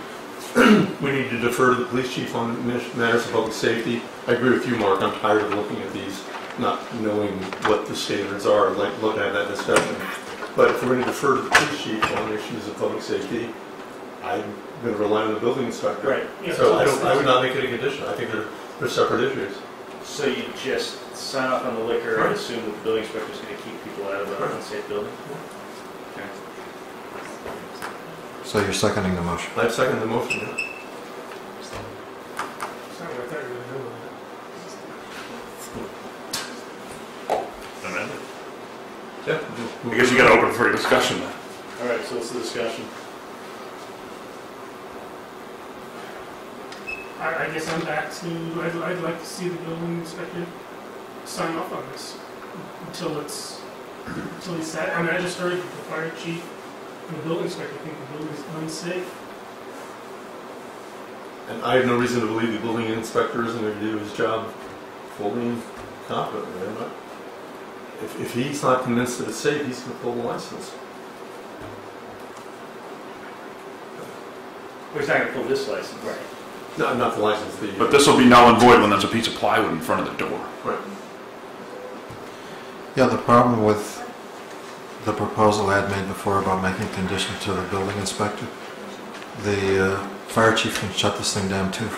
we need to defer to the police chief on matters of public safety. I agree with you, Mark. I'm tired of looking at these, not knowing what the standards are. I'd like to look at that discussion. But if we're going to defer to the police chief on issues of public safety, I'm going to rely on the building inspector. Right. Yeah, so I would not make it a condition. I think they're separate issues. So you just sign off on the liquor and assume that the building inspector is going to keep people out of the unsafe building? Okay. So you're seconding the motion? I second the motion, yeah. Sorry, I thought you were going to Amend it? Yeah. I guess you got to open for a discussion then. All right, so what's the discussion? I guess I'm back to, I'd like to see the building inspector sign off on this until he's set. I mean, I just heard the fire chief and the building inspector think the building is unsafe. And I have no reason to believe the building inspector isn't going to do his job fully and competently. If he's not convinced that it's safe, he's going to pull the license. Well, he's not going to pull this license. Right. No, not the license. But this will be null and void when there's a piece of plywood in front of the door. Right. Yeah, the problem with the proposal I had made before about making condition to the building inspector, the fire chief can shut this thing down too.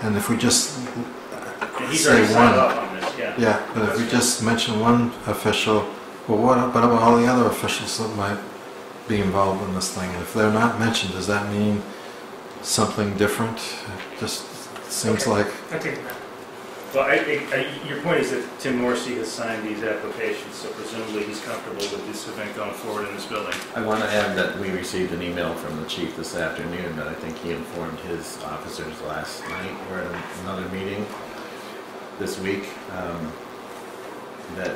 And if we just he's say already signed one, off on this, yeah. Yeah, but if we just mention one official, Well, what about all the other officials that might be involved in this thing? And if they're not mentioned, does that mean something different? It just seems like... I take it back. Well, your point is that Tim Morrissey has signed these applications, so presumably he's comfortable with this event going forward in this building. I want to add that we received an email from the chief this afternoon that I think he informed his officers last night. We're at another meeting this week. That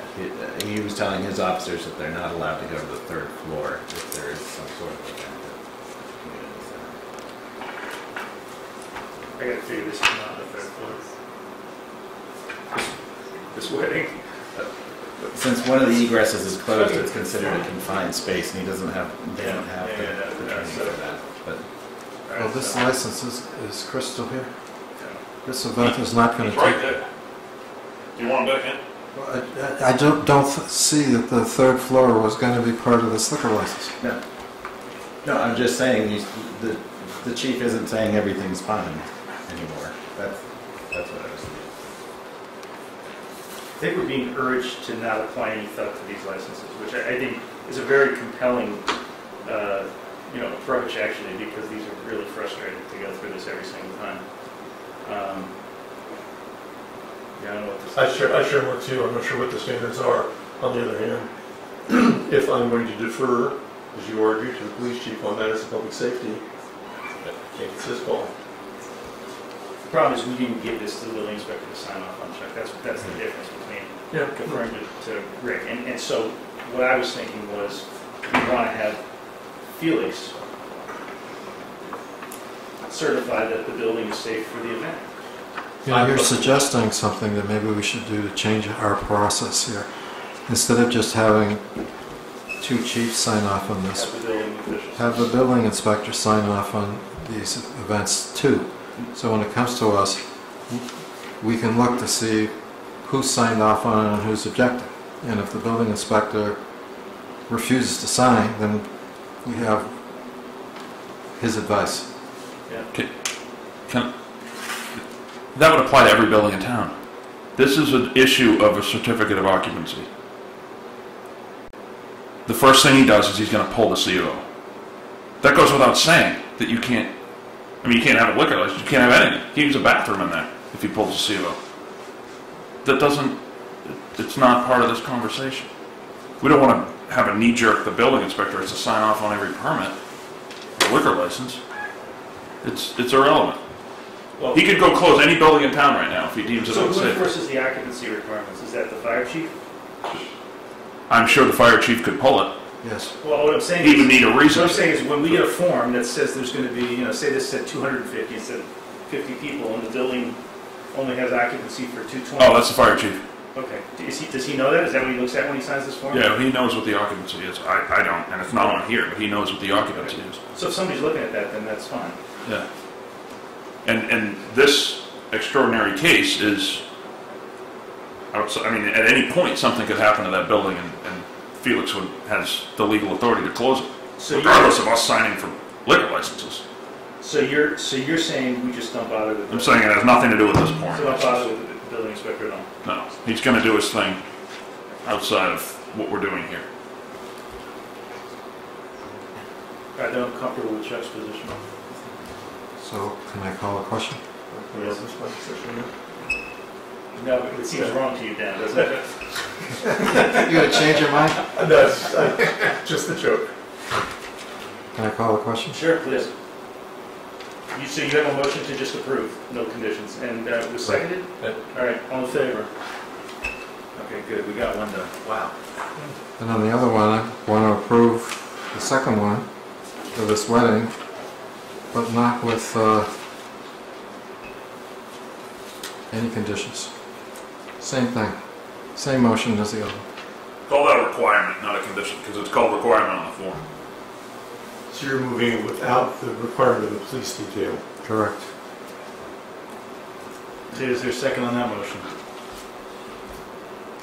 he was telling his officers that they're not allowed to go to the third floor if there is some sort of event at the community center. I gotta figure this is not the third floor. This wedding. Since one of the egresses is closed, it's considered a confined space, and he doesn't have, they don't have the training for that. But Well, this license is Chris still here? This event is not going to take... Right there. Do you want him back in? I don't see that the third floor was going to be part of this liquor license. No. No, I'm just saying, the chief isn't saying everything's fine anymore. That's what I was thinking. I think we're being urged to not apply any theft to these licenses, which I think is a very compelling, approach actually, because these are really frustrating to go through this every single time. I don't know what this is. I share one too. I'm not sure what the standards are. On the other hand, if I'm going to defer, as you argue, to the police chief on matters of public safety, it's his call. The problem is we didn't give this to the building inspector to sign off on, Chuck. That's the difference between referring to Rick. And so what I was thinking was we want to have Felix certify that the building is safe for the event. You're suggesting something that maybe we should do to change our process here. Instead of just having two chiefs sign off on this, have the building inspector sign off on these events too. So when it comes to us, we can look to see who signed off on it and who's objecting. And if the building inspector refuses to sign, then we have his advice. That would apply to every building in town. This is an issue of a certificate of occupancy. The first thing he does is he's going to pull the CO. That goes without saying that you can't, you can't have a liquor license, you can't have anything. You can't use a bathroom in there if he pulls the CO. That doesn't, it's not part of this conversation. We don't want to have a knee-jerk, the building inspector has to sign off on every permit, the liquor license. It's irrelevant. Well, he could go close any building in town right now if he deems it so unsafe. who enforces the occupancy requirements? Is that the fire chief? I'm sure the fire chief could pull it. Yes. Well, what I'm saying He would need a reason. What I'm saying is when we get a form that says there's going to be, say this said 250 instead of 50 people, and the building only has occupancy for 220. Oh, that's the fire chief. Okay. Does he know that? Is that what he looks at when he signs this form? Yeah, he knows what the occupancy is. I don't, and it's not on here, but he knows what the occupancy is. So if somebody's looking at that, then that's fine. Yeah. And this extraordinary case is outside. At any point something could happen to that building, and Felix has the legal authority to close it, regardless of us signing for liquor licenses. So you're saying we just don't bother with. I'm saying it has nothing to do with this point. So don't bother with the building inspector at all. No, he's going to do his thing outside of what we're doing here. I don't comfortable with Chuck's position. So can I call a question? Yes. No, it seems wrong to you, Dan, doesn't it? You gonna change your mind? That's just a joke. Can I call a question? Sure, please. So you have a motion to just approve, no conditions, and it was seconded? Right. All right, all in favor? Okay, good, we got one done. Wow. And on the other one, I want to approve the second one for this wedding, but not with any conditions. Same thing. Same motion as the other. Call that a requirement, not a condition, because it's called requirement on the form. So you're moving it without the requirement of a police detail? Correct. So is there a second on that motion?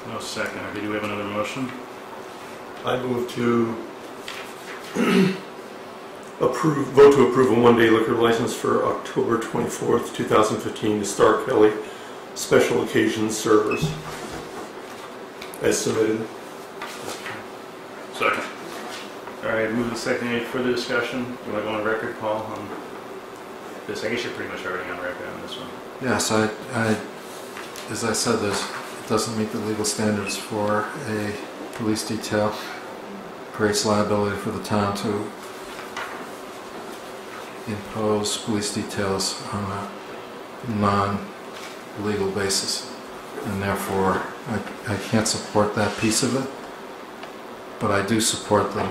No second. Okay, do we have another motion? I move to vote to approve a one-day liquor license for October 24th, 2015 to Star Kelly Special Occasions Servers, as submitted. Second. All right, move to second. Any further discussion? You want to go on record, Paul, on this? I guess you're pretty much already on record on this one. Yes, as I said, it doesn't meet the legal standards for a police detail. Creates liability for the town to impose police details on a non-legal basis. And therefore, I can't support that piece of it. But I do support the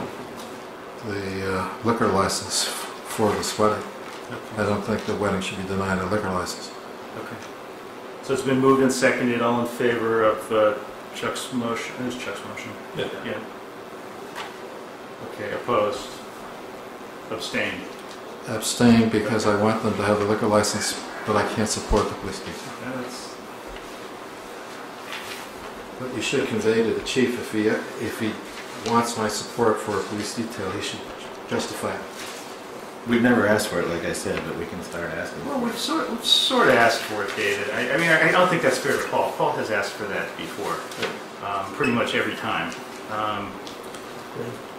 liquor license for this wedding. I don't think the wedding should be denied a liquor license. Okay. So it's been moved and seconded. All in favor of Chuck's motion? It is Chuck's motion. Yeah. Yeah. Okay, opposed? Abstained? Abstain because I want them to have a liquor license, but I can't support the police detail. Yeah, that's... But you should convey to the chief if he wants my support for a police detail, he should justify it. We've never asked for it, like I said, but we can start asking. Well, we've sort of asked for it, David. I mean, I don't think that's fair to Paul. Paul has asked for that before, pretty much every time.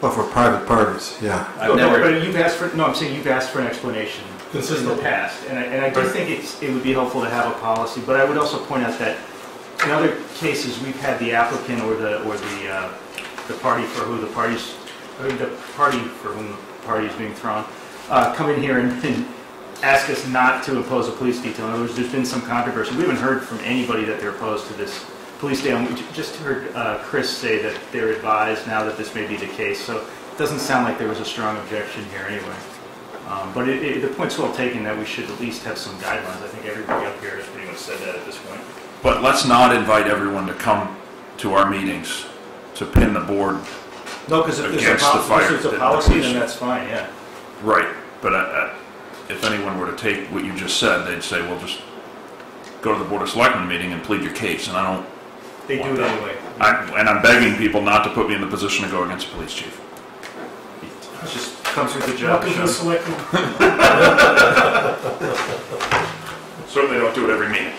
Well, for private parties, yeah. No, but you've asked for. No, I'm saying you've asked for an explanation in the past, and I do think it would be helpful to have a policy. But I would also point out that in other cases we've had the applicant or the party for who the party is being thrown come in here and ask us not to impose a police detail. In other words, there's been some controversy. We haven't heard from anybody that they're opposed to this police detail. We just heard Chris say that they're advised now that this may be the case. So it doesn't sound like there was a strong objection here anyway. But the point's well taken that we should at least have some guidelines. I think everybody up here has pretty much said that at this point. But let's not invite everyone to come to our meetings to pin the board. No, because if there's a policy, then that's fine, yeah. Right, but if anyone were to take what you just said, they'd say, well, just go to the Board of Selectmen meeting and plead your case, and I don't. They do it anyway. And I'm begging people not to put me in the position to go against a police chief. It just comes with the job. Welcome to the selectmen. Certainly don't do it every meeting.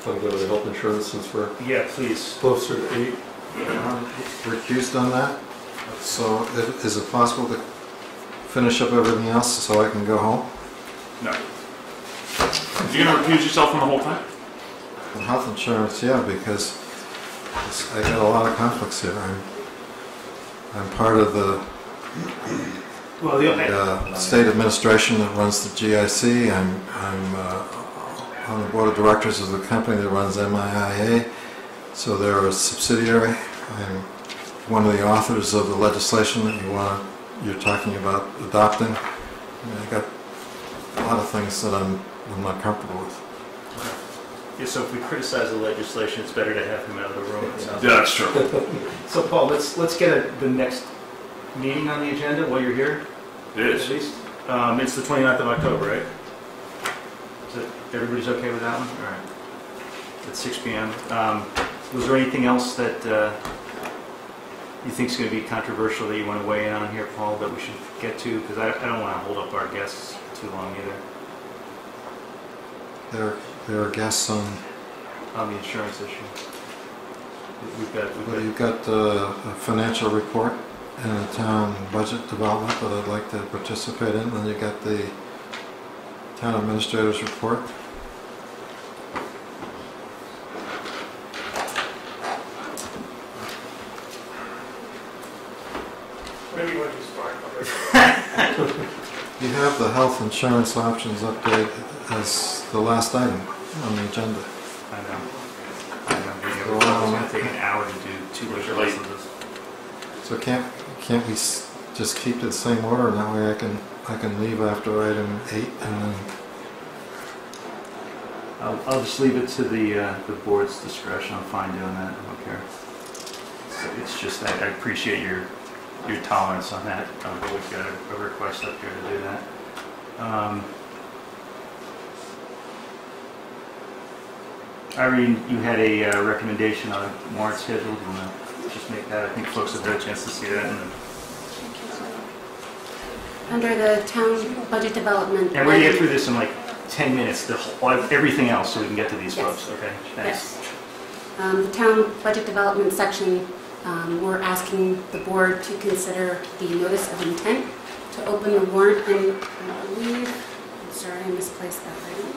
Want to go to the health insurance since we're please. Closer to 8. Recused on that. So is it possible to finish up everything else so I can go home? No. Are you going to recuse yourself from the whole time? And health insurance, yeah, because I got a lot of conflicts here. I'm part of the state administration that runs the GIC. I'm on the board of directors of the company that runs MIIA, so they're a subsidiary. I'm one of the authors of the legislation that you're talking about adopting. I got a lot of things that I'm not comfortable with. Yeah, so if we criticize the legislation, it's better to have him out of the room. Yeah, that's true. So Paul, let's get the next meeting on the agenda while you're here. It is. At least. It's the 29th of October, right? Everybody's okay with that one? All right. At 6 p.m. Was there anything else that you think is going to be controversial that you want to weigh in on here, Paul, that we should get to? Because I don't want to hold up our guests too long either. There are guests on the insurance issue. You've got a financial report and a town budget development that I'd like to participate in, and you've got the town administrator's report. Whatever you want to do, Spark. You have the health insurance options update as the last item on the agenda. I know. It's going to take an hour to do 2 liquor licenses. So can't we just keep it the same order, and that way I can leave after item 8 and then. I'll just leave it to the board's discretion. I'm fine doing that. I don't care. It's just I appreciate your tolerance on that. But we've got a request up here to do that. Irene, you had a recommendation on a warrant schedule. Do you want to just make that? I think folks have had a chance to see that. Under the town budget development. And we're going to get through this in like 10 minutes, everything else, so we can get to these Yes. folks. Okay, thanks. Yes. The town budget development section, we're asking the board to consider the notice of intent to open the warrant, and I believe, I'm sorry, I misplaced that item.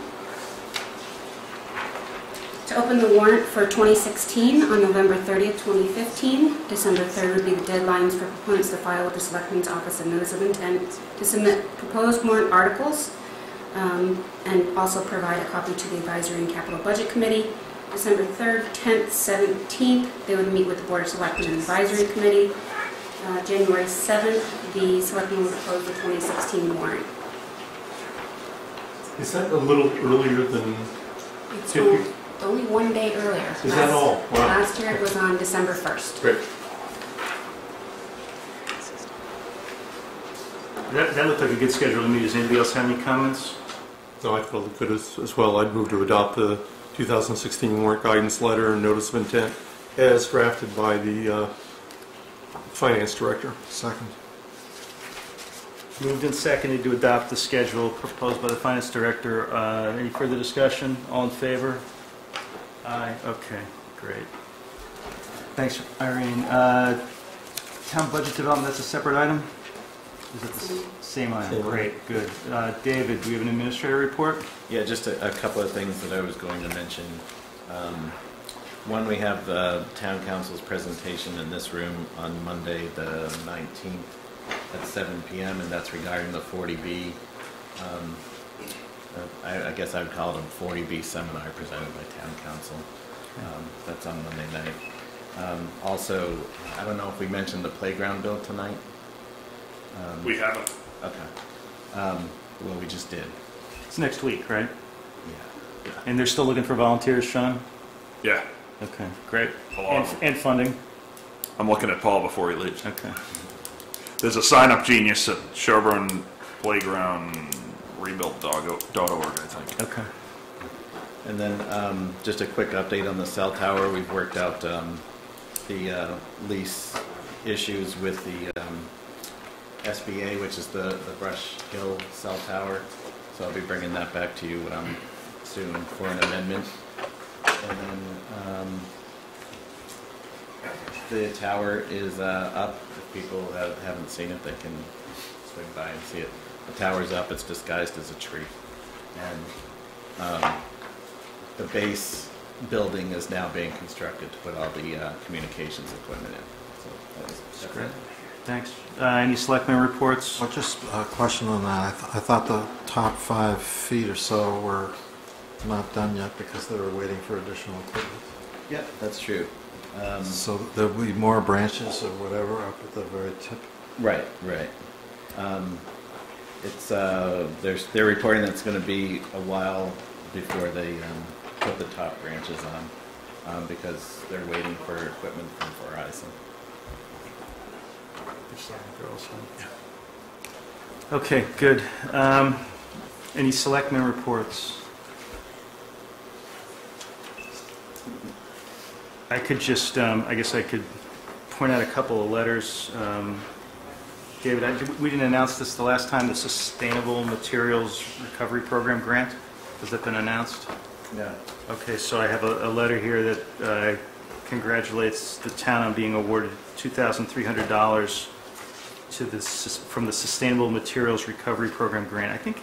To open the warrant for 2016 on November 30th, 2015. December 3rd would be the deadlines for proponents to file with the Selectmen's Office a notice of intent to submit proposed warrant articles, and also provide a copy to the Advisory and Capital Budget Committee. December 3rd, 10th, 17th, they would meet with the Board of Selectmen and Advisory Committee. January 7th, the Selectmen would propose the 2016 warrant. Is that a little earlier than It's typical? only one day earlier. Is that all? Wow. Last year it was on December 1st. Great. That looked like a good schedule to me. Does anybody else have any comments? No, I felt it could as well. I'd move to adopt the 2016 warrant guidance letter and notice of intent as drafted by the finance director. Second. Moved and seconded to adopt the schedule proposed by the finance director. Any further discussion? All in favor? Aye. Okay, great. Thanks, Irene. Town budget development, that's a separate item? Is it the same item? Same Great, good. David, do we have an administrator report? Yeah, just a couple of things that I was going to mention. One, we have the town council's presentation in this room on Monday, the 19th at 7 p.m., and that's regarding the 40B. I guess I would call it a 40B seminar presented by town council. That's on Monday night. Also, I don't know if we mentioned the playground bill tonight. We haven't. Okay. Well, we just did. It's next week, right? Yeah. And they're still looking for volunteers, Sean? Yeah. Okay, great. A lot of them. And funding? I'm looking at Paul before he leaves. Okay. There's a sign-up genius at Sherborn Playground Rebuild.org, I think. Okay. And then just a quick update on the cell tower. We've worked out the lease issues with the SBA, which is the Brush Hill cell tower. So I'll be bringing that back to you soon for an amendment. And then the tower is up. If people haven't seen it, they can swing by and see it. The tower's up. It's disguised as a tree. And the base building is now being constructed to put all the communications equipment in. So that's Great. Thanks. Any selectmen reports? Well, just a question on that. I thought the top 5 feet or so were not done yet because they were waiting for additional equipment. Yeah, that's true. So there'll be more branches or whatever up at the very tip. Right. It's they're reporting that it's going to be a while before they put the top branches on because they're waiting for equipment from Verizon. Okay, good. Any selectmen reports? I could just, I guess I could point out a couple of letters. David, we didn't announce this the last time, the Sustainable Materials Recovery Program grant. Has that been announced? Yeah. Okay, so I have a letter here that congratulates the town on being awarded $2,300 from the Sustainable Materials Recovery Program grant. I think,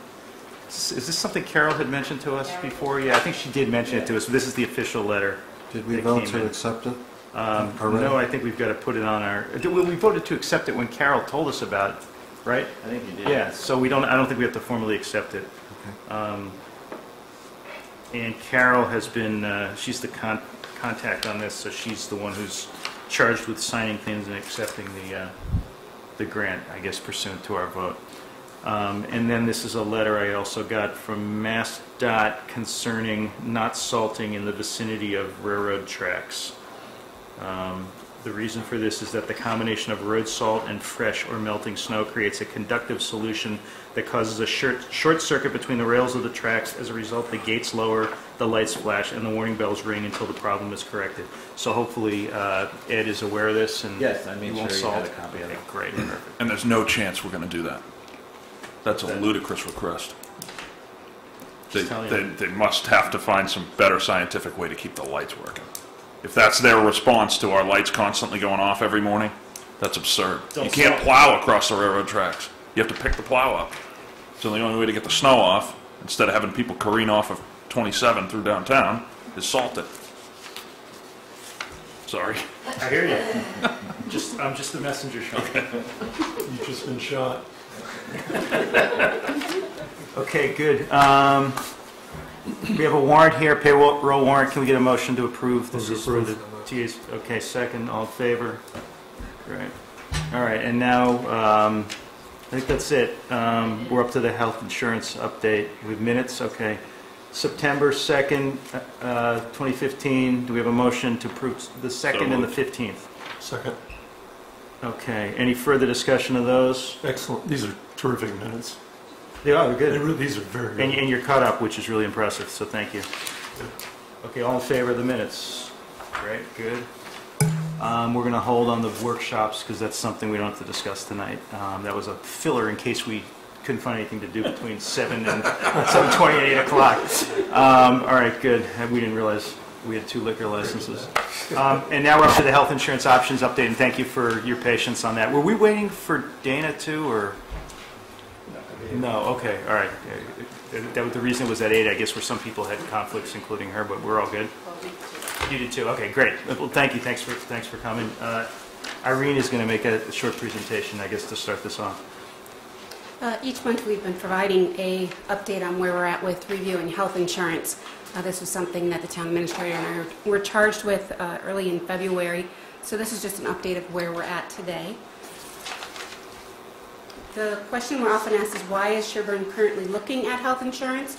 is this something Carol had mentioned to us before? Yeah, I think she did mention it to us. This is the official letter. Did we vote to accept it? No, I think we've got to put it on our, we voted to accept it when Carol told us about it, right? I think you did. Yeah, so I don't think we have to formally accept it. Okay. And Carol has been, she's the contact on this, so she's the one who's charged with signing things and accepting the grant, I guess, pursuant to our vote. And then this is a letter I also got from MassDOT concerning not salting in the vicinity of railroad tracks. The reason for this is that the combination of road salt and fresh or melting snow creates a conductive solution that causes a short circuit between the rails of the tracks. As a result, the gates lower, the lights flash, and the warning bells ring until the problem is corrected. So hopefully Ed is aware of this and yes, I made won't sure you salt. had a copy of it. Great. And there's no chance we're going to do that. That's a ludicrous request. They must have to find some better scientific way to keep the lights working. If that's their response to our lights constantly going off every morning, that's absurd. You can't plow across the railroad tracks. You have to pick the plow up. So the only way to get the snow off, instead of having people careen off of 27 through downtown, is salt it. Sorry. I hear you. I'm just the messenger, Sean. You've just been shot. Okay, good. We have a warrant here, payroll warrant. Can we get a motion to approve? This is for the TS. Okay, second. All in favor? Great. All right, and now I think that's it. We're up to the health insurance update. We have minutes. Okay. September 2nd, 2015. Do we have a motion to approve the 2nd and the 15th? Second. Okay. Any further discussion of those? Excellent. These are terrific minutes. They are. They're good. These are very good. And you're caught up, which is really impressive, so thank you. Okay, all in favor of the minutes? Great, good. We're going to hold on the workshops because that's something we don't have to discuss tonight. That was a filler in case we couldn't find anything to do between 7 and 7:20 and 8 o'clock. All right, good. We didn't realize we had 2 liquor licenses. And now we're up to the health insurance options update, and thank you for your patience on that. Were we waiting for Dana too, or? No, okay, all right. That was the reason it was at 8, I guess, where some people had conflicts, including her, but we're all good. You did too. Okay, great. Well, thank you. Thanks for coming. Irene is going to make a short presentation, I guess, to start this off. Each month we've been providing a update on where we're at with reviewing health insurance. This was something that the town administrator and I were charged with early in February. So this is just an update of where we're at today. The question we're often asked is, why is Sherborn currently looking at health insurance?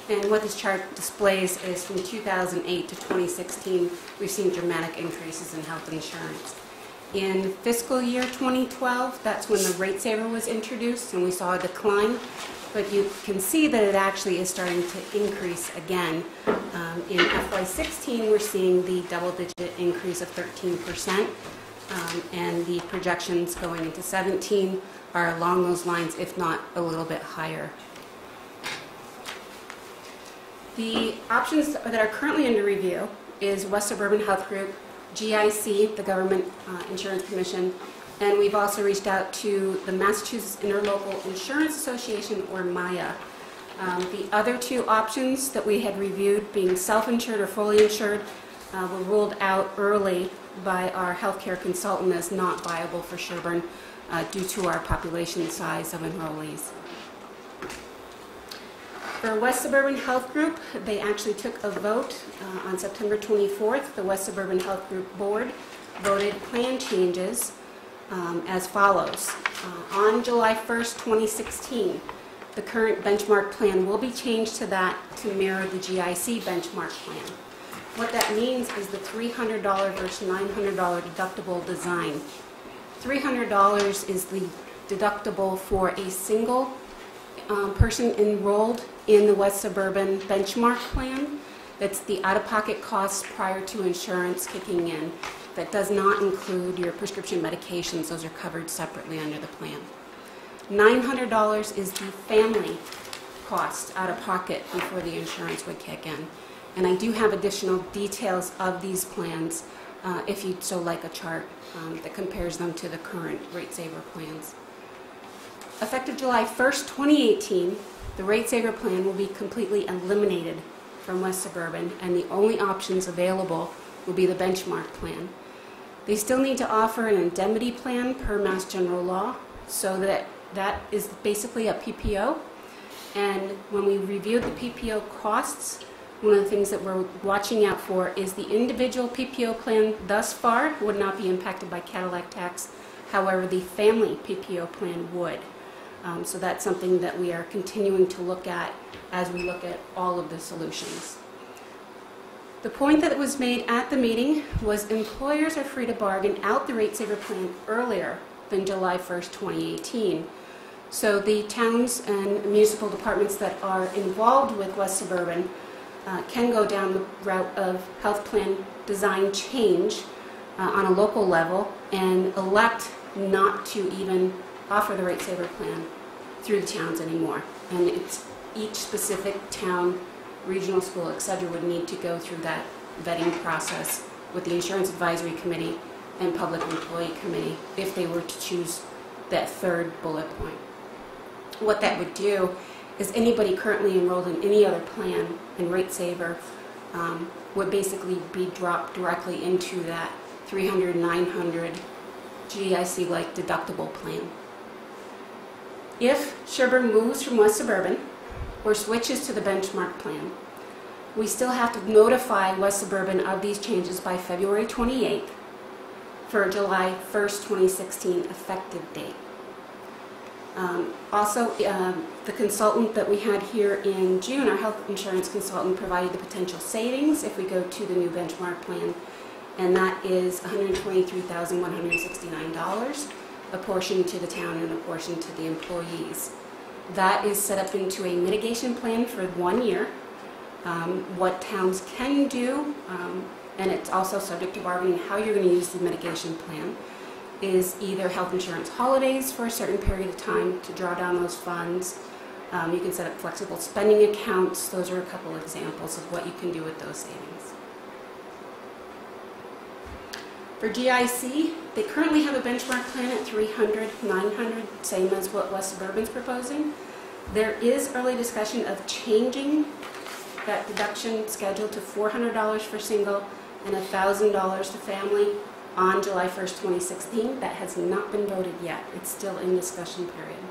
And what this chart displays is from 2008 to 2016, we've seen dramatic increases in health insurance. In fiscal year 2012, that's when the rate saver was introduced, and we saw a decline. But you can see that it actually is starting to increase again. In FY16, we're seeing the double-digit increase of 13%, and the projections going into 17 are along those lines, if not a little bit higher. The options that are currently under review is West Suburban Health Group, GIC, the Government Insurance Commission, and we've also reached out to the Massachusetts Interlocal Insurance Association, or MIA. The other 2 options that we had reviewed, being self-insured or fully insured, were ruled out early by our healthcare consultant as not viable for Sherborn due to our population size of enrollees. For West Suburban Health Group, they actually took a vote on September 24th. The West Suburban Health Group Board voted plan changes as follows. On July 1st, 2016, the current benchmark plan will be changed to that to mirror the GIC benchmark plan. What that means is the $300 versus $900 deductible design. $300 is the deductible for a single person enrolled in the West Suburban benchmark plan. That's the out-of-pocket costs prior to insurance kicking in. That does not include your prescription medications. Those are covered separately under the plan. $900 is the family cost out of pocket before the insurance would kick in. And I do have additional details of these plans if you'd so like a chart that compares them to the current rate saver plans. Effective July 1st, 2018, the rate saver plan will be completely eliminated from West Suburban, and the only options available will be the benchmark plan. They still need to offer an indemnity plan per Mass General Law, so that is basically a PPO. And when we reviewed the PPO costs, one of the things that we're watching out for is the individual PPO plan thus far would not be impacted by Cadillac tax. However, the family PPO plan would. So that's something that we are continuing to look at as we look at all of the solutions. The point that was made at the meeting was employers are free to bargain out the rate saver plan earlier than July 1st, 2018. So the towns and municipal departments that are involved with West Suburban can go down the route of health plan design change on a local level and elect not to even offer the rate saver plan through the towns anymore. And it's each specific town, regional school, et cetera, would need to go through that vetting process with the Insurance Advisory Committee and Public Employee Committee if they were to choose that third bullet point. What that would do is anybody currently enrolled in any other plan and rate saver would basically be dropped directly into that $300, $900 GIC-like deductible plan. If Sherborn moves from West Suburban or switches to the benchmark plan, we still have to notify West Suburban of these changes by February 28th for July 1st, 2016 effective date. Also, the consultant that we had here in June, our health insurance consultant, provided the potential savings if we go to the new benchmark plan, and that is $123,169, a portion to the town and a portion to the employees. That is set up into a mitigation plan for 1 year. What towns can do, and it's also subject to bargaining how you're going to use the mitigation plan, is either health insurance holidays for a certain period of time to draw down those funds. You can set up flexible spending accounts. Those are a couple examples of what you can do with those savings. For GIC, they currently have a benchmark plan at $300, $900, same as what West Suburban's proposing. There is early discussion of changing that deduction schedule to $400 for single and $1,000 to family on July 1st, 2016. That has not been voted yet. It's still in discussion period.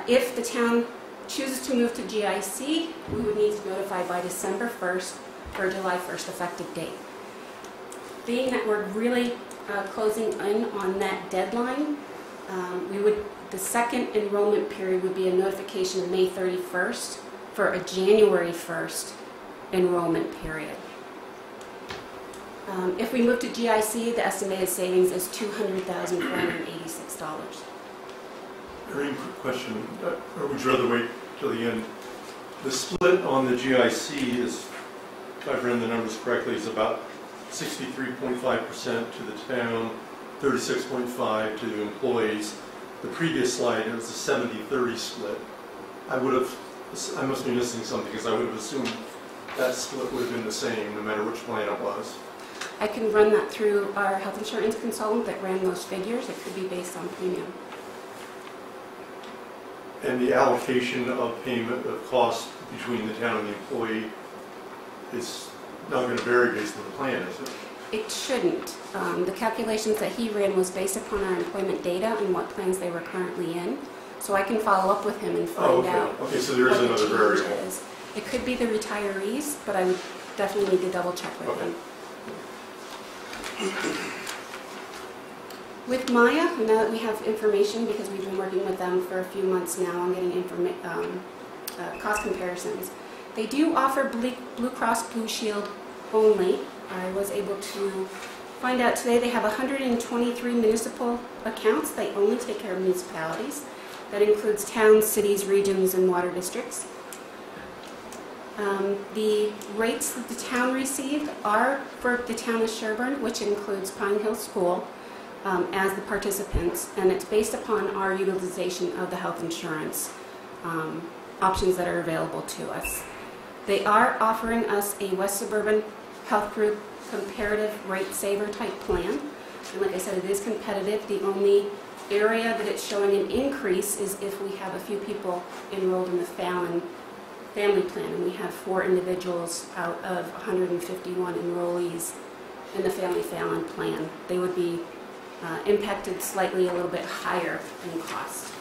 If the town chooses to move to GIC, we would need to notify by December 1st for July 1st effective date. Being that we're really closing in on that deadline, the second enrollment period would be a notification of May 31st for a January 1st enrollment period. If we move to GIC, the estimated savings is $200,486. Very quick question, or would you rather wait till the end? The split on the GIC is, if I've run the numbers correctly, is about 63.5% to the town, 36.5% to the employees. The previous slide, it was a 70-30 split. I must be missing something because I would have assumed that split would have been the same no matter which plan it was. I can run that through our health insurance consultant that ran those figures. It could be based on premium. And the allocation of payment of cost between the town and the employee is not going to vary based on the plan, is it? It shouldn't. The calculations that he ran was based upon our employment data and what plans they were currently in. So I can follow up with him and find out. Okay, so there is another variable. Is. It could be the retirees, but I would definitely need to double check with him. With Maya, now that we have information, because we've been working with them for a few months now on getting cost comparisons, they do offer Blue Cross Blue Shield only. I was able to find out today they have 123 municipal accounts. They only take care of municipalities. That includes towns, cities, regions, and water districts. The rates that the town received are for the town of Sherborn, which includes Pine Hill School, as the participants, and it's based upon our utilization of the health insurance options that are available to us. They are offering us a West Suburban Health Group comparative rate saver type plan, and like I said, it is competitive. The only area that it's showing an increase is if we have a few people enrolled in the family plan, and we have 4 individuals out of 151 enrollees in the family Fallon plan. They would be impacted slightly a little bit higher in cost.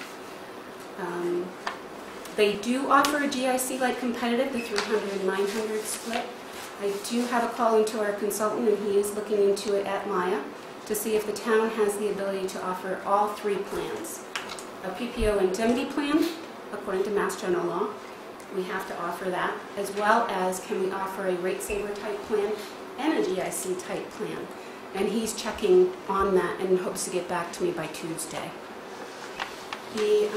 They do offer a GIC-like competitive, the 300-900 split. I do have a call into our consultant, and he is looking into it at Maya to see if the town has the ability to offer all 3 plans. A PPO indemnity plan, according to Mass General Law, we have to offer that, as well as can we offer a rate saver type plan and a GIC type plan. And he's checking on that and hopes to get back to me by Tuesday. The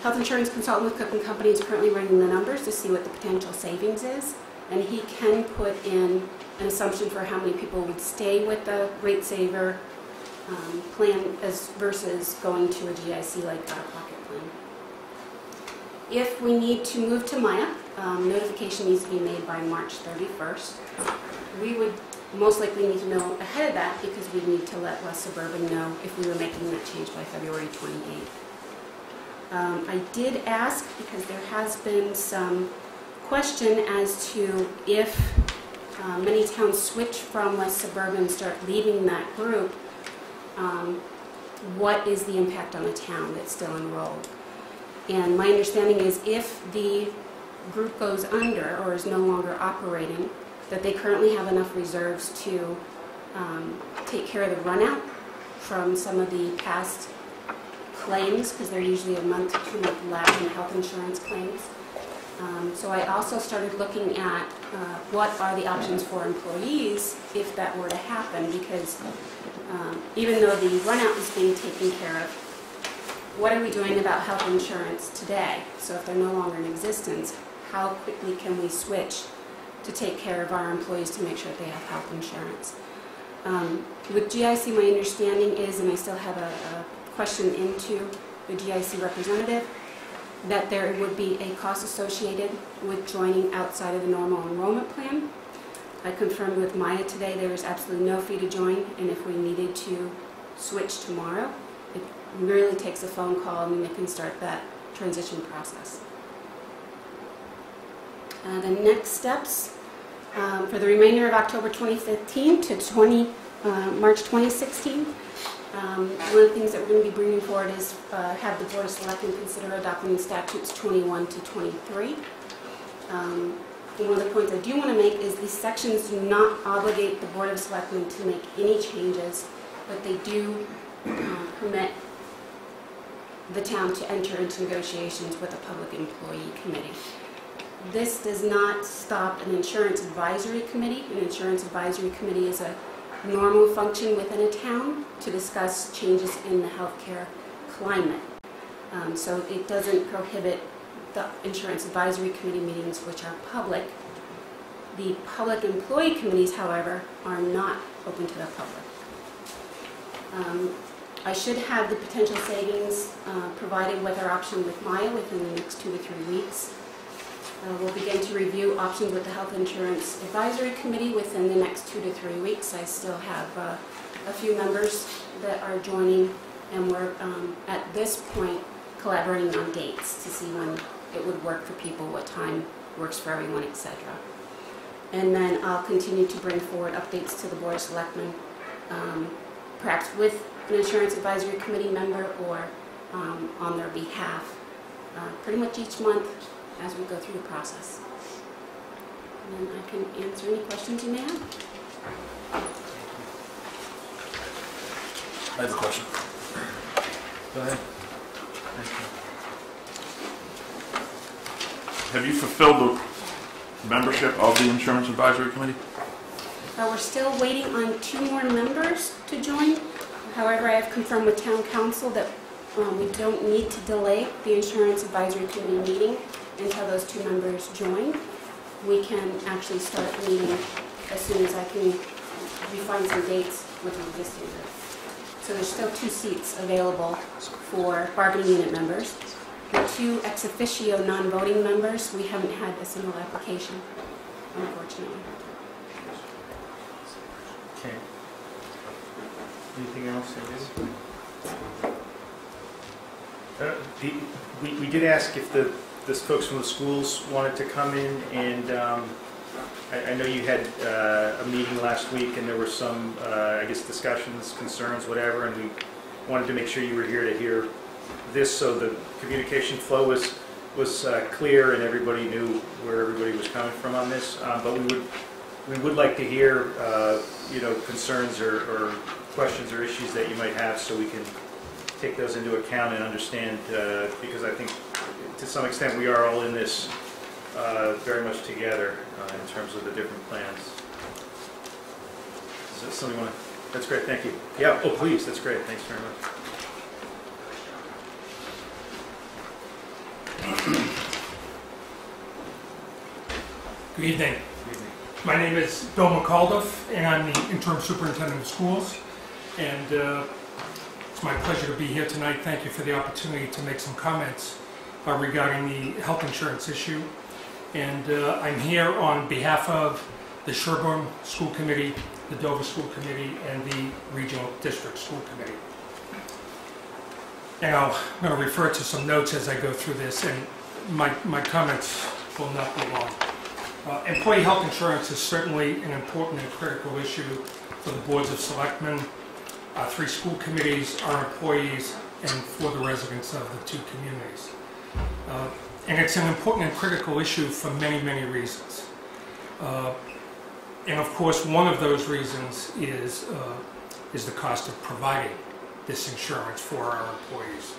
health insurance consultant with Cook & Company is currently running the numbers to see what the potential savings is, and he can put in an assumption for how many people would stay with the rate saver plan versus going to a GIC like out-of-pocket plan. If we need to move to Maya, notification needs to be made by March 31st. We would most likely need to know ahead of that because we need to let West Suburban know if we were making that change by February 28th. I did ask, because there has been some question as to if many towns switch from West Suburban and start leaving that group, what is the impact on the town that's still enrolled? And my understanding is if the group goes under or is no longer operating, that they currently have enough reserves to take care of the runout from some of the past claims, because they're usually a month to 2 month lag in health insurance claims. So I also started looking at what are the options for employees if that were to happen, because even though the runout is being taken care of, what are we doing about health insurance today? So if they're no longer in existence, how quickly can we switch to take care of our employees to make sure that they have health insurance? With GIC, my understanding is, and I still have a question into the GIC representative, that there would be a cost associated with joining outside of the normal enrollment plan. I confirmed with Maya today there is absolutely no fee to join, and if we needed to switch tomorrow, it merely takes a phone call and they can start that transition process. The next steps for the remainder of October 2015 to March 2016, one of the things that we're going to be bringing forward is have the Board of Selectmen consider adopting statutes 21 to 23. One of the points I do want to make is these sections do not obligate the Board of Selectmen to make any changes, but they do permit the town to enter into negotiations with a public employee committee. This does not stop an insurance advisory committee. An insurance advisory committee is a normal function within a town to discuss changes in the healthcare climate. So it doesn't prohibit the insurance advisory committee meetings, which are public. The public employee committees, however, are not open to the public. I should have the potential savings provided with our option with Maya within the next 2 to 3 weeks. We'll begin to review options with the Health Insurance Advisory Committee within the next 2 to 3 weeks. I still have a few members that are joining, and we're at this point collaborating on dates to see when it would work for people, what time works for everyone, etc. And then I'll continue to bring forward updates to the Board of Selectmen, perhaps with an Insurance Advisory Committee member or on their behalf, pretty much each month as we go through the process. And then I can answer any questions you may have. I have a question. Go ahead. Have you fulfilled the membership of the Insurance Advisory Committee? We're still waiting on 2 more members to join. However, I have confirmed with Town Council that we don't need to delay the Insurance Advisory Committee meeting until those 2 members join. We can actually start meeting as soon as I can refine some dates with the existing group. So there's still 2 seats available for bargaining unit members. The 2 ex officio non-voting members, we haven't had a single application, unfortunately. Okay. Anything else? We did ask if the folks from the schools wanted to come in, and I know you had a meeting last week, and there were some, I guess, discussions, concerns, whatever, and we wanted to make sure you were here to hear this, so the communication flow was clear and everybody knew where everybody was coming from on this. But we would like to hear, concerns or questions or issues that you might have, so we can take those into account and understand, because I think to some extent we are all in this very much together in terms of the different plans. Is that something you want to? That's great, thank you. Yeah, oh please, that's great, thanks very much. Good evening. My name is Bill McAuliffe, and I'm the interim superintendent of schools. And it's my pleasure to be here tonight. Thank you for the opportunity to make some comments regarding the health insurance issue. And I'm here on behalf of the Sherborn School Committee, the Dover School Committee, and the Regional District School Committee. And I'm going to refer to some notes as I go through this, and my comments will not be long. Employee health insurance is certainly an important and critical issue for the boards of selectmen, our 3 school committees, our employees, and for the residents of the 2 communities. And it's an important and critical issue for many, many reasons. And of course, one of those reasons is the cost of providing this insurance for our employees.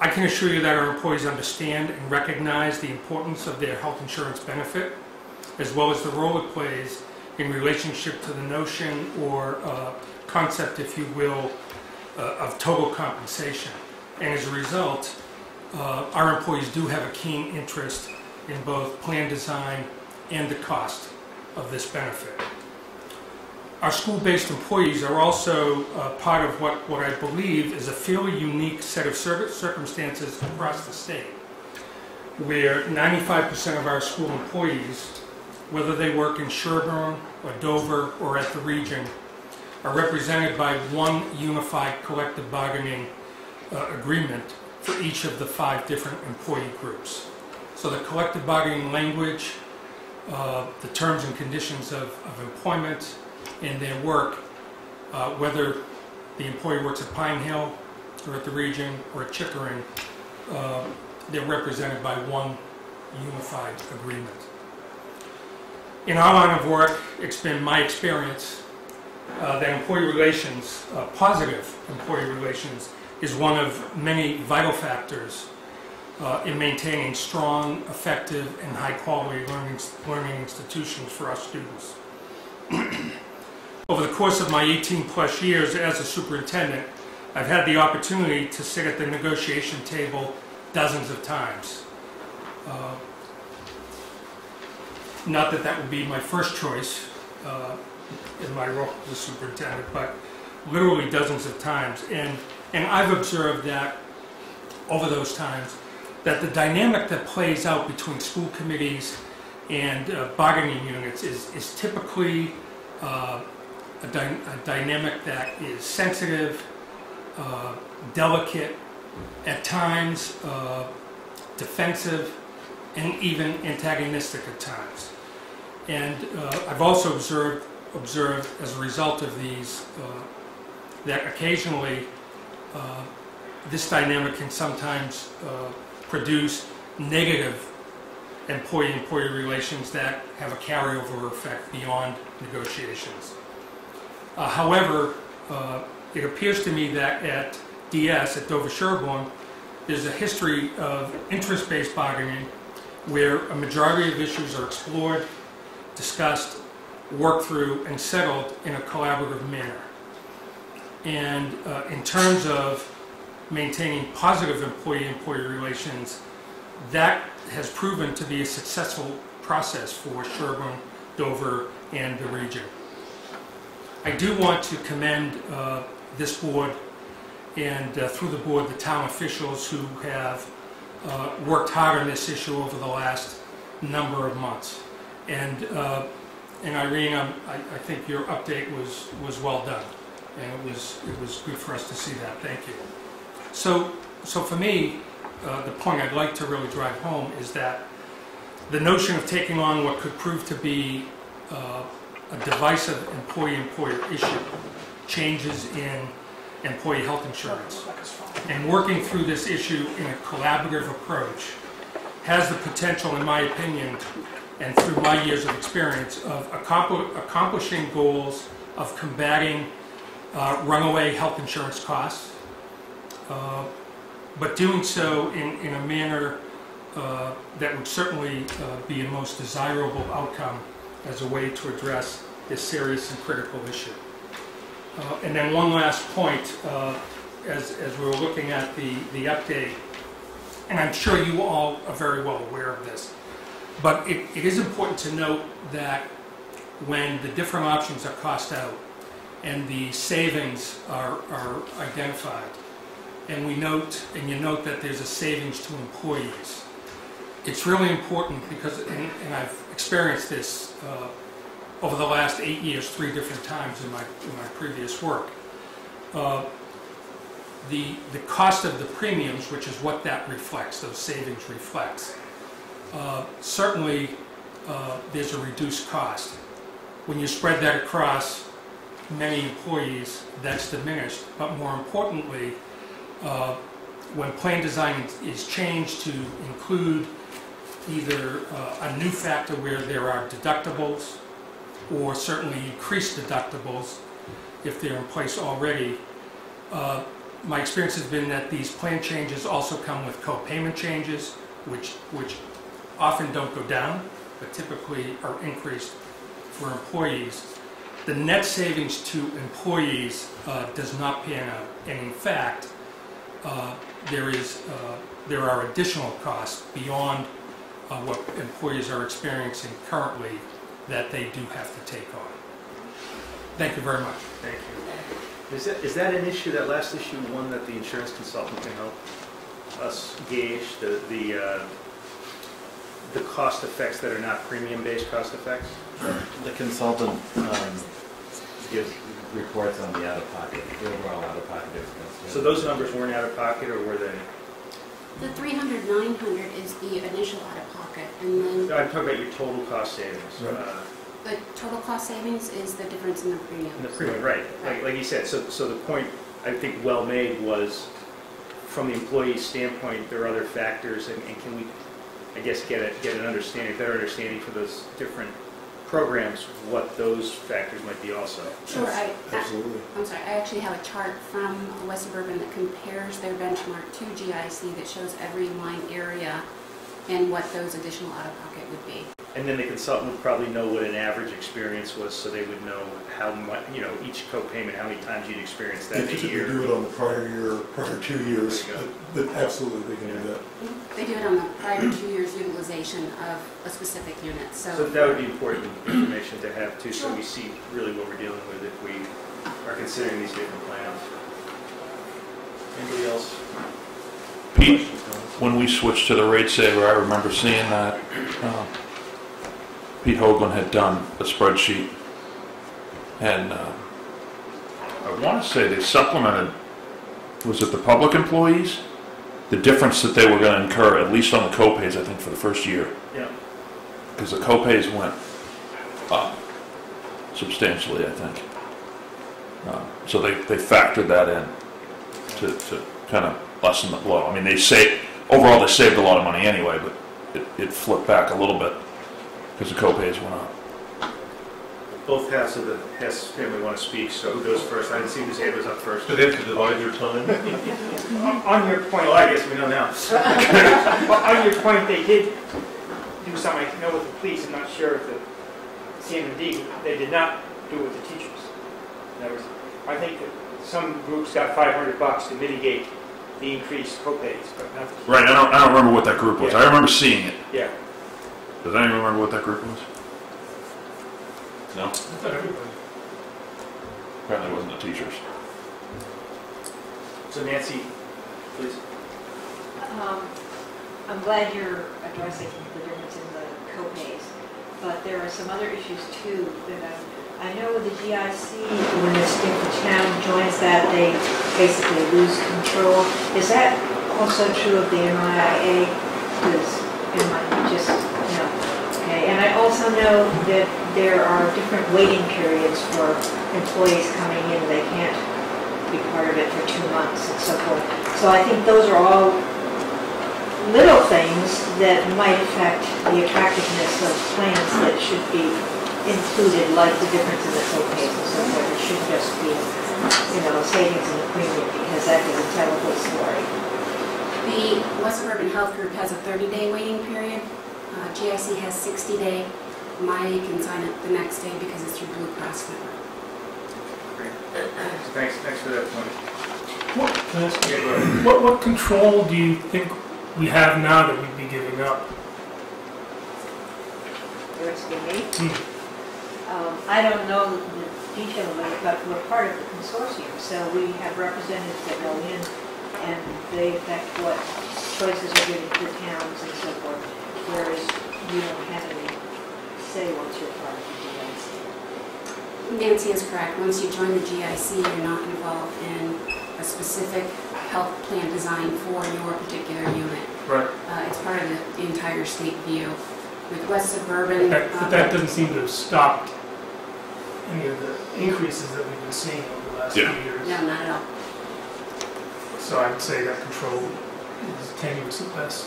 I can assure you that our employees understand and recognize the importance of their health insurance benefit, as well as the role it plays in relationship to the notion or concept, if you will, of total compensation. And as a result, our employees do have a keen interest in both plan design and the cost of this benefit. Our school-based employees are also part of what I believe is a fairly unique set of circumstances across the state, where 95% of our school employees, whether they work in Sherborn or Dover or at the region, are represented by one unified collective bargaining agreement for each of the 5 different employee groups. So the collective bargaining language, the terms and conditions of employment and their work, whether the employee works at Pine Hill or at the region or at Chickering, they're represented by one unified agreement. In our line of work, it's been my experience that employee relations, positive employee relations, is one of many vital factors in maintaining strong, effective, and high-quality learning institutions for our students. Over the course of my 18-plus years as a superintendent, I've had the opportunity to sit at the negotiation table dozens of times. Not that that would be my first choice in my role as a superintendent, but literally dozens of times. And I've observed that over those times, that the dynamic that plays out between school committees and bargaining units is typically a dynamic that is sensitive, delicate, at times defensive, and even antagonistic at times. And I've also observed as a result of these that occasionally this dynamic can sometimes produce negative employee-employee relations that have a carryover effect beyond negotiations. However, it appears to me that at DS, at Dover Sherborn, there's a history of interest-based bargaining where a majority of issues are explored, discussed, worked through, and settled in a collaborative manner. And in terms of maintaining positive employee-employee relations, that has proven to be a successful process for Sherborn, Dover, and the region. I do want to commend this board and through the board the town officials who have worked hard on this issue over the last number of months. And Irene, I think your update was well done, and it was good for us to see that. Thank you. So for me, the point I'd like to really drive home is that the notion of taking on what could prove to be a divisive employee-employer issue, changes in employee health insurance, and working through this issue in a collaborative approach has the potential, in my opinion, and through my years of experience, of accomplishing goals of combating runaway health insurance costs, but doing so in a manner that would certainly be a most desirable outcome as a way to address this serious and critical issue. And then one last point, as we were looking at the update, and I'm sure you all are very well aware of this, but it is important to note that when the different options are cost out and the savings are identified, and you note that there's a savings to employees. It's really important because, and I've experienced this over the last 8 years, 3 different times in my previous work. The cost of the premiums, which is what that reflects, those savings reflects, certainly there's a reduced cost. When you spread that across many employees, that's diminished. But more importantly, when plan design is changed to include either a new factor where there are deductibles, or certainly increased deductibles if they're in place already, my experience has been that these plan changes also come with co-payment changes, which often don't go down, but typically are increased for employees. The net savings to employees does not pan out, and in fact, there are additional costs beyond what employees are experiencing currently that they do have to take on. Thank you very much. Thank you. Is that an issue, that last issue, one that the insurance consultant can help us gauge, the cost effects that are not premium-based cost effects? The consultant gives reports on the out-of-pocket, the overall out-of-pocket expense. So those numbers weren't out-of-pocket, or were they? The 300, 900 is the initial out-of-pocket, and then I'm talking about your total cost savings. the total cost savings is the difference in the premium. In the premium, right. Like you said, so the point, I think, well made was, from the employee's standpoint, there are other factors, and can we, I guess, get an understanding, better understanding for those different programs, what those factors might be also. Sure, Absolutely. I'm sorry, I actually have a chart from West Suburban that compares their benchmark to GIC that shows every line area and what those additional out-of-pocket would be. And then the consultant would probably know what an average experience was, so they would know how much, each co-payment, how many times you'd experienced that in a year. They do it on the prior year, prior 2 years. Absolutely, they can do that. They do it on the prior 2 years utilization of a specific unit. So that would be important information to have too, so we see really what we're dealing with if we are considering these different plans. Anybody else? Pete, when we switched to the rate saver, I remember seeing that Pete Hoagland had done a spreadsheet, and I want to say they supplemented, was it the public employees? The difference that they were going to incur, at least on the co-pays, I think, for the first year. Yeah. Because the co-pays went up substantially, I think. So they factored that in to kind of lessen the blow. I mean, overall they saved a lot of money anyway, but it flipped back a little bit because the co-pays went up. Both halves of the Hess family want to speak, so who goes first? I didn't see whose hand was up first. Do they have to divide their time? On your point, Well, I guess we know now. on your point, they did do something, I know with the police, I'm not sure if the CMD, they did not do it with the teachers. In other words, I think that some groups got $500 to mitigate the increased co-pays, but not the teachers. Right, I don't remember what that group was. Yeah. I remember seeing it. Yeah. Does anyone remember what that group was? No? Apparently it wasn't the teachers. So Nancy, please. I'm glad you're addressing the difference in the co-pays, but there are some other issues too that I know with the GIC, when if the town joins that, they basically lose control. Is that also true of the MIA? Because okay. And I also know that there are different waiting periods for employees coming in. They can't be part of it for 2 months and so forth. So I think those are all little things that might affect the attractiveness of plans that should be included, like the difference in the co-pays and so forth. It shouldn't just be, savings in the premium, because that doesn't tell the whole story. The West Suburban Health Group has a 30-day waiting period. GIC has 60-day. MIA can sign it the next day because it's through Blue Cross Network. Great. Thanks for that point. What control do you think we have now that we'd be giving up? You're asking me? I don't know the detail of it, but we're part of the consortium, so we have representatives that go in and they affect what choices are given to the towns and so forth, whereas you don't have any say once you're part of the GIC. Nancy is correct. Once you join the GIC, you're not involved in a specific health plan design for your particular unit. Right. It's part of the entire state view. With West Suburban... But that doesn't seem to have stopped any of the increases that we've been seeing over the last few years. No, not at all. So I'd say that control is tenuous at best.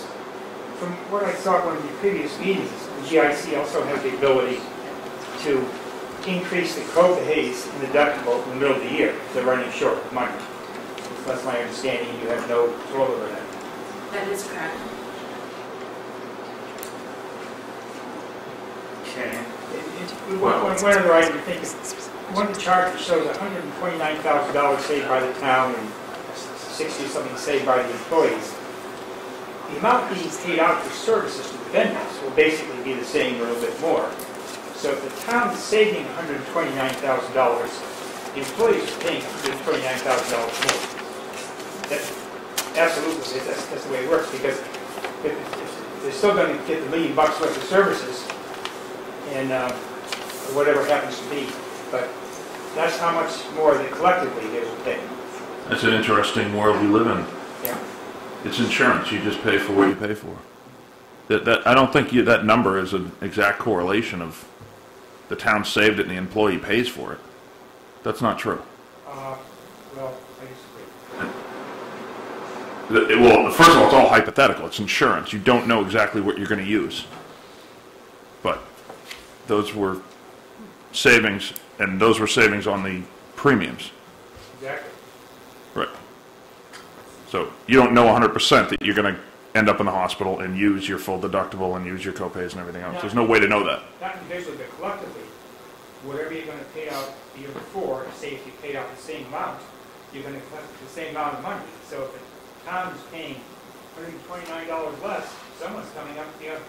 From what I saw at one of the previous meetings, the GIC also has the ability to increase the co-pays and deductible in the middle of the year if they're running short of money. That's my understanding. You have no control over that. That is correct. Okay. One other item to think of. One of the charts shows $129,000 saved by the town and 60-something saved by the employees. The amount being paid out for services to the vendors will basically be the same or a little bit more. So if the town is saving $129,000, the employees are paying $129,000 more. Absolutely, that's the way it works, because if they're still going to get the $1 million worth of services, and whatever happens to be, but that's how much more that collectively they will pay. That's an interesting world we live in. Yeah. It's insurance. You just pay for what you pay for. I don't think that number is an exact correlation of the town saved it and the employee pays for it. That's not true. Well, I disagree. Well, first of all, it's all hypothetical. It's insurance. You don't know exactly what you're going to use. But those were savings, and those were savings on the premiums. Exactly. Right. So you don't know 100% that you're going to end up in the hospital and use your full deductible and use your copays and everything else. There's no way to know that. Not individually, but collectively, whatever you're going to pay out the year before, say if you paid out the same amount, you're going to collect the same amount of money. So if the town is paying $129 less, someone's coming up to the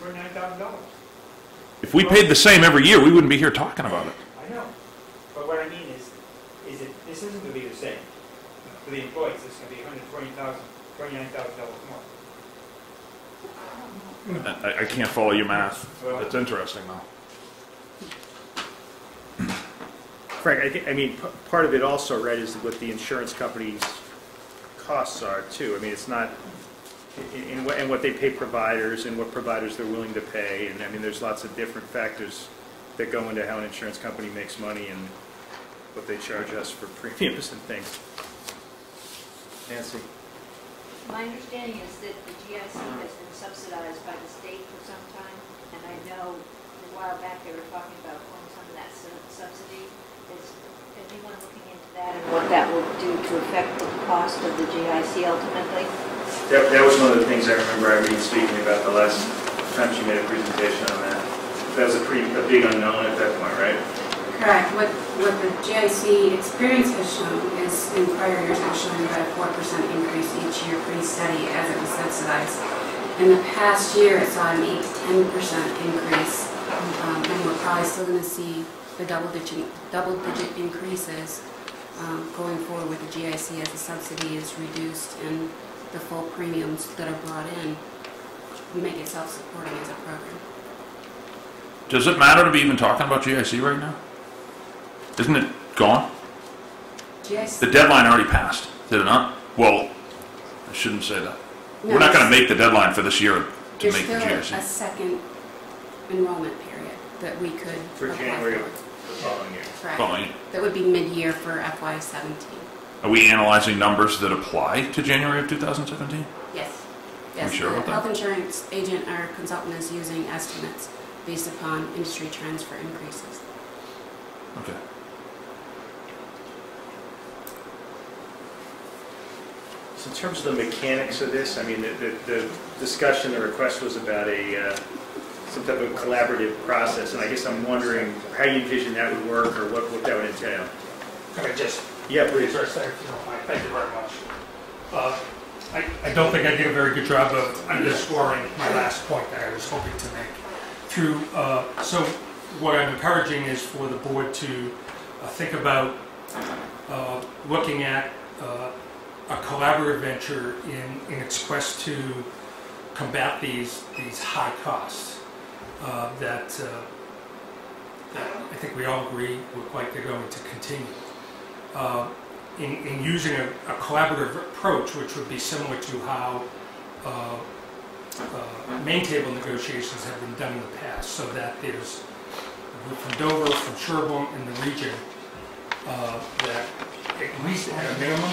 $129,000. If we paid the same every year, we wouldn't be here talking about it. I know. But what I mean is this isn't going to be the same. For the employees, it's going to be $129,000 more. I can't follow your math. Well, It's interesting, though. Frank, I mean, part of it also, right, is what the insurance company's costs are, too. I mean, it's not, and what they pay providers and what providers they're willing to pay. And, I mean, there's lots of different factors that go into how an insurance company makes money and what they charge us for premiums and things. Nancy? My understanding is that the GIC has been subsidized by the state for some time, and I know a while back they were talking about pulling some of that subsidy. Is anyone looking into that and what that will do to affect the cost of the GIC ultimately? That was one of the things I remember Irene speaking about the last time she made a presentation on that. That was a big unknown at that point, right? Correct. What the GIC experience has shown is, in prior years, has shown about a 4% increase each year, pretty steady as it was subsidized. In the past year, it saw an 8 to 10% increase, and we're probably still going to see the double-digit increases going forward with the GIC as the subsidy is reduced and the full premiums that are brought in make it self-supporting as a program. Does it matter to be even talking about GIC right now? Isn't it gone? GIC? The deadline already passed, did it not? Well, I shouldn't say that. No, We're not going to make the deadline for this year to make the There's still GIC. a second enrollment period that we could For apply January for. of the following year. Correct. Following year. That would be mid-year for FY17. Are we analyzing numbers that apply to January of 2017? Yes. Are we sure about The that? health insurance agent or consultant is using estimates based upon industry trends for increases. Okay. So in terms of the mechanics of this, I mean, the discussion, the request was about some type of collaborative process, and I guess I'm wondering how you envision that would work or what that would entail. Can I just... Yeah, please. First, if you don't mind. Thank you very much. I don't think I did a very good job of underscoring my last point that I was hoping to make. So what I'm encouraging is for the board to think about looking at a collaborative venture in its quest to combat these high costs that I think we all agree look like they're going to continue. In using a collaborative approach, which would be similar to how main table negotiations have been done in the past, so that there's a group from Dover, from Sherborn, and the region that at least at a minimum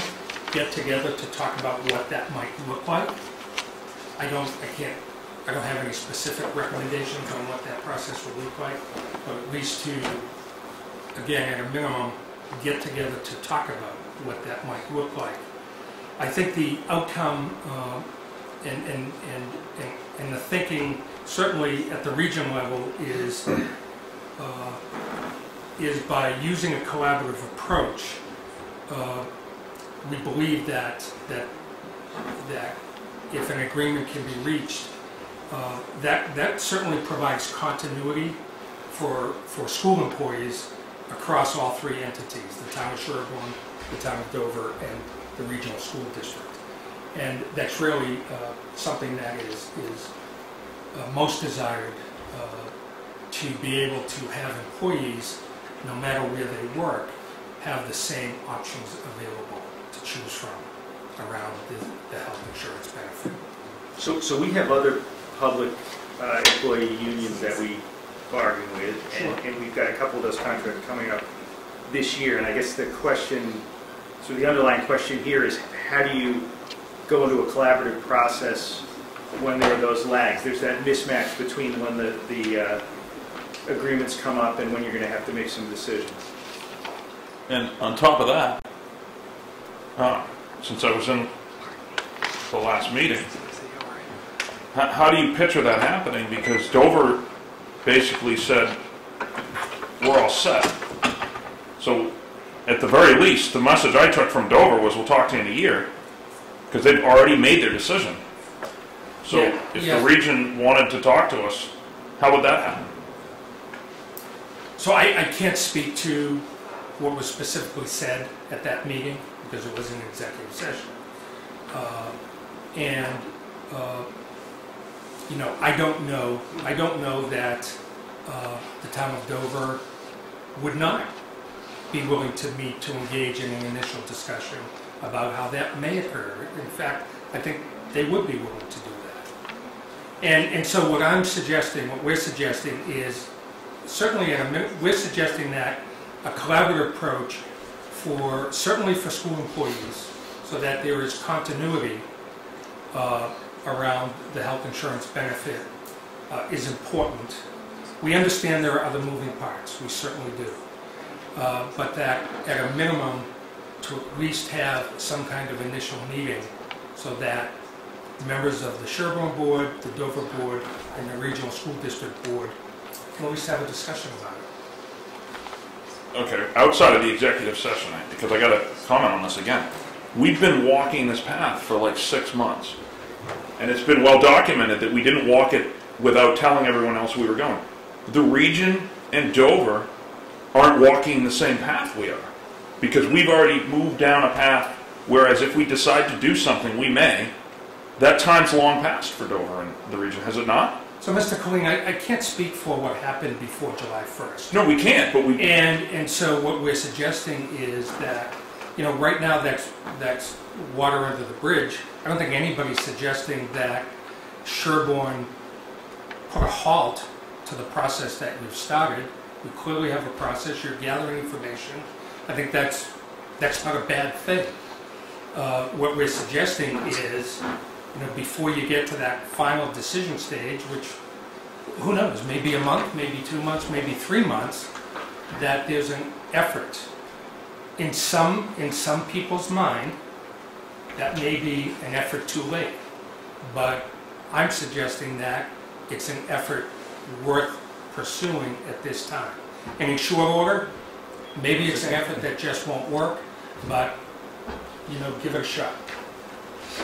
get together to talk about what that might look like. I don't have any specific recommendations on what that process will look like, but at least to, again, at a minimum, get together to talk about what that might look like. I think the outcome and the thinking, certainly at the region level, is by using a collaborative approach. We believe that if an agreement can be reached, that certainly provides continuity for school employees across all three entities: the town of Sherborn, the town of Dover, and the regional school district. And that's really something that is most desired, to be able to have employees, no matter where they work, have the same options available to choose from around the health insurance benefit. So we have other public employee unions that we bargain with, and we've got a couple of those contracts coming up this year. And I guess the question, so the underlying question here is, how do you go into a collaborative process when there are those lags? There's that mismatch between when the agreements come up and when you're going to have to make some decisions. And on top of that, since I was in the last meeting, how do you picture that happening? Because Dover basically said, we're all set. So at the very least, the message I took from Dover was, we'll talk to you in a year, because they've already made their decision. So if the region wanted to talk to us, how would that happen? So I can't speak to what was specifically said at that meeting, because it was an executive session. You know, I don't know that the town of Dover would not be willing to meet to engage in an initial discussion about how that may occur. In fact, I think they would be willing to do that. And so what we're suggesting is, certainly we're suggesting that a collaborative approach certainly for school employees, so that there is continuity around the health insurance benefit is important. We understand there are other moving parts, we certainly do. But that at a minimum, to at least have some kind of initial meeting, so that members of the Sherborn Board, the Dover Board, and the Regional School District Board can at least have a discussion about it. Okay, outside of the executive session, because I got to comment on this again. We've been walking this path for like 6 months. And it's been well documented that we didn't walk it without telling everyone else we were going. The region and Dover aren't walking the same path we are, because we've already moved down a path, whereas if we decide to do something, we may. That time's long past for Dover and the region, has it not? So, Mr. Colleen, I can't speak for what happened before July 1st. No, we can't, but we... And so what we're suggesting is that, you know, right now that's water under the bridge. I don't think anybody's suggesting that Sherborn put a halt to the process that we've started. We clearly have a process. You're gathering information. I think that's not a bad thing. What we're suggesting is, you know, before you get to that final decision stage, which, who knows, maybe a month, maybe 2 months, maybe 3 months, that there's an effort. In some people's mind, that may be an effort too late. But I'm suggesting that it's an effort worth pursuing at this time. And in short order, maybe it's an effort that just won't work, but, you know, give it a shot.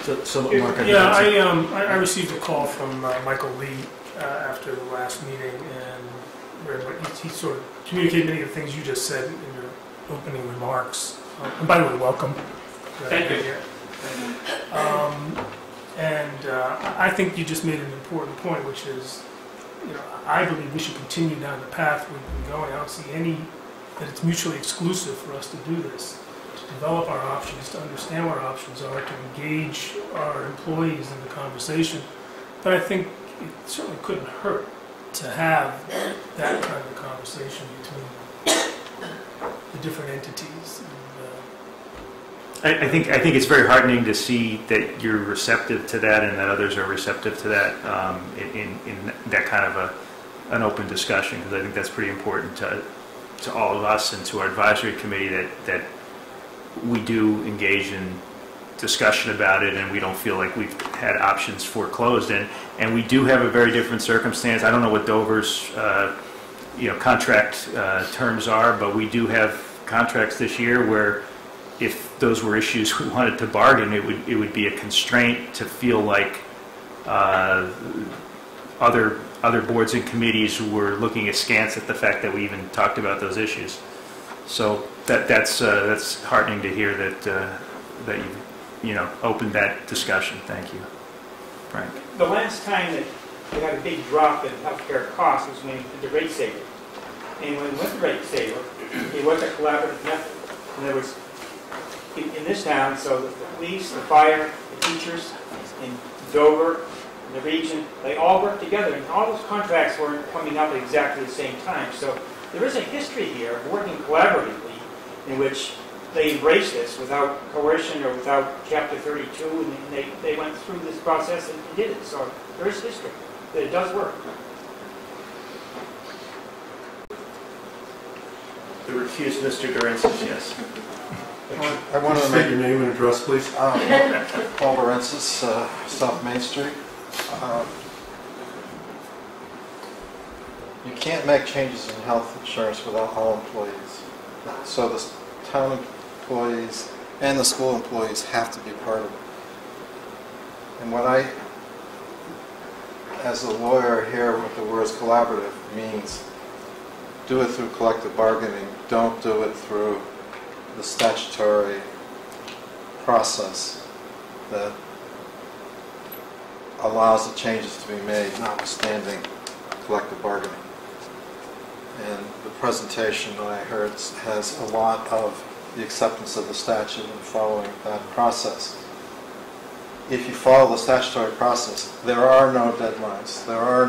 I received a call from Michael Lee after the last meeting, and he sort of communicated many of the things you just said in your opening remarks. And by the way, welcome. Thank you. I think you just made an important point, which is, I believe we should continue down the path we've been going. I don't see that it's mutually exclusive for us to do this, to develop our options, to understand what our options are, to engage our employees in the conversation. But I think it certainly couldn't hurt to have that kind of conversation between the different entities. I think it's very heartening to see that you're receptive to that and that others are receptive to that in that kind of an open discussion, because I think that's pretty important to all of us and to our advisory committee that we do engage in discussion about it and we don't feel like we've had options foreclosed. And we do have a very different circumstance. I don't know what Dover's contract terms are, but we do have contracts this year where if those were issues we wanted to bargain, it would be a constraint to feel like other boards and committees were looking askance at the fact that we even talked about those issues. So that's heartening to hear that you've opened that discussion. Thank you, Frank. The last time that we had a big drop in healthcare costs was when we did the rate saver. And when we went to rate saver, it was a collaborative method. And there was, in this town, so the police, the fire, the teachers, in Dover, in the region, they all worked together. And all those contracts weren't coming up at exactly the same time. So there is a history here of working collaboratively in which they embraced this without coercion or without Chapter 32, and they went through this process and did it. So there is history that it does work. The recused Mr. Durensis, yes. I want to state your name and address, please. Paul Durensis, South Main Street. You can't make changes in health insurance without all employees. So the town employees and the school employees have to be part of it. And what I, as a lawyer, hear with the words collaborative means do it through collective bargaining. Don't do it through the statutory process that allows the changes to be made, notwithstanding collective bargaining. And the presentation that I heard has a lot of the acceptance of the statute and following that process. If you follow the statutory process, there are no deadlines. There are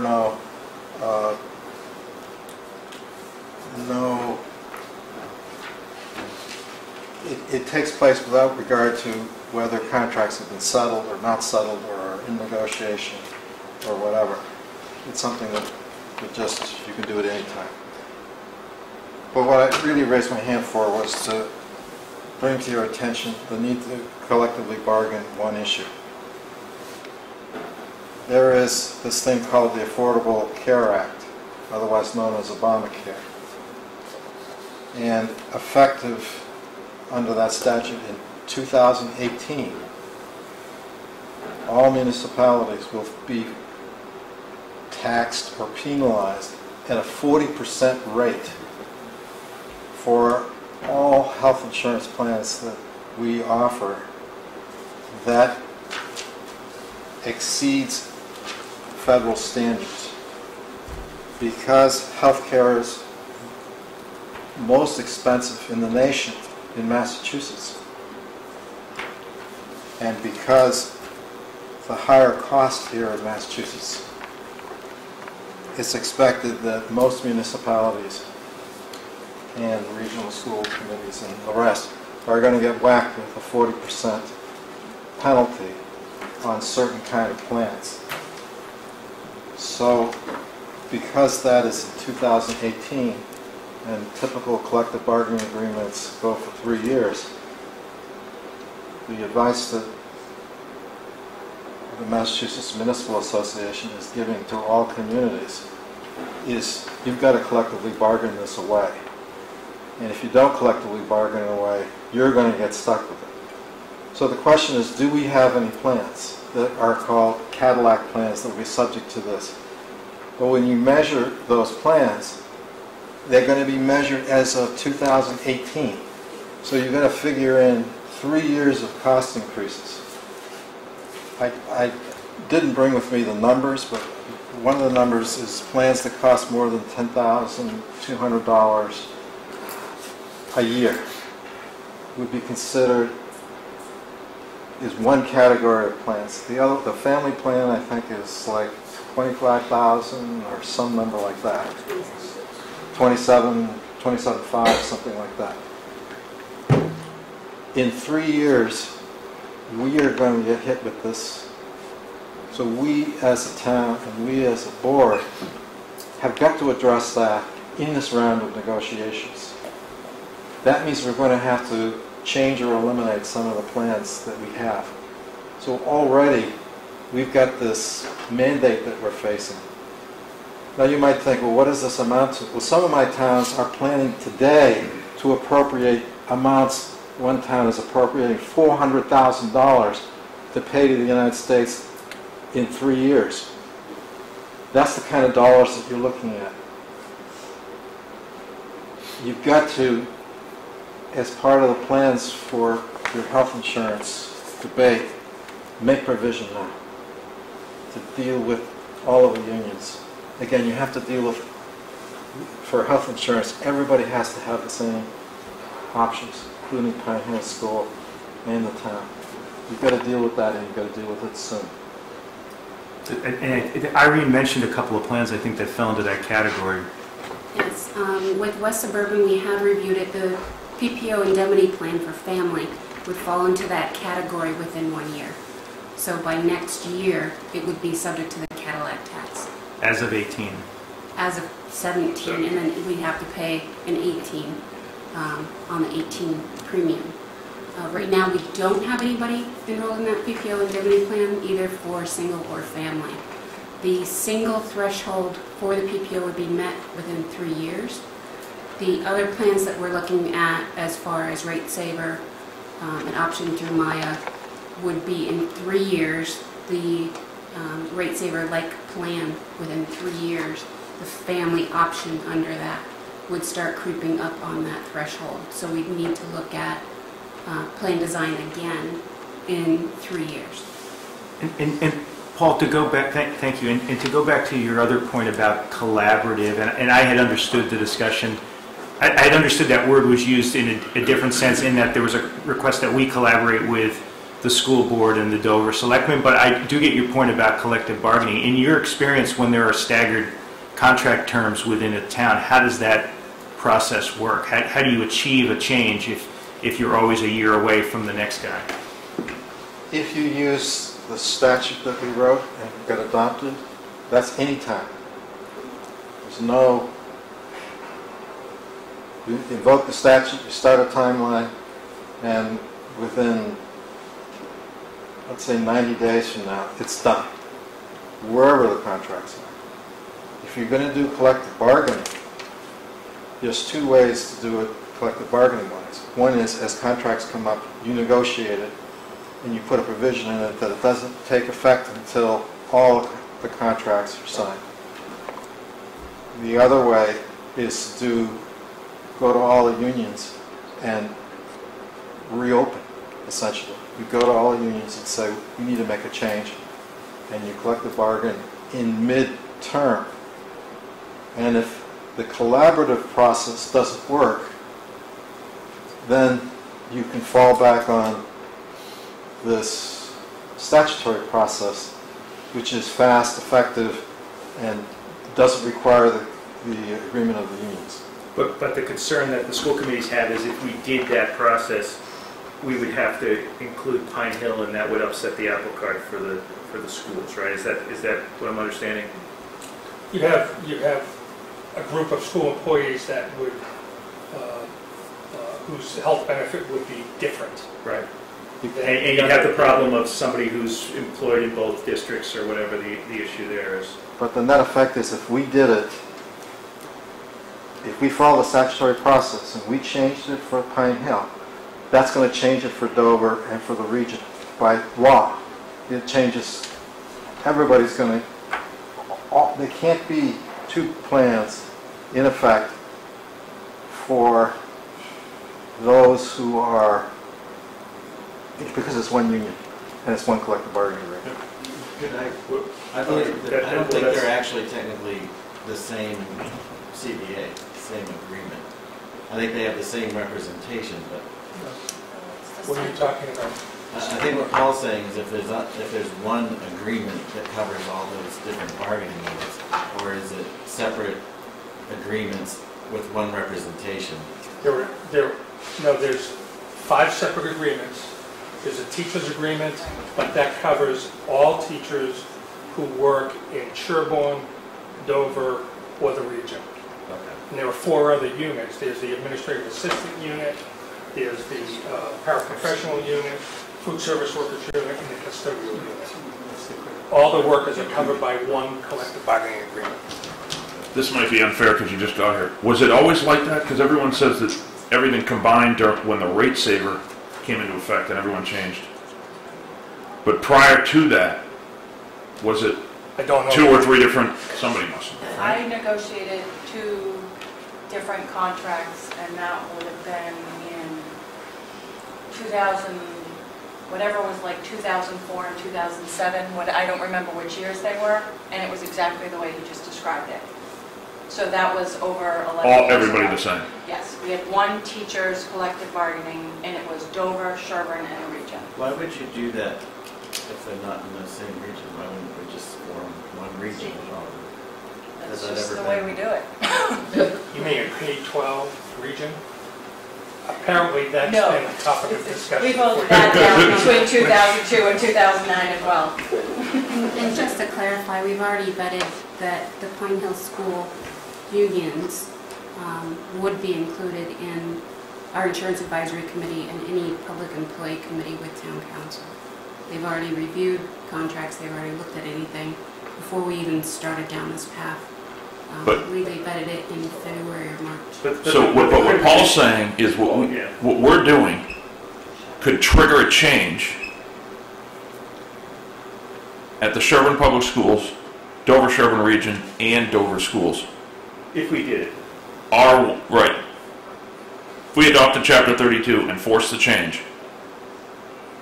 it takes place without regard to whether contracts have been settled or not settled or are in negotiation or whatever. It's something that you can do at any time. But what I really raised my hand for was to bring to your attention the need to collectively bargain one issue. There is this thing called the Affordable Care Act, otherwise known as Obamacare. And effective under that statute in 2018, all municipalities will be taxed or penalized at a 40% rate for all health insurance plans that we offer that exceeds federal standards. Because healthcare is most expensive in the nation in Massachusetts, and because the higher cost here in Massachusetts, it's expected that most municipalities and regional school committees and the rest are going to get whacked with a 40% penalty on certain kind of plans. So because that is in 2018 and typical collective bargaining agreements go for 3 years, the advice that the Massachusetts Municipal Association is giving to all communities is you've got to collectively bargain this away. And if you don't collectively bargain it away, you're going to get stuck with it. So the question is, do we have any plans that are called Cadillac plans that will be subject to this? But when you measure those plans, they're going to be measured as of 2018. So you're going to figure in 3 years of cost increases. didn't bring with me the numbers, but one of the numbers is plans that cost more than $10,200 a year would be considered is one category of plans. The family plan, I think, is like 25,000 or some number like that. 27.5, something like that. In 3 years, we are going to get hit with this. So we as a town and we as a board have got to address that in this round of negotiations. That means we're going to have to change or eliminate some of the plans that we have. So already we've got this mandate that we're facing. Now you might think, well, what does this amount to? Well, some of my towns are planning today to appropriate amounts. One town is appropriating $400,000 to pay to the United States in 3 years. That's the kind of dollars that you're looking at. You've got to, as part of the plans for your health insurance debate, make provision now to deal with all of the unions. Again, you have to deal with, for health insurance, everybody has to have the same options, including Pine Hill School and the town. You've got to deal with that, and you've got to deal with it soon. And Irene mentioned a couple of plans, I think, that fell into that category. Yes, with West Suburban, we have reviewed it. The PPO indemnity plan for family would fall into that category within 1 year. So by next year, it would be subject to the Cadillac tax. As of 18. As of 17, and then we'd have to pay an 18 on the 18 premium. Right now, we don't have anybody enrolled in that PPO indemnity plan, either for single or family. The single threshold for the PPO would be met within 3 years. The other plans that we're looking at, as far as Rate Saver, an option through Maya, would be in 3 years. The Rate Saver-like plan within 3 years, the family option under that would start creeping up on that threshold. So we'd need to look at plan design again in 3 years. And Paul, to go back, thank you, and to go back to your other point about collaborative, and I had understood the discussion, I had understood that word was used in a different sense, in that there was a request that we collaborate with the school board and the Dover Selectmen, but I do get your point about collective bargaining. In your experience, when there are staggered contract terms within a town, how does that process work? How do you achieve a change if you're always a year away from the next guy? If you use the statute that we wrote and got adopted, that's any time. There's no, you invoke the statute, you start a timeline, and within, let's say 90 days from now, it's done, wherever the contracts are. If you're going to do collective bargaining, there's two ways to do it collective bargaining wise. One is, as contracts come up, you negotiate it, and you put a provision in it that it doesn't take effect until all the contracts are signed. The other way is to go to all the unions and reopen, essentially. You go to all the unions and say, we need to make a change, and you collective bargain in mid-term. And if the collaborative process doesn't work, then you can fall back on this statutory process, which is fast, effective, and doesn't require the agreement of the unions. But the concern that the school committees have is if we did that process, we would have to include Pine Hill, and that would upset the apple cart for the schools, right? Is that what I'm understanding? You have a group of school employees that would whose health benefit would be different. Right. And you have the problem of somebody who's employed in both districts, or whatever the issue there is. But the net effect is, if we did it, if we follow the statutory process and we changed it for Pine Hill, that's going to change it for Dover and for the region by law. It changes, everybody's going to, there can't be two plans in effect for those who are, because it's one union and it's one collective bargaining agreement. I don't think they're actually technically the same CBA, same agreement. I think they have the same representation, but What are you talking about? I think what Paul's saying is if there's one agreement that covers all those different bargaining units, or is it separate agreements with one representation? There's 5 separate agreements. There's a teacher's agreement, but that covers all teachers who work in Sherborn, Dover, or the region. Okay. And there are 4 other units. There's the administrative assistant unit, there's the paraprofessional unit, food service workers unit, and the custodial unit. All the workers are covered by one collective bargaining agreement. This might be unfair because you just got here. Was it always like that? Because everyone says that everything combined when the rate saver came into effect and everyone changed. But prior to that, was it I don't know. 2 or 3 different? Somebody must have. I negotiated 2 different contracts, and that would have been in 2000, whatever was like 2004 and 2007. I don't remember which years they were, and it was exactly the way he just described it. So that was over 11 years Everybody ago. the same. Yes, we had one teacher's collective bargaining, and it was Dover, Sherborn, and the region. Why would you do that if they're not in the same region? Why wouldn't we just form one region? That's just the way we do it. You mean a K-12 region? Apparently that's No. been a topic of discussion. We voted that down between 2002 and 2009 as well. And just to clarify, we've already vetted that the Pine Hill School unions would be included in our insurance advisory committee and any public employee committee with town council. They've already reviewed contracts, they've already looked at anything before we even started down this path. We vetted it in February or March. So what Paul's saying is what we're doing could trigger a change at the Sherborn Public Schools, Dover Sherborn Region, and Dover Schools. If we did it. Right. If we adopted Chapter 32 and forced the change,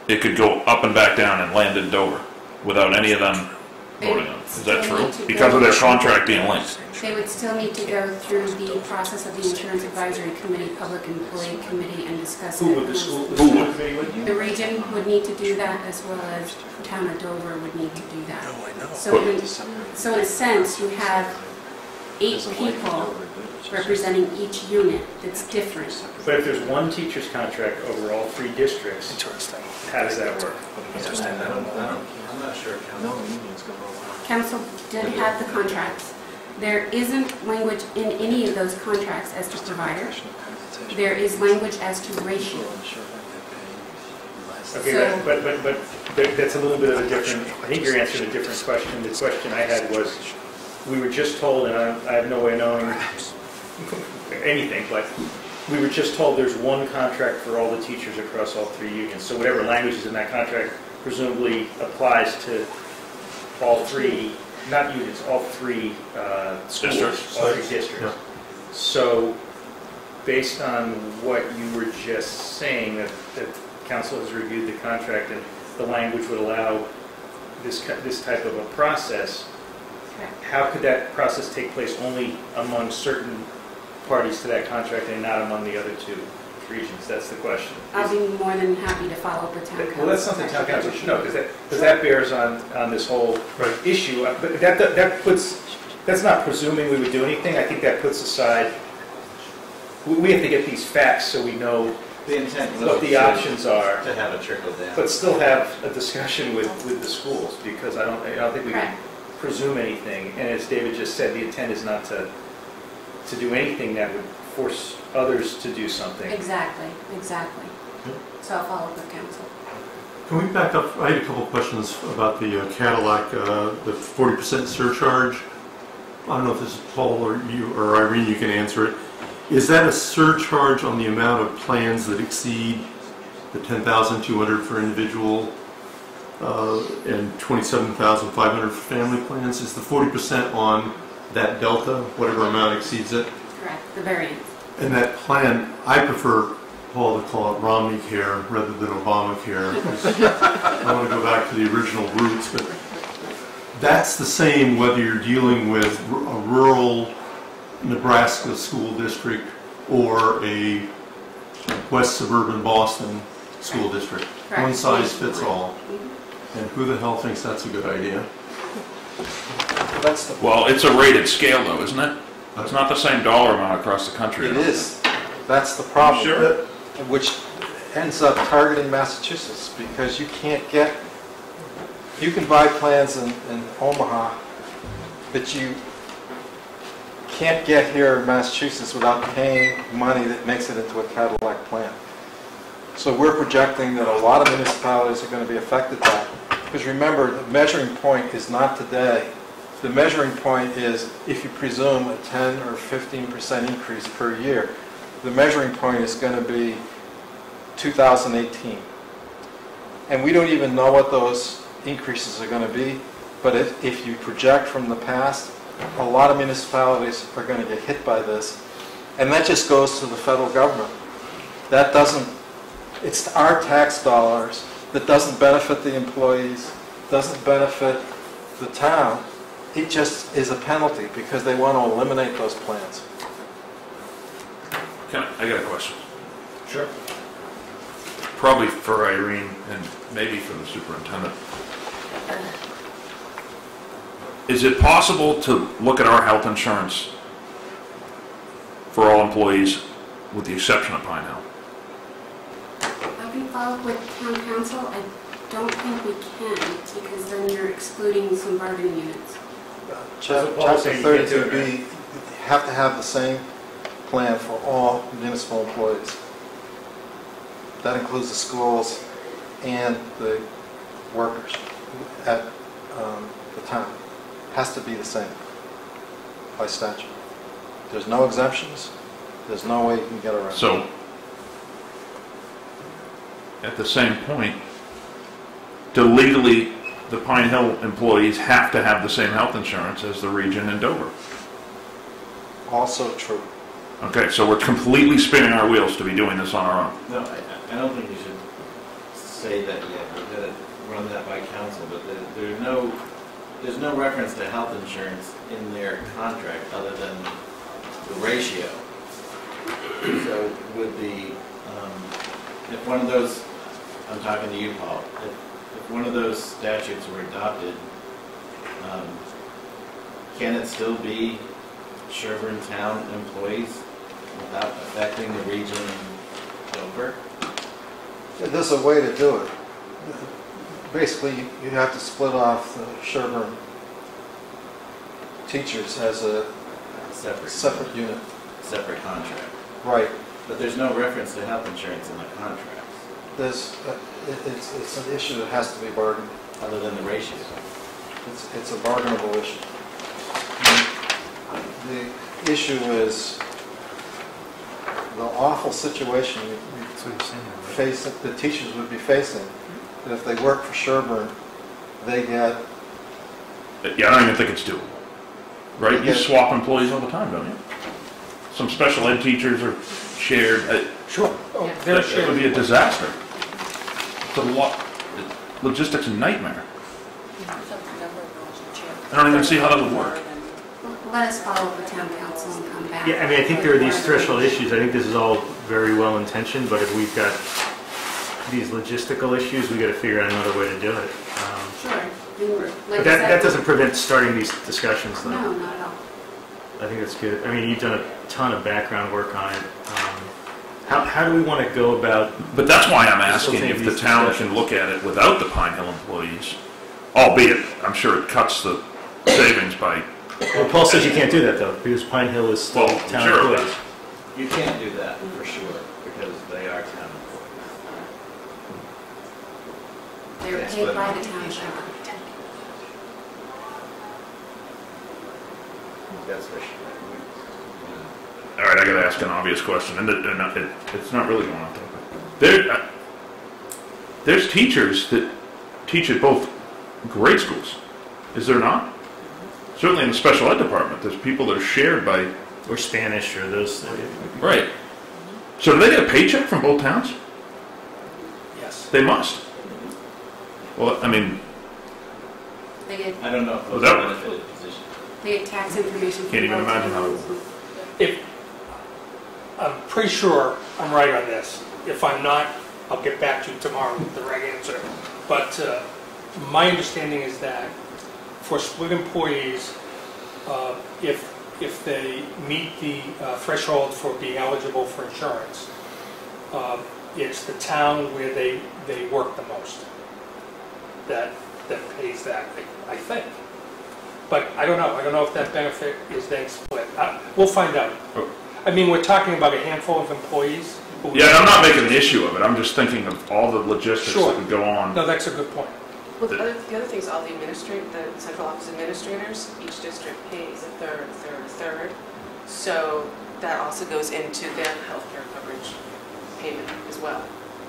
it could go up and back down and land in Dover without any of them voting on it. Is that true? Because of their contract being linked. They would still need to go through the process of the insurance advisory committee, public employee committee, and discuss it. Who would the school committee would? The region would need to do that, as well as the town of Dover would need to do that. Oh, I know. So in a sense, you have 8 people representing each unit that's different. But if there's one teacher's contract over all 3 districts, how does that work? I'm not sure. Council did have the contracts. There isn't language in any of those contracts as to provider. There is language as to ratio. Okay, So- but that's a little bit of a different, I think you're answering a different question. The question I had was, we were just told, and I have no way of knowing anything, but we were just told there's one contract for all the teachers across all 3 unions. So whatever language is in that contract presumably applies to all 3, not unions, all 3 schools, Districts. all 3 districts. So based on what you were just saying, that council has reviewed the contract and the language would allow this type of a process, how could that process take place only among certain parties to that contract and not among the other 2 regions? That's the question. I'll be more than happy to follow up with town council. Well, that's something town council should know, because that bears on this whole issue. But that's not presuming we would do anything. I think that puts aside, we have to get these facts so we know The intent what the options are, to have a trickle down. but still have a discussion with the schools, because I don't think we can presume anything. And as David just said, the intent is not to do anything that would force others to do something. Exactly. So I'll follow up with council. Can we back up? I had a couple of questions about the Cadillac, the 40% surcharge. I don't know if this is Paul or you or Irene, you can answer it. Is that a surcharge on the amount of plans that exceed the $10,200 for individual and $27,500 for family plans? Is the 40% on that delta, whatever amount exceeds it? Correct, the variance. And that plan, I prefer, Paul, to call it Romney Care rather than Obamacare. I want to go back to the original roots, but That's the same whether you're dealing with a rural Nebraska school district or a West suburban Boston school district. Correct. One size fits all. And who the hell thinks that's a good idea? That's the, Well, it's a rated scale though, isn't it? It's not the same dollar amount across the country. it is. That's the problem. Sure. Which ends up targeting Massachusetts because you can't get, you can buy plans in Omaha, but you can't get here in Massachusetts without paying money that makes it into a Cadillac plan. So we're projecting that a lot of municipalities are going to be affected by it. Because remember, the measuring point is not today. The measuring point is if you presume a 10 or 15% increase per year. The measuring point is going to be 2018. And we don't even know what those increases are going to be, but if you project from the past, a lot of municipalities are going to get hit by this. And that just goes to the federal government. That doesn't, it's our tax dollars that doesn't benefit the employees, doesn't benefit the town. It just is a penalty because they want to eliminate those plans. I got a question. Sure. Probably for Irene and maybe for the superintendent. Is it possible to look at our health insurance for all employees with the exception of Pine Hill? I can follow up with town council. I don't think we can because then you're excluding some bargaining units. Chapter 32B, you have to have the same plan for all municipal employees. That includes the schools and the workers at the town. Has to be the same by statute. There's no exemptions. There's no way you can get around it. So, at the same point, do legally the Pine Hill employees have to have the same health insurance as the region and Dover? Also true. Okay, so we're completely spinning our wheels to be doing this on our own. No, I don't think you should say that yet. We're going to run that by council, but there's no reference to health insurance in their contract other than the ratio. So would the, if one of those, I'm talking to you, Paul, if one of those statutes were adopted, can it still be Sherborn town employees without affecting the region and Dover? There's a way to do it. Basically, you have to split off the Sherborn teachers as a separate unit. Separate contract. Right. But there's no reference to health insurance in the contracts. There's, it's an issue that has to be bargained. Other than the ratio. It's a bargainable issue. The issue is the awful situation the teachers would be facing. That if they work for Sherborn, they get... Yeah, I don't even think it's doable. Right? You swap employees all the time, don't you? Some special ed teachers are shared. Sure. Oh, That would be a disaster. It's a lot. Logistics a nightmare. I don't even see how that would work. Let us follow up with town council and come back. Yeah, I mean, I think there are these threshold issues. I think this is all very well intentioned, but if we've got these logistical issues, we've got to figure out another way to do it. Sure. But that doesn't prevent starting these discussions, though. No, not at all. I think that's good. I mean, you've done a ton of background work on it. How do we want to go about... But that's why I'm asking if the town can look at it without the Pine Hill employees, albeit I'm sure it cuts the savings by... Well, Paul says you can't do that, though, because Pine Hill is still town employees. You can't do that for sure, because they are town employees. They're paid by the township. That's for sure. All right, I got to ask an obvious question, and it's not really going on topic. There's teachers that teach at both grade schools, is there not? Certainly in the special ed department, there's people that are shared by... Or Spanish, or those... Right. So do they get a paycheck from both towns? Yes. They must. Well, I mean, They get, I don't know if Oh, those that- are benefited positions. they get tax information. from Can't even both imagine how it entities. If, I'm pretty sure I'm right on this. If I'm not, I'll get back to you tomorrow with the right answer. But my understanding is that for split employees, if they meet the threshold for being eligible for insurance, it's the town where they work the most that pays that, I think. But I don't know. I don't know if that benefit is then split. We'll find out. I mean, we're talking about a handful of employees. Yeah, and I'm not making an issue of it. I'm just thinking of all the logistics Sure. that would go on. No, that's a good point. Well, the other thing is all the central office administrators, each district pays a third. So that also goes into their healthcare coverage payment as well.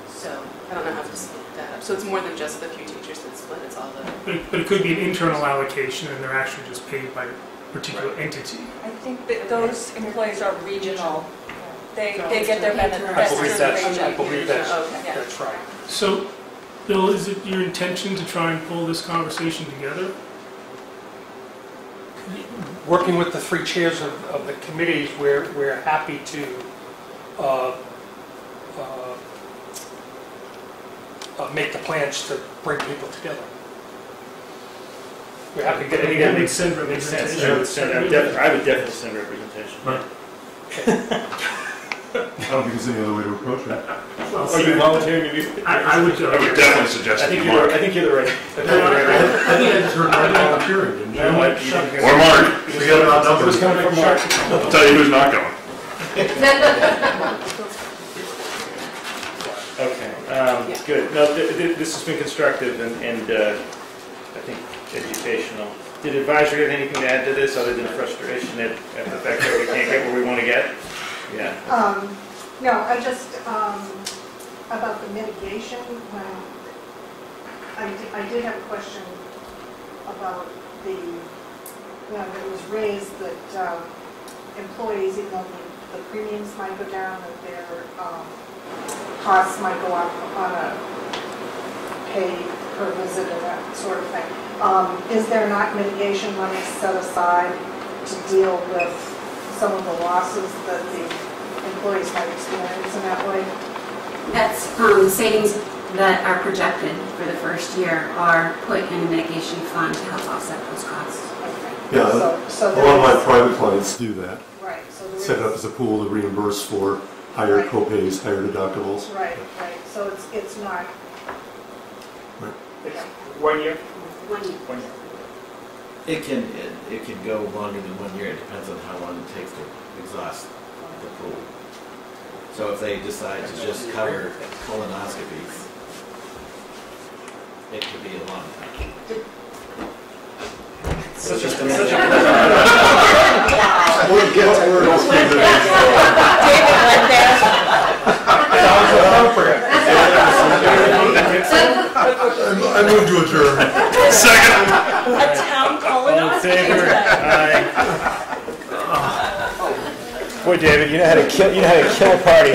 So I don't know how to split that up. So it's more than just the few teachers that split, it's all the... But it could be an internal allocation, and they're actually just paid by a particular entity. I think that those employees are regional. They get their I benefits believe through that's, the I region. believe that's, Okay. that's right. So, Bill, is it your intention to try and pull this conversation together? Working with the three chairs of the committees, we're happy to make the plans to bring people together. We're happy to get I think that makes sense. I would definitely send representation. I don't think there's any other way to approach it. Are you volunteering to be? I would definitely suggest I think you, you're Mark. I think you're the right. I think I just heard Mark volunteering, didn't you? Or Mark. We got about numbers. It was coming from Mark. I'll tell you who's not going. Okay, good. No, this has been constructive and I think educational. Did advisory have anything to add to this other than frustration at the fact that we can't get where we want to get? Yeah. No, I just, about the mitigation, I did have a question about it was raised that employees, even though the premiums might go down, that their costs might go up on a pay per visit and that sort of thing. Is there not mitigation money set aside to deal with some of the losses that the employees might experience in that way? That's savings that are projected for the first year are put in a mitigation fund to help offset those costs. Yeah, So a lot of my private clients do that. Right. So there Set it up is- as a pool to reimburse for higher Right. co-pays, higher deductibles. Right. So it's not. Right. Yeah. 1 year? 1 year. 1 year. It can go longer than 1 year. It depends on how long it takes to exhaust the pool. So if they decide to just cover colonoscopies, it could be a long time. Such a We'll get to where else I move to adjourn. Second. A town All in colonoscopy. favor? Aye. Boy, David, you know how to kill a party.